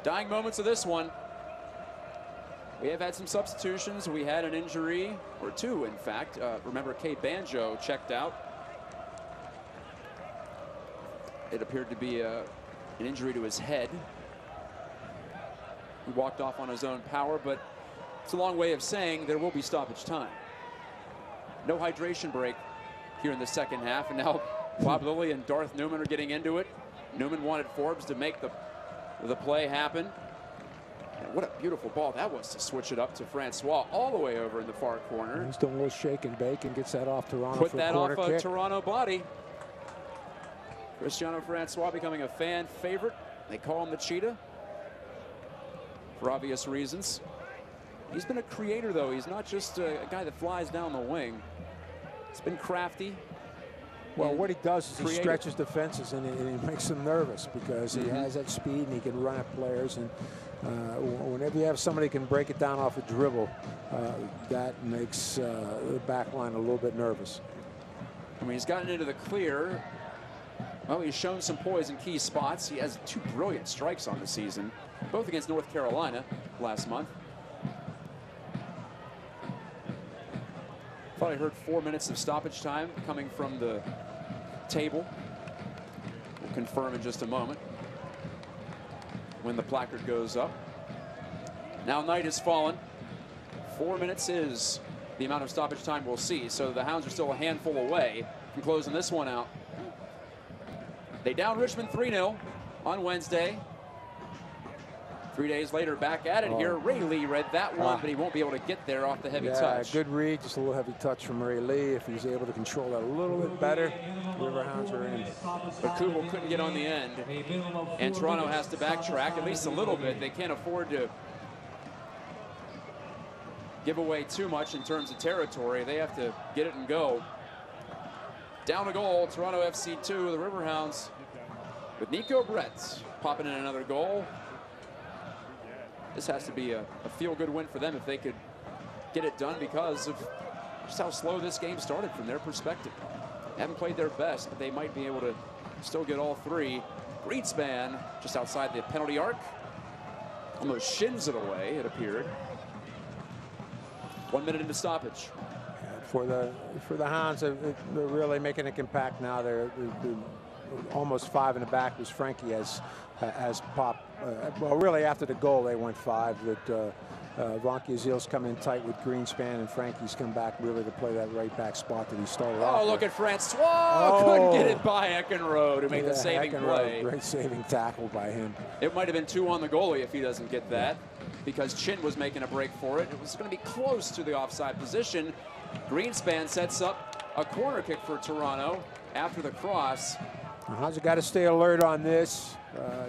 Dying moments of this one. We have had some substitutions. We had an injury, or two, in fact. Remember, Kate Banjo checked out. It appeared to be an injury to his head. He walked off on his own power, but it's a long way of saying there will be stoppage time. No hydration break here in the second half, and now Bob Lilly and Darth Newman are getting into it. Newman wanted Forbes to make the play happen. And what a beautiful ball that was to switch it up to Francois all the way over in the far corner. He's doing a little shake and bake and gets that off Toronto. Put for that a corner off a kick. Toronto body. Cristiano Francois becoming a fan favorite. They call him the Cheetah for obvious reasons. He's been a creator, though. He's not just a guy that flies down the wing. He's been crafty. Well, what he does is he stretches defenses and he makes them nervous because he has that speed and he can run at players. And whenever you have somebody who can break it down off a dribble, that makes the back line a little bit nervous. I mean, he's gotten into the clear. Well, he's shown some poise in key spots. He has two brilliant strikes on the season, both against North Carolina last month. Thought I heard 4 minutes of stoppage time coming from the table. We'll confirm in just a moment when the placard goes up. Now night has fallen. 4 minutes is the amount of stoppage time we'll see. So the Hounds are still a handful away from closing this one out. They down Richmond 3-0 on Wednesday. 3 days later, back at it here. Ray Lee read that one, but he won't be able to get there off the heavy touch. Good read, just a little heavy touch from Ray Lee. If he's able to control that a little bit better, Riverhounds are in. But Kubel couldn't get on the end, and Toronto has to backtrack at least a little bit. They can't afford to give away too much in terms of territory. They have to get it and go. Down a goal, Toronto FC 2, the Riverhounds, with Nico Brett popping in another goal. This has to be a feel-good win for them if they could get it done because of just how slow this game started from their perspective. They haven't played their best, but they might be able to still get all three. Greenspan just outside the penalty arc. Almost shins it away, it appeared. 1 minute into stoppage. For the Hounds, they're really making a compact now. They're almost five in the back, as Frankie has popped. Well, really after the goal, they went five. But Vankiazil's come in tight with Greenspan, and Frankie's come back really to play that right back spot that he started off look with. at Francois! Couldn't get it by Eckenrode, who made the saving play. Great saving tackle by him. It might have been two on the goalie if he doesn't get that, because Chin was making a break for it. It was going to be close to the offside position. Greenspan sets up a corner kick for Toronto after the cross. Hounds have got to stay alert on this.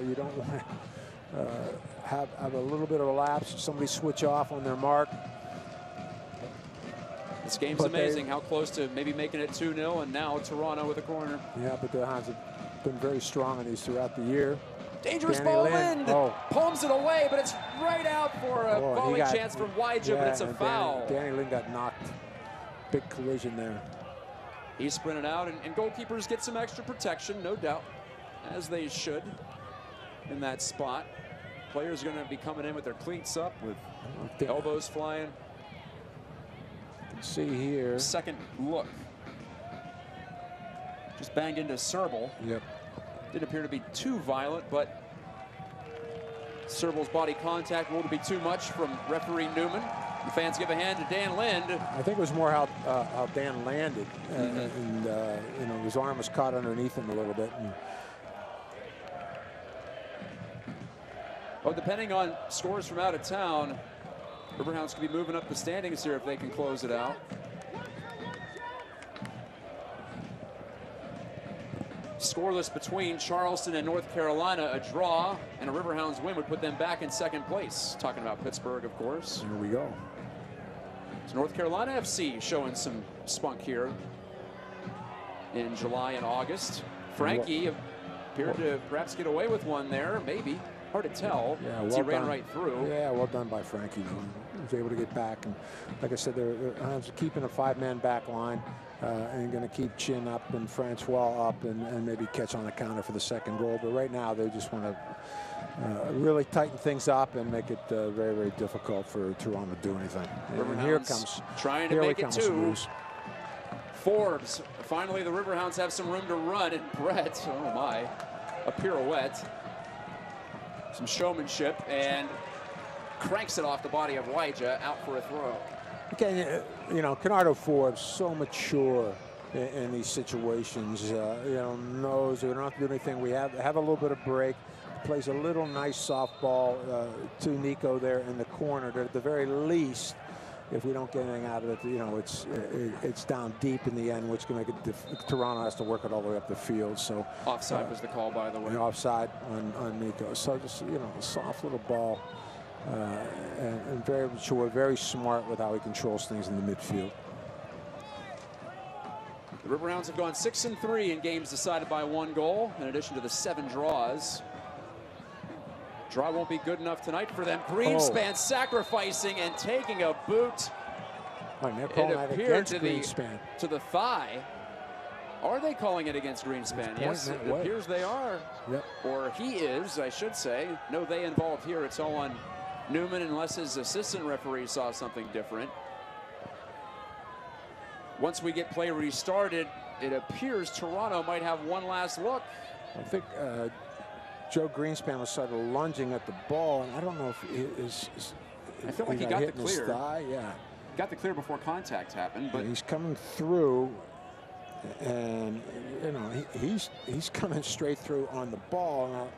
You don't want to have a little bit of a lapse. Somebody switch off on their mark. This game's amazing how close to maybe making it 2-0, and now Toronto with a corner. Yeah, but the Hounds have been very strong on these throughout the year. Dangerous ball, Lind palms it away, but it's right out for a volley chance from Wyja, but it's a foul. Danny Lind got knocked big collision there. He's sprinting out, and goalkeepers get some extra protection, no doubt, as they should in that spot. Players are going to be coming in with their cleats up, with elbows flying. See here. Second look. Just banged into Serbal. Yep. Didn't appear to be too violent, but Serbal's body contact ruled to be too much from referee Newman. The fans give a hand to Dan Lind. I think it was more how Dan landed, and you know, his arm was caught underneath him a little bit. And well, depending on scores from out of town, Riverhounds could be moving up the standings here if they can close it out. Scoreless between Charleston and North Carolina. A draw and a Riverhounds win would put them back in second place. Talking about Pittsburgh, of course. Here we go. So North Carolina FC showing some spunk here in July and August. Frankie appeared to perhaps get away with one there, maybe. Hard to tell. Yeah, well, he ran right through. Yeah, well done by Frankie. He was able to get back, and like I said, they're keeping a 5-man back line and going to keep Chin up and Francois up and maybe catch on the counter for the second goal. But right now, they just want to really tighten things up and make it very, very difficult for Toronto to do anything. And here comes trying to make it two. Forbes. Finally, the Riverhounds have some room to run, and Brett, oh my, a pirouette. Some showmanship, and cranks it off the body of Wyja, out for a throw. Okay, you know, Canardo Forbes, so mature in these situations. You know, knows we don't have to do anything. We have a little bit of break. Plays a little nice softball to Nico there in the corner. At the very least, if we don't get anything out of it, you know, it's down deep in the end, which can make it Toronto has to work it all the way up the field. So offside was the call, by the way. Offside on Nico. So just, you know, a soft little ball, and very mature, very smart with how he controls things in the midfield. The Riverhounds have gone 6-3 in games decided by 1 goal, in addition to the 7 draws. Draw won't be good enough tonight for them. Greenspan sacrificing and taking a boot. It appeared to the thigh. Are they calling it against Greenspan? Yes, it appears they are. Yep. Or he is, I should say. No they involved here. It's all on Newman unless his assistant referee saw something different. Once we get play restarted, it appears Toronto might have one last look. I think Joe Greenspan was sort of lunging at the ball, and I don't know if I feel like he got the clear. Thigh. Yeah, got the clear before contact happened, but he's coming through, and you know he's coming straight through on the ball.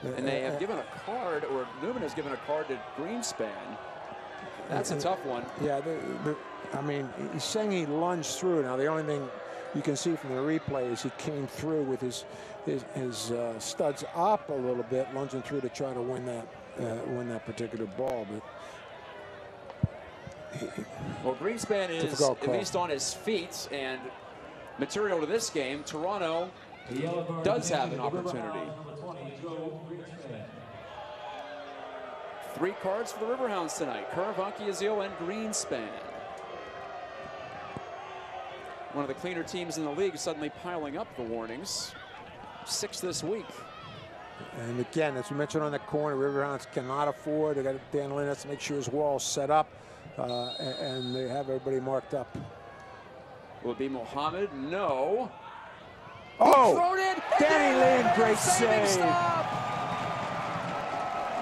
Now, and they have given a card, or Newman has given a card to Greenspan. That's a tough one. Yeah, I mean, he's saying he lunged through. Now the only thing you can see from the replay is he came through with his studs up a little bit, lunging through to try to win that particular ball. But well, Greenspan is at least on his feet, and material to this game. Toronto does have an opportunity. 3 cards for the Riverhounds tonight: Karavanki, Azil, and Greenspan. One of the cleaner teams in the league suddenly piling up the warnings. 6 this week. And again, as we mentioned on the corner, Riverhounds cannot afford. They got Dan Lind has to make sure his wall's set up, and they have everybody marked up. Will it be Mohammed? No. Oh! Thrown in. Danny Lind, great save. Stop.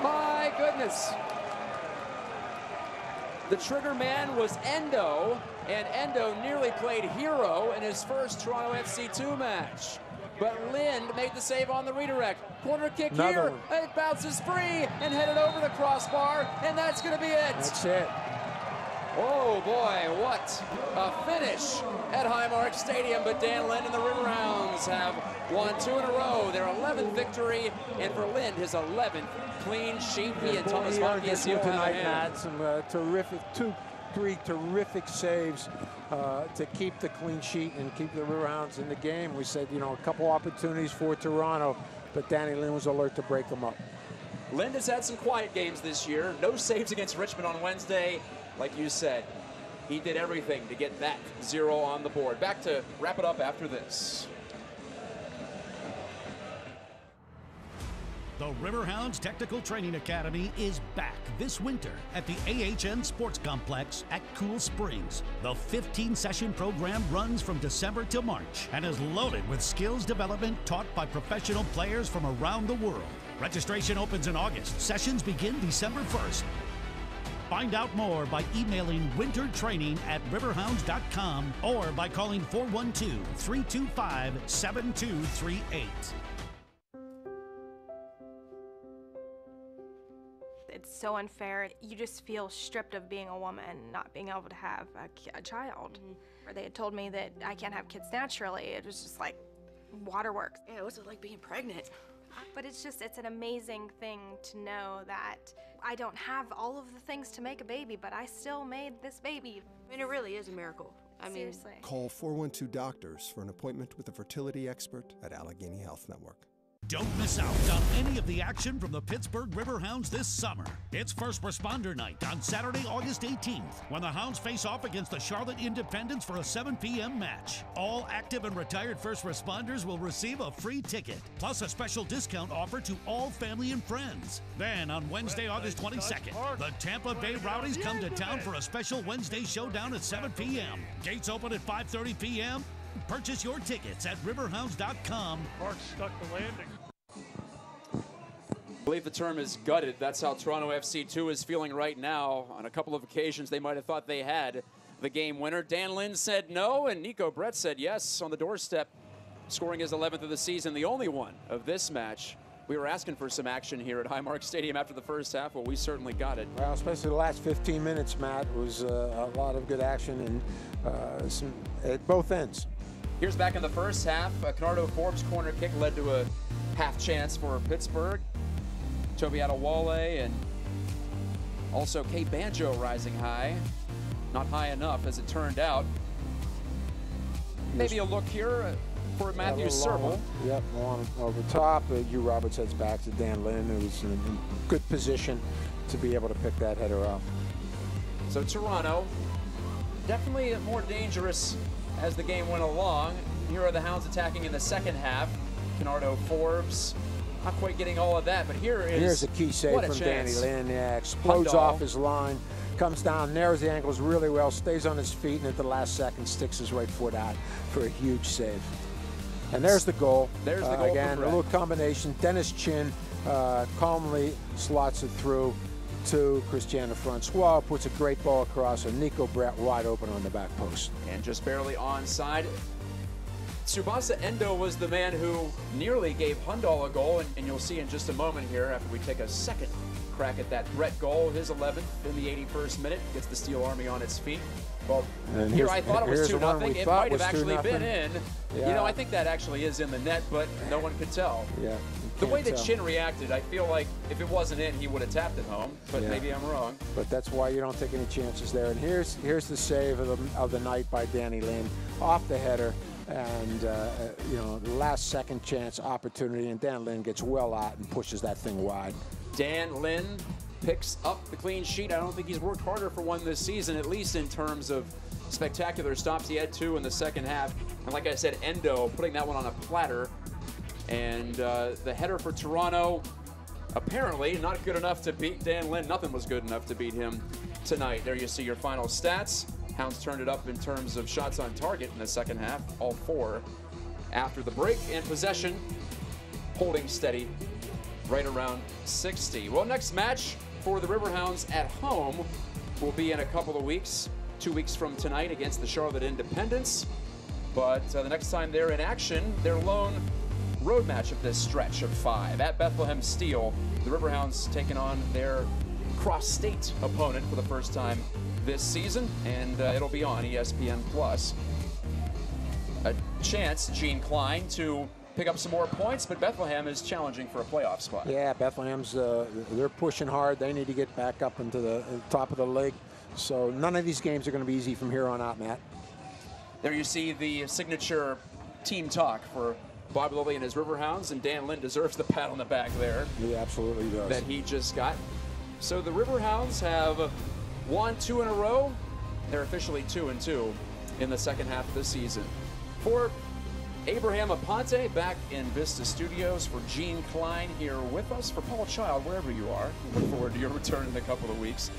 My goodness. The trigger man was Endo, and Endo nearly played hero in his first Toronto FC2 match. But Lind made the save on the redirect. Corner kick here, and it bounces free and headed over the crossbar, and that's going to be it. That's it. Oh boy, what a finish at Highmark Stadium. But Dan Lind and the Riverhounds have won 2 in a row. Their 11th victory, and for Lind, his 11th clean sheet. He and Thomas Honky tonight, Matt. Some terrific, 2-3 terrific saves to keep the clean sheet and keep the Riverhounds in the game. We said, you know, a couple opportunities for Toronto, but Danny Lind was alert to break them up. Lind has had some quiet games this year. No saves against Richmond on Wednesday. Like you said, he did everything to get that 0 on the board. Back to wrap it up after this. The Riverhounds Technical Training Academy is back this winter at the AHN Sports Complex at Cool Springs. The 15-session program runs from December to March and is loaded with skills development taught by professional players from around the world. Registration opens in August. Sessions begin December 1st. Find out more by emailing wintertraining@riverhounds.com or by calling 412-325-7238. It's so unfair. You just feel stripped of being a woman, not being able to have a child. Or they had told me that I can't have kids naturally. It was just like waterworks. Yeah, what's it like being pregnant? But it's an amazing thing to know that I don't have all of the things to make a baby, but I still made this baby. I mean, it really is a miracle. Seriously. Call 412 Doctors for an appointment with a fertility expert at Allegheny Health Network. Don't miss out on any of the action from the Pittsburgh Riverhounds this summer. It's First Responder Night on Saturday, August 18th, when the Hounds face off against the Charlotte Independents for a 7 p.m. match. All active and retired first responders will receive a free ticket, plus a special discount offer to all family and friends. Then on Wednesday, August 22nd, the Tampa Bay Rowdies come to town for a special Wednesday showdown at 7 p.m. Gates open at 5:30 p.m. Purchase your tickets at riverhounds.com. Park stuck the landing. I believe the term is gutted. That's how Toronto FC2 is feeling right now. On a couple of occasions, they might have thought they had the game winner. Dan Lynn said no, and Nico Brett said yes on the doorstep, scoring his 11th of the season, the only one of this match. We were asking for some action here at Highmark Stadium after the first half. Well, we certainly got it. Well, especially the last 15 minutes, Matt, was a lot of good action and at both ends. Here's back in the first half. Canardo Forbes' corner kick led to a half chance for Pittsburgh. Toby Adewale and also Kate Banjo rising high. Not high enough, as it turned out. Maybe a look here for Matthew Serval. Yep, on over top. Hugh Roberts heads back to Dan Lynn, who's in good position to be able to pick that header off. So Toronto, definitely more dangerous as the game went along. Here are the Hounds attacking in the second half. Canardo Forbes, not quite getting all of that, but here's a key save from Danny Lynn. Yeah, explodes off his line, comes down, narrows the ankles really well, stays on his feet, and at the last second sticks his right foot out for a huge save. And there's the goal. There's the goal again, a little combination. Dennis Chin calmly slots it through to Christiana Francois, puts a great ball across, and Nico Brett wide open on the back post. And just barely onside. Tsubasa Endo was the man who nearly gave Hundal a goal, and you'll see in just a moment here after we take a second crack at that Brett goal, his 11th in the 81st minute, gets the Steel Army on its feet. Well, and here I thought it was 2-0. It might have actually been in. Yeah. You know, I think that actually is in the net, but no one could tell. Yeah. The way that Chin reacted, I feel like if it wasn't in, he would have tapped it home, but maybe I'm wrong. But that's why you don't take any chances there. And here's the save of the night by Danny Lynn off the header, and you know, the last second chance opportunity, and Dan Lynn gets well out and pushes that thing wide. Dan Lynn picks up the clean sheet. I don't think he's worked harder for one this season, at least in terms of spectacular stops. He had 2 in the second half, and like I said, Endo putting that one on a platter. And the header for Toronto, apparently not good enough to beat Dan Lynn. Nothing was good enough to beat him tonight. There you see your final stats. Hounds turned it up in terms of shots on target in the second half, all 4 after the break. And possession holding steady right around 60. Well, next match for the Riverhounds at home will be in a couple of weeks, 2 weeks from tonight against the Charlotte Independents. But the next time they're in action, their lone road match of this stretch of 5 at Bethlehem Steel. The Riverhounds taking on their cross-state opponent for the first time this season, and it'll be on ESPN+. A chance, Gene Klein, to pick up some more points, but Bethlehem is challenging for a playoff spot. Yeah, Bethlehem's they're pushing hard. They need to get back up into the top of the league. So none of these games are going to be easy from here on out, Matt. There you see the signature team talk for Bob Lilly and his Riverhounds, and Dan Lynn deserves the pat on the back there. He absolutely does. That he just got. So the Riverhounds have won 2 in a row, They're officially 2-2 in the second half of the season. For Abraham Aponte back in Vista Studios, for Gene Klein here with us, for Paul Child, wherever you are. Look forward to your return in a couple of weeks.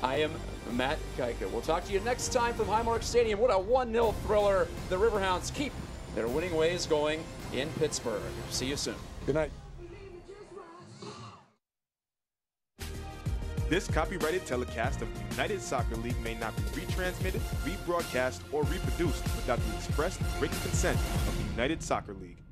I am Matt Kaika. We'll talk to you next time from Highmark Stadium. What a 1-0 thriller. The Riverhounds keep their winning ways going in Pittsburgh. See you soon. Good night. This copyrighted telecast of the United Soccer League may not be retransmitted, rebroadcast, or reproduced without the express written consent of the United Soccer League.